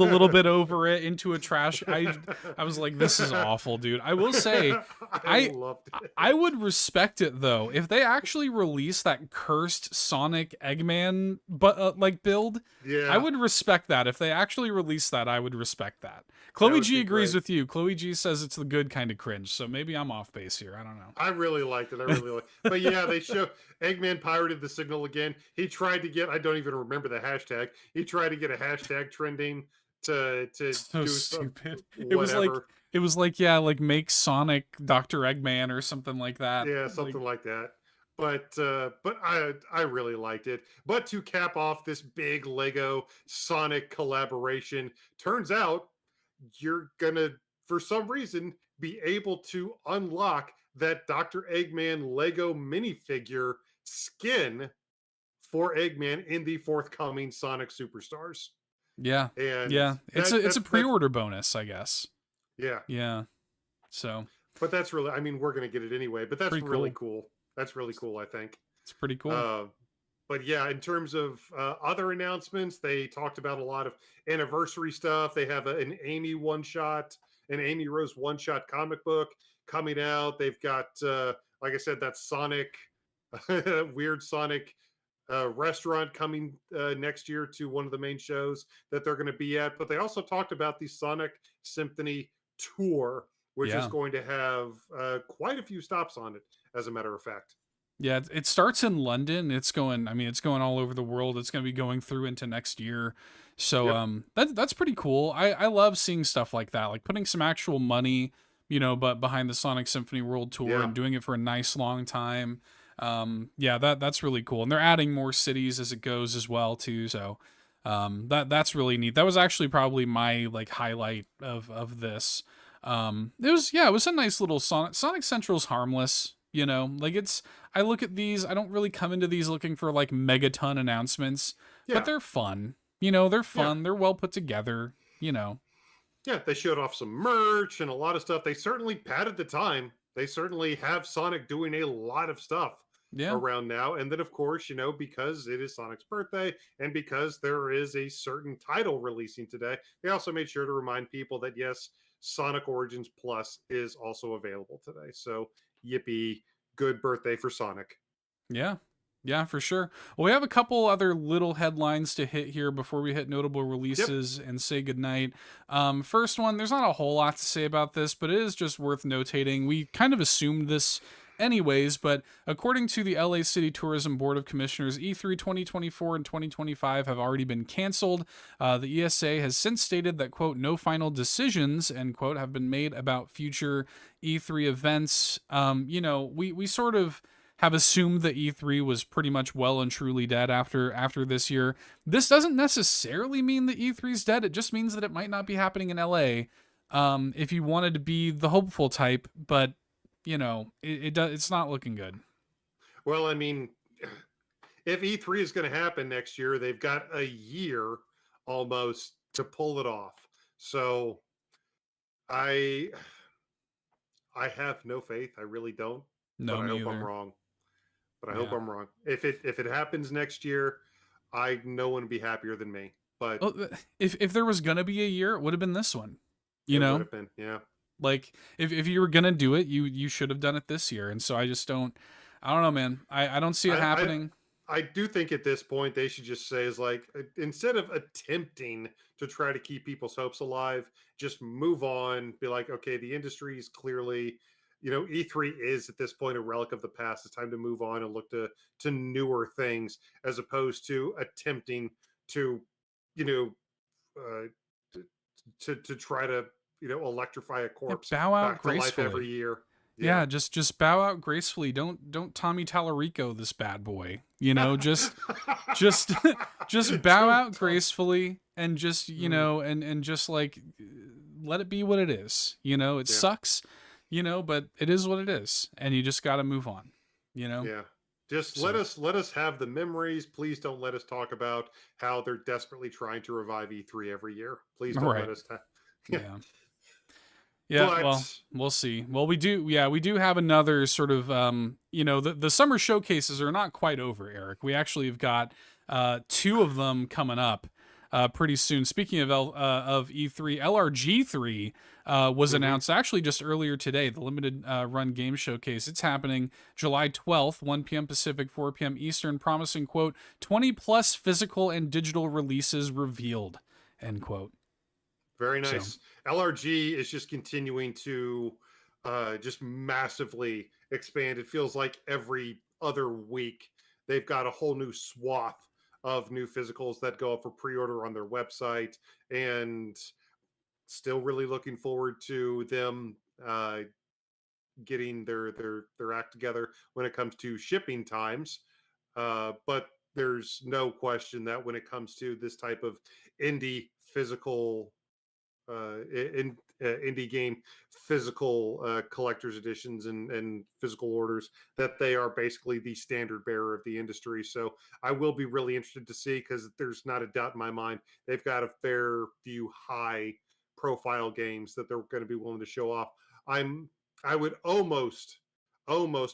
a little bit over it into a trash. I was like, this is awful, dude. I will say, I loved it. I would respect it though if they actually release that cursed Sonic Eggman, but like build. Yeah, I would respect that if they actually release that. I would respect that. Chloe would G be agrees great. with you. Chloe G says it's the good kind of cringe, so maybe I'm off base here. I don't know. I really liked it. I really liked it. But yeah, they show Eggman pirated the signal again. He tried to get, I don't even remember the hashtag. He tried to get a hashtag trending to So do stupid. whatever. It was like yeah, like make Sonic Dr. Eggman or something like that. Yeah, something like that. But I really liked it. But to cap off this big Lego Sonic collaboration, turns out you're gonna, for some reason, be able to unlock that Dr. Eggman Lego minifigure skin for Eggman in the forthcoming Sonic Superstars. Yeah. And Yeah. It's that, a pre-order bonus, I guess. yeah. Yeah. So But that's really, I mean, we're gonna get it anyway. But that's pretty really cool. That's really cool, I think. it's pretty cool. But yeah, in terms of other announcements, they talked about a lot of anniversary stuff. They have an Amy one shot, an Amy Rose one shot comic book coming out. They've got, like I said, that Sonic, weird Sonic restaurant coming next year to one of the main shows that they're going to be at. But they also talked about the Sonic Symphony tour, which is going to have quite a few stops on it, as a matter of fact. Yeah, it starts in London. It's going all over the world. It's going to be going through into next year. So that's pretty cool. I love seeing stuff like that, like putting some actual money, but behind the Sonic Symphony World Tour and doing it for a nice long time. That's really cool. And they're adding more cities as it goes as well too. So that's really neat. That was actually probably my like highlight of this. It was a nice little Sonic Central's harmless, like I look at these, I don't really come into these looking for like megaton announcements, but they're fun. They're fun. Yeah. They're well put together, Yeah, they showed off some merch and a lot of stuff. They certainly padded the time. They certainly have Sonic doing a lot of stuff around now. And then, of course, because it is Sonic's birthday and because there is a certain title releasing today, they also made sure to remind people that, yes, Sonic Origins Plus is also available today. So, yippee. Good birthday for Sonic. Yeah, for sure. Well, we have a couple other little headlines to hit here before we hit notable releases and say goodnight. First one, there's not a whole lot to say about this, but it is just worth notating. We kind of assumed this anyways, but according to the LA City Tourism Board of Commissioners, E3 2024 and 2025 have already been canceled. The ESA has since stated that, quote, no final decisions, end quote, have been made about future E3 events. We sort of have assumed that E3 was pretty much well and truly dead after this year. This doesn't necessarily mean that E3 is dead. It just means that it might not be happening in LA. If you wanted to be the hopeful type, but it's not looking good. Well, I mean, if E3 is going to happen next year, they've got a year almost to pull it off. So I have no faith. I really don't. No, but I hope either. I'm wrong. But I hope I'm wrong. If it happens next year, no one would be happier than me. But if there was gonna be a year, it would have been this one. It would have been, yeah. Like if you were gonna do it, you should have done it this year. And so I don't know, man. I don't see it happening. I do think at this point they should just say is like instead of attempting to try to keep people's hopes alive, just move on. Be like, okay, the industry is clearly, E3 is at this point a relic of the past. It's time to move on and look to newer things as opposed to attempting to, you know, uh, to try to electrify a Yeah, corpse bow out back to life every gracefully. year. Yeah. Yeah, just bow out gracefully. Don't Tommy Tallarico this bad boy. Just just bow out gracefully and just and just like let it be what it is. It Yeah. sucks, but it is what it is, and you just got to move on. Yeah. Just So, let us have the memories. Please don't let us talk about how they're desperately trying to revive E3 every year. Please don't let right. us. Yeah. Yeah. Yeah, well, But we'll see. Well, we do have another sort of, the summer showcases are not quite over, Eric. We actually have got two of them coming up pretty soon. Speaking of E3, LRG3 was announced actually just earlier today, the limited run game showcase. It's happening July 12th, 1 p.m. Pacific, 4 p.m. Eastern, promising, quote, 20 plus physical and digital releases revealed, end quote. very So, nice. LRG is just continuing to just massively expand. It feels like every other week they've got a whole new swath of new physicals that go up for pre-order on their website, and still really looking forward to them getting their act together when it comes to shipping times. But there's no question that when it comes to this type of indie physical indie game physical collector's editions and physical orders, that they are basically the standard bearer of the industry. So I will be really interested to see, because there's not a doubt in my mind they've got a fair few high profile games that they're going to be willing to show off. I would almost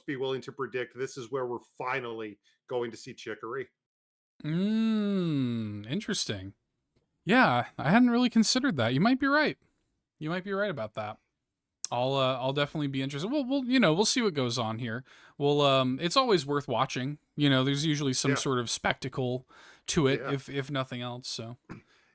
be willing to predict this is where we're finally going to see Chicory. Interesting. Yeah, I hadn't really considered that. You might be right. You might be right about that. I'll definitely be interested. We'll see what goes on here. It's always worth watching. There's usually some Yeah. sort of spectacle to it, Yeah. if nothing else. So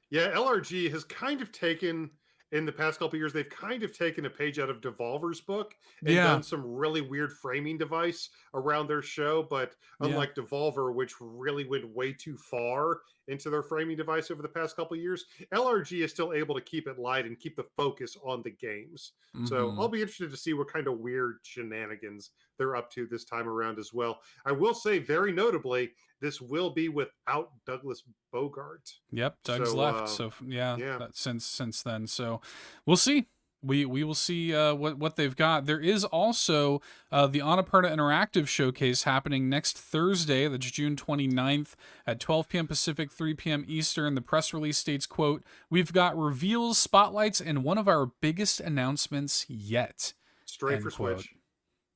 Yeah, LRG has kind of taken, in the past couple of years, they've kind of taken a page out of Devolver's book and yeah, done some really weird framing device around their show. But yeah. unlike Devolver, which really went way too far into their framing device over the past couple of years, LRG is still able to keep it light and keep the focus on the games. So Mm-hmm. I'll be interested to see what kind of weird shenanigans they're up to this time around as well. I will say, very notably, this will be without Douglas Bogart. Yep, Doug's So left. So yeah, yeah. since then. So we'll see. We will see what they've got. There is also the Annapurna Interactive Showcase happening next Thursday, that's June 29th at 12 p.m. Pacific, 3 p.m. Eastern. The press release states, quote, "We've got reveals, spotlights, and one of our biggest announcements yet." Stray End for quote. Switch.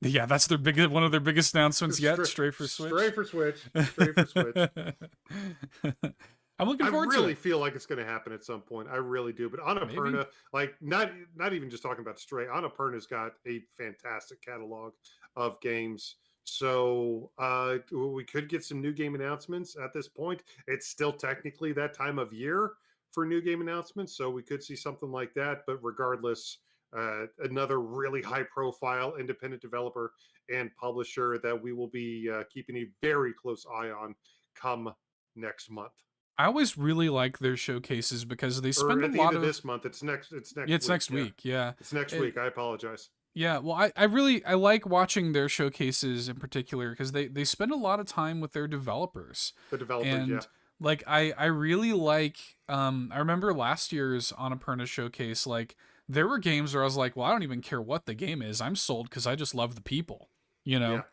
Yeah, that's one of their biggest announcements yet. Stray for Switch. Stray for Switch. Stray for Switch. I'm looking I forward to really it. feel like it's going to happen at some point. I really do. But Annapurna, Maybe. like not even just talking about Stray, Annapurna's got a fantastic catalog of games. So we could get some new game announcements at this point. It's still technically that time of year for new game announcements, so we could see something like that. But regardless, another really high profile independent developer and publisher that we will be keeping a very close eye on come next month. I always really like their showcases because they Or spend a at the end lot of of. this month. It's next Yeah, it's week. next Yeah. week. Yeah. It's next It- week. I apologize. yeah. Well, I like watching their showcases in particular because they spend a lot of time with their developers. The developers, And yeah. like I really like I remember last year's Annapurna showcase, like there were games where I was like, well, I don't even care what the game is. I'm sold because I just love the people, Yeah.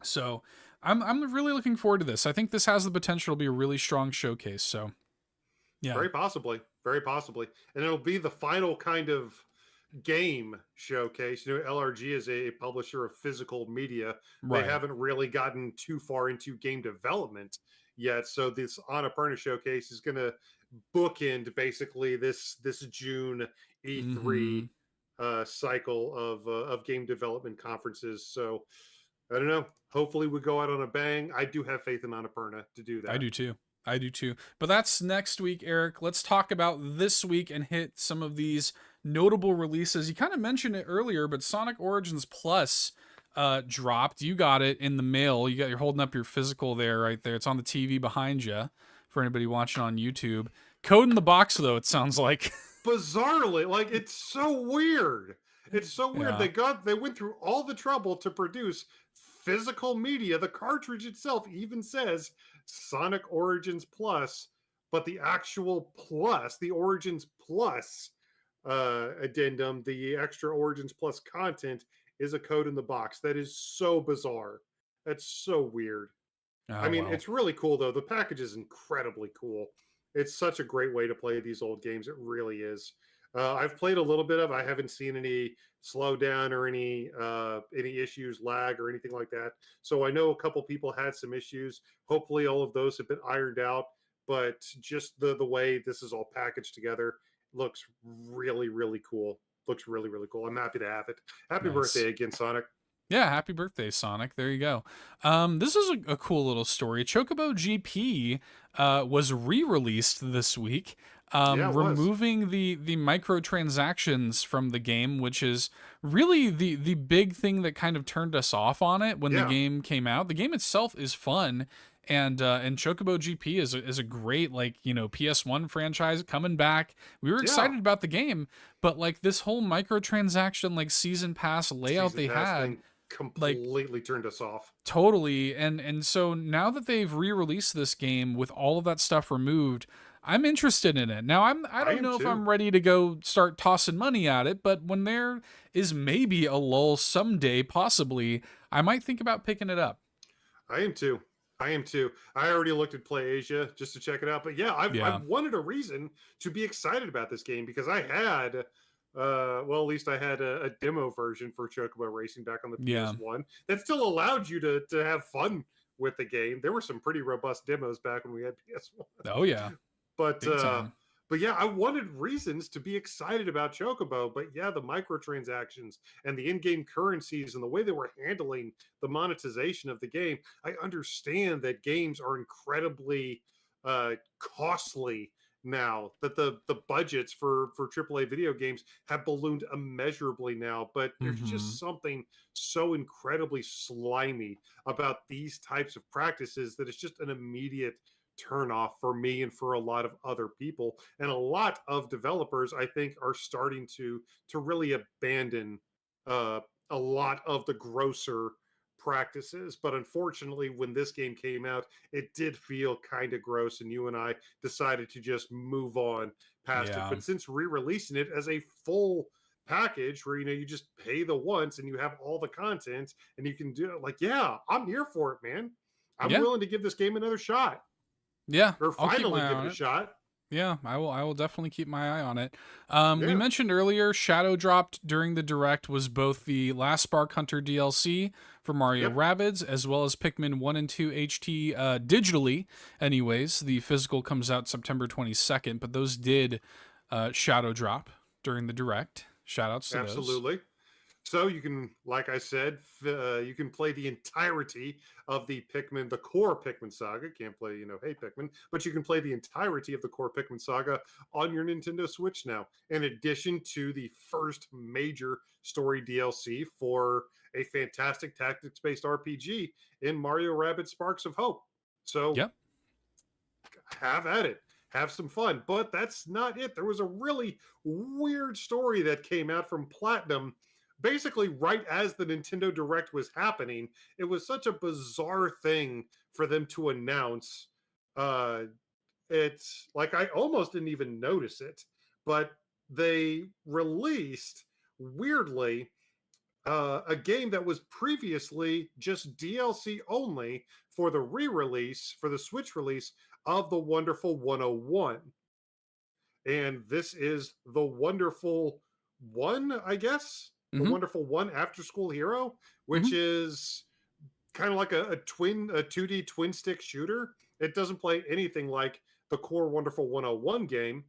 So I'm really looking forward to this. I think this has the potential to be a really strong showcase. So yeah. Very possibly. Very possibly. And it'll be the final kind of game showcase. LRG is a publisher of physical media. Right. They haven't really gotten too far into game development yet. So this Annapurna showcase is going to bookend basically this June E3 cycle of game development conferences. So I don't know. Hopefully we go out on a bang. I do have faith in Annapurna to do I that. do too. I do too. But that's next week, Eric. Let's talk about this week and hit some of these notable releases. You kind of mentioned it earlier, but Sonic Origins Plus dropped. You got it in the mail. You're holding up your physical there, right there. It's on the TV behind you for anybody watching on YouTube. Code in the box, though. It sounds like. Bizarrely, like it's so weird. It's so weird. Yeah. They went through all the trouble to produce physical media. The cartridge itself even says Sonic Origins Plus, but the actual plus, the Origins Plus addendum, the extra Origins Plus content is a code in the box. That is so bizarre. That's so weird. I Oh mean, well. it's really cool though. The package is incredibly cool. It's such a great way to play these old games. It really is. I've played a little bit of. I haven't seen any slowdown or any issues, lag or anything like that. So I know a couple people had some issues. Hopefully, all of those have been ironed out. But just the way this is all packaged together looks really really cool. Looks really really cool. I'm happy to have it. Happy Nice. birthday again, Sonic. Yeah, happy birthday, Sonic. There you go. This is a cool little story. Chocobo GP was re-released this week, Yeah, it was. removing the microtransactions from the game, which is really the big thing that kind of turned us off on it when the Yeah. game came out. The game itself is fun. And Chocobo GP is a great, like, PS1 franchise coming back. We were Yeah. excited about the game, but like this whole microtransaction like season pass layout Season they pass had, thing like, completely turned us off. totally. And so now that they've re-released this game with all of that stuff removed, I'm interested in it. Now I I don't am know if too. I'm ready to go start tossing money at it, but when there is maybe a lull someday, possibly, I might think about picking it up. I am too. I am too. I already looked at Play Asia just to check it out. But yeah, Yeah. I've wanted a reason to be excited about this game because I had well, at least I had a demo version for Chocobo Racing back on the Yeah. PS1 that still allowed you to have fun with the game. There were some pretty robust demos back when we had PS1. Oh yeah. But Big time. but yeah, I wanted reasons to be excited about Chocobo. But yeah, the microtransactions and the in-game currencies and the way they were handling the monetization of the game, I understand that games are incredibly costly now. That the budgets for AAA video games have ballooned immeasurably now. But there's Mhm. just something so incredibly slimy about these types of practices that it's just an immediate turn off for me and for a lot of other people, and a lot of developers I think are starting to really abandon uh, a lot of the grosser practices. But unfortunately, when this game came out, it did feel kind of gross, and you and I decided to just move on past it. Yeah. But since re-releasing it as a full package where you just pay the once and you have all the content and you can do it, like, yeah, I'm here for it, man. I'm Yeah. willing to give this game another shot, Yeah. or I'll keep finally my eye give on it a it. shot. Yeah, I will definitely keep my eye on it. We Yeah. mentioned earlier, Shadow dropped during the direct was both the Last Spark Hunter DLC for Mario Yep. Rabbids, as well as Pikmin 1 and 2 HT digitally. Anyways, the physical comes out September 22nd, but those did Shadow drop during the direct. Shoutouts to those. Absolutely. So you can, like I said, you can play the entirety of the Pikmin, the core Pikmin saga. Can't play, Hey Pikmin, but you can play the entirety of the core Pikmin saga on your Nintendo Switch now, in addition to the first major story DLC for a fantastic tactics-based RPG in Mario Rabbids Sparks of Hope. So Yep. have at it. Have some fun. But that's not it. There was a really weird story that came out from Platinum basically right as the Nintendo Direct was happening. It was such a bizarre thing for them to announce. Uh, it's like I almost didn't even notice it, but they released weirdly a game that was previously just DLC only for the re-release, for the Switch release of the Wonderful 101. And this is the Wonderful One, I guess. The Mm-hmm. Wonderful One After School Hero, which Mm-hmm. is kind of like a 2D twin stick shooter. It doesn't play anything like the core Wonderful 101 game.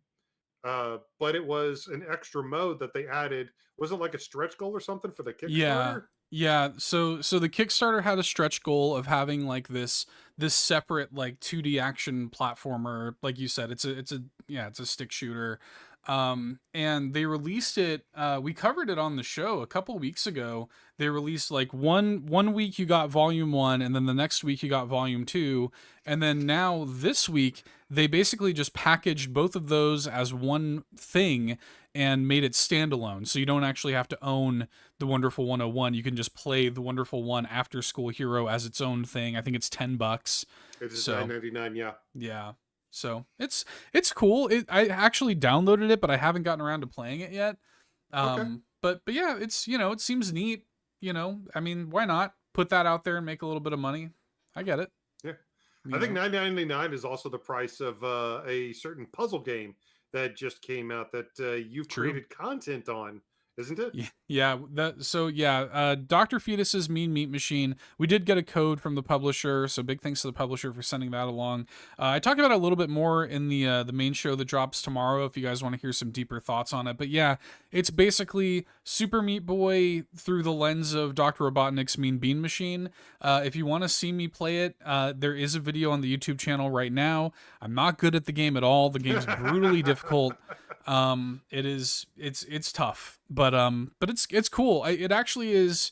But it was an extra mode that they added. Was it like a stretch goal or something for the Yeah. Kickstarter? Yeah, so the Kickstarter had a stretch goal of having like this separate like 2D action platformer. Like you said, it's a stick shooter. And they released it, we covered it on the show a couple weeks ago. They released like one week you got volume 1, and then the next week you got volume 2, and then now this week they basically just packaged both of those as one thing and made it standalone. So you don't actually have to own the Wonderful 101. You can just play the Wonderful One After School Hero as its own thing. I think it's $10. It is So $9.99. Yeah. yeah. So it's cool. I actually downloaded it, but I haven't gotten around to playing it yet. Okay. But yeah, it's it seems neat. I mean, why not put that out there and make a little bit of money? I get it. Yeah. You I think know. $9.99 is also the price of a certain puzzle game that just came out that you've True. created content on, isn't it? Yeah, Dr. Fetus's Mean Meat Machine. We did get a code from the publisher, so big thanks to the publisher for sending that along. I talk about it a little bit more in the main show that drops tomorrow if you guys want to hear some deeper thoughts on it. But yeah, it's basically Super Meat Boy through the lens of Dr. Robotnik's Mean Bean Machine. If you want to see me play it, there is a video on the YouTube channel right now. I'm not good at the game at all. The game's brutally difficult. It's tough, but it's cool. It actually is.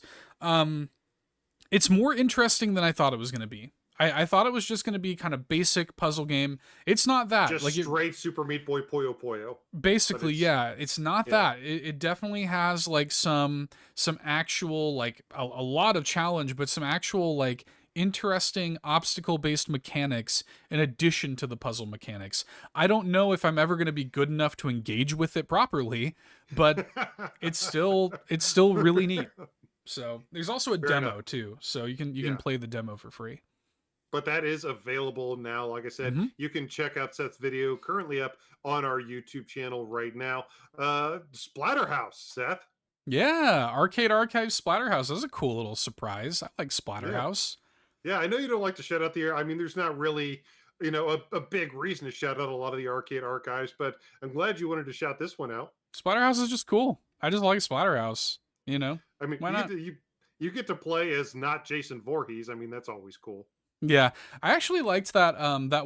It's more interesting than I thought it was going to be. I thought it was just going to be kind of basic puzzle game. It's not that. Just Like straight Super Meat Boy Puyo Puyo. basically, It's yeah, it's not yeah. that. It definitely has like some actual like a lot of challenge, but some actual like interesting obstacle based mechanics in addition to the puzzle mechanics. I don't know if I'm ever going to be good enough to engage with it properly, but it's still really neat. So there's also a Fair enough. demo too, so you can Yeah. play the demo for free. But that is available now. Like I said, Hmm. you can check out Seth's video currently up on our YouTube channel right now. Splatterhouse, Seth. Yeah, Arcade Archive Splatterhouse. That was a cool little surprise. I like Yeah. Splatterhouse. Yeah, I know you don't like to shout out the. I mean, there's not really, a big reason to shout out a lot of the arcade archives, but I'm glad you wanted to shout this one out. Splatterhouse is just cool. I just like Splatterhouse. I mean, Why not? you get to play as not Jason Voorhees. I mean, that's always cool. Yeah, I actually liked that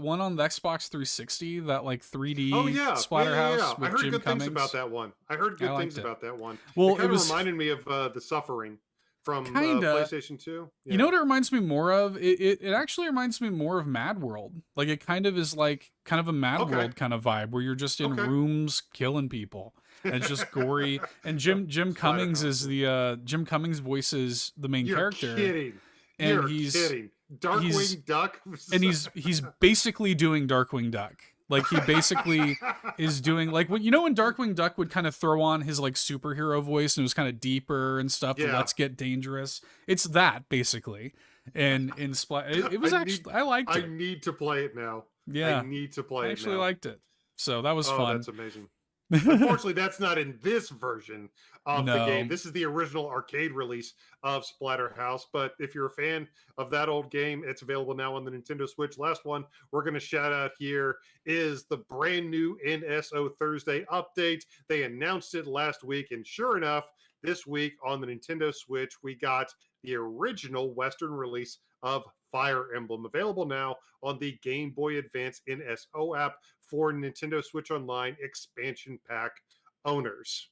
one on the Xbox 360, that like Oh 3D yeah, yeah, yeah, yeah. Splatterhouse I with heard Jim good things about Cummings. that one. I heard I good things liked it. about that one. It Well, it kind of was reminded me of The Suffering from kinda. PlayStation 2. You know Yeah. what it reminds me more of? It actually reminds me more of Mad World. Like it kind of is like kind of a Mad Okay. World kind of vibe where you're just in Okay. rooms killing people. And it's just gory. And Jim Cummings is Splatterhouse. Jim Cummings voices the main You're character, kidding. and You're kidding. he's Darkwing Duck. he's basically doing Darkwing Duck. Like he basically is doing like when Darkwing Duck would kind of throw on his like superhero voice and it was kind of deeper and stuff. The Yeah. Let's Get Dangerous. It's that basically. And in Splat, it was actually I liked I it. need to play it now. I Yeah, need to I play it actually now. liked it. So that was Oh, fun. that's amazing. Unfortunately, that's not in this version of the game. No. This is the original arcade release of Splatterhouse. But if you're a fan of that old game, it's available now on the Nintendo Switch. Last one we're going to shout out here is the brand new NSO Thursday update. They announced it last week, and sure enough, this week on the Nintendo Switch, we got the original Western release of Fire Emblem, available now on the Game Boy Advance NSO app for Nintendo Switch Online expansion pack owners.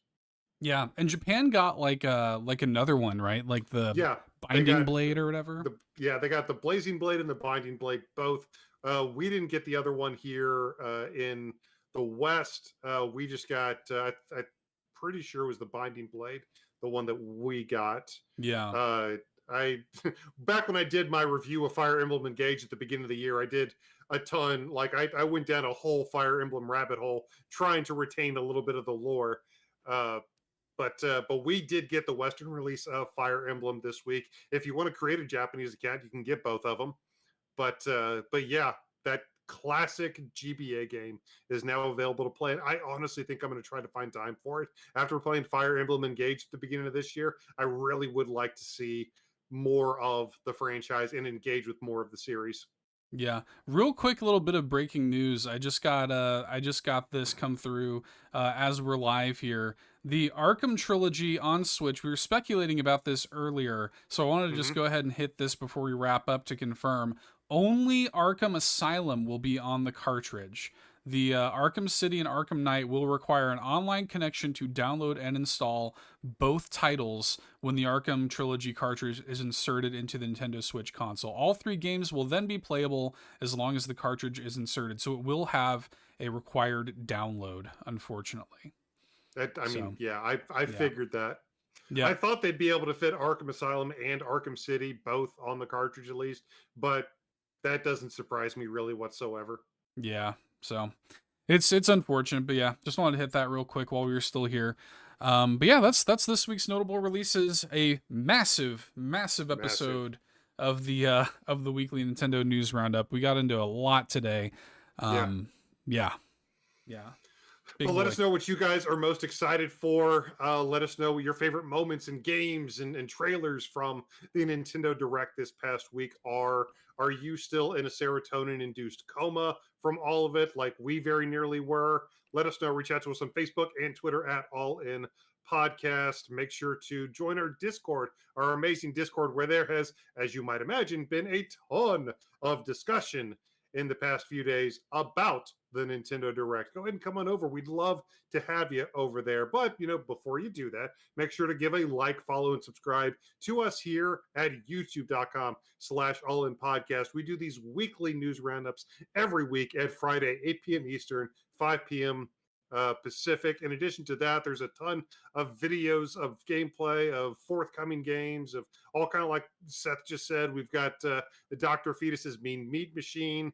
Yeah, and Japan got like another one, right? Like the Yeah, they Binding got Blade or whatever. they got the Blazing Blade and the Binding Blade both. We didn't get the other one here in the West. We just got I'm pretty sure it was the Binding Blade, the one that we got. Yeah. I back when I did my review of Fire Emblem Engage at the beginning of the year, I did a ton. Like I went down a whole Fire Emblem rabbit hole trying to retain a little bit of the lore. Uh, but we did get the Western release of Fire Emblem this week. If you want to create a Japanese account, you can get both of them. But yeah, that classic GBA game is now available to play. And I honestly think I'm going to try to find time for it. After playing Fire Emblem Engage at the beginning of this year, I really would like to see more of the franchise and engage with more of the series. Yeah. Real quick little bit of breaking news. I just got this come through as we're live here. The Arkham trilogy on Switch. We were speculating about this earlier, so I wanted to just Hmm. go ahead and hit this before we wrap up to confirm. Only Arkham Asylum will be on the cartridge. The Arkham City and Arkham Knight will require an online connection to download and install both titles when the Arkham Trilogy cartridge is inserted into the Nintendo Switch console. All three games will then be playable as long as the cartridge is inserted. So it will have a required download, unfortunately. I mean, So, yeah, I yeah. figured that. I Yep. thought they'd be able to fit Arkham Asylum and Arkham City both on the cartridge at least, but that doesn't surprise me really whatsoever. Yeah. So it's unfortunate, but yeah, just wanted to hit that real quick while we were still here. But yeah, that's this week's notable releases. A massive Massive. episode of the weekly Nintendo news roundup. We got into a lot today. Yeah. Yeah, yeah, But big let boy. us know what you guys are most excited for. Let us know your favorite moments in games and trailers from the Nintendo Direct this past week are. Are you still in a serotonin induced coma from all of it, like we very nearly were? Let us know. Reach out to us on Facebook and Twitter at All In Podcast. Make sure to join our Discord, our amazing Discord, where there has, as you might imagine, been a ton of discussion in the past few days about the Nintendo Direct. Go ahead and come on over. We'd love to have you over there. But, before you do that, make sure to give a like, follow, and subscribe to us here at youtube.com/all in podcast. We do these weekly news roundups every week at Friday, 8 p.m. Eastern, 5 p.m. Pacific. In addition to that, there's a ton of videos of gameplay of forthcoming games of all kind of like Seth just said. We've got the Dr. Fetus's Mean Meat Machine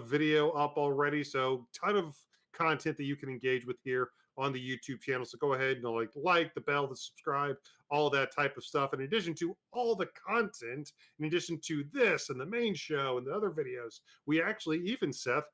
video up already. So ton of content that you can engage with here on the YouTube channel. So go ahead and like the bell, the subscribe, all that type of stuff. In addition to all the content, in addition to this and the main show and the other videos, we actually even, Seth,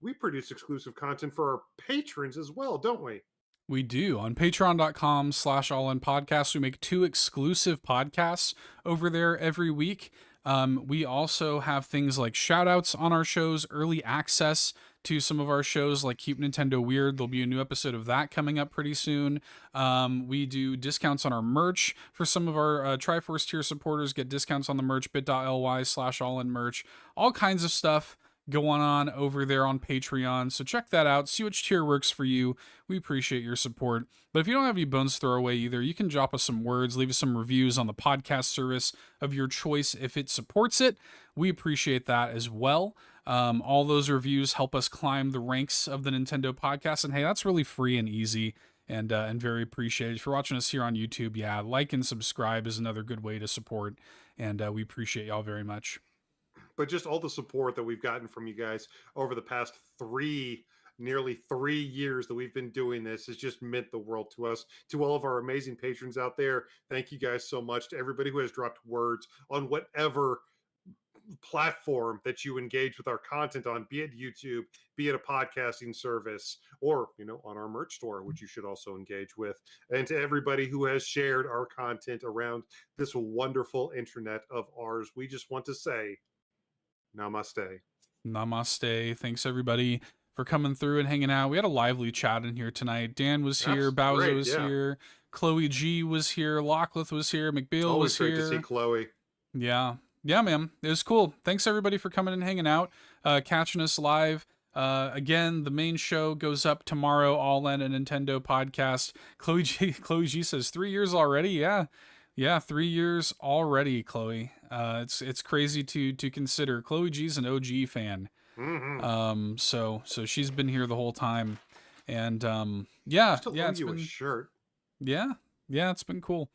we produce exclusive content for our patrons as well, don't we? We do. On patreon.com/all in podcasts, we make 2 exclusive podcasts over there every week. We also have things like shoutouts on our shows, early access to some of our shows like Keep Nintendo Weird. There'll be a new episode of that coming up pretty soon. We do discounts on our merch for some of our Triforce tier supporters, get discounts on the merch, bit.ly/all in merch, all kinds of stuff going on over there on Patreon. So check that out. See which tier works for you. We appreciate your support. But if you don't have any bones to throw away either, you can drop us some words, leave us some reviews on the podcast service of your choice if it supports it. We appreciate that as well. All those reviews help us climb the ranks of the Nintendo podcast. And hey, that's really free and easy and very appreciated. If you're watching us here on YouTube, yeah, like and subscribe is another good way to support. And we appreciate y'all very much. But just all the support that we've gotten from you guys over the past nearly 3 years that we've been doing this has just meant the world to us. To all of our amazing patrons out there, thank you guys so much. To everybody who has dropped words on whatever platform that you engage with our content on, be it YouTube, be it a podcasting service, or on our merch store, which you should also engage with. And to everybody who has shared our content around this wonderful internet of ours, we just want to say namaste. Namaste. Thanks everybody for coming through and hanging out. We had a lively chat in here tonight. Dan was here, That's Bowser great. was Yeah. here, Chloe G was here, Lockleth was here, McBeal Always was great to see here. Chloe. Yeah. Yeah, man. It was cool. Thanks everybody for coming and hanging out, catching us live. Again, the main show goes up tomorrow, All In a Nintendo podcast. Chloe G says 3 years already. Yeah. Yeah, 3 years already, Chloe. It's crazy to consider. Chloe G's an OG fan. Mm-hmm. So she's been here the whole time, and I yeah, still yeah, owe it's you a been shirt. yeah, it's been cool.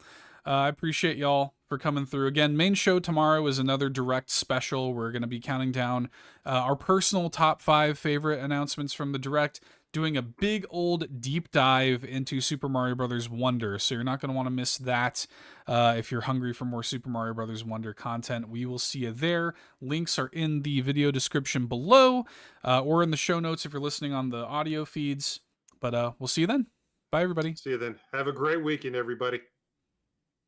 I appreciate y'all for coming through. Again, main show tomorrow is another direct special. We're going to be counting down our personal top 5 favorite announcements from the direct, doing a big old deep dive into Super Mario Brothers Wonder. So you're not going to want to miss that. If you're hungry for more Super Mario Brothers Wonder content, we will see you there. Links are in the video description below, or in the show notes if you're listening on the audio feeds. But we'll see you then. Bye, everybody. See you then. Have a great weekend, everybody.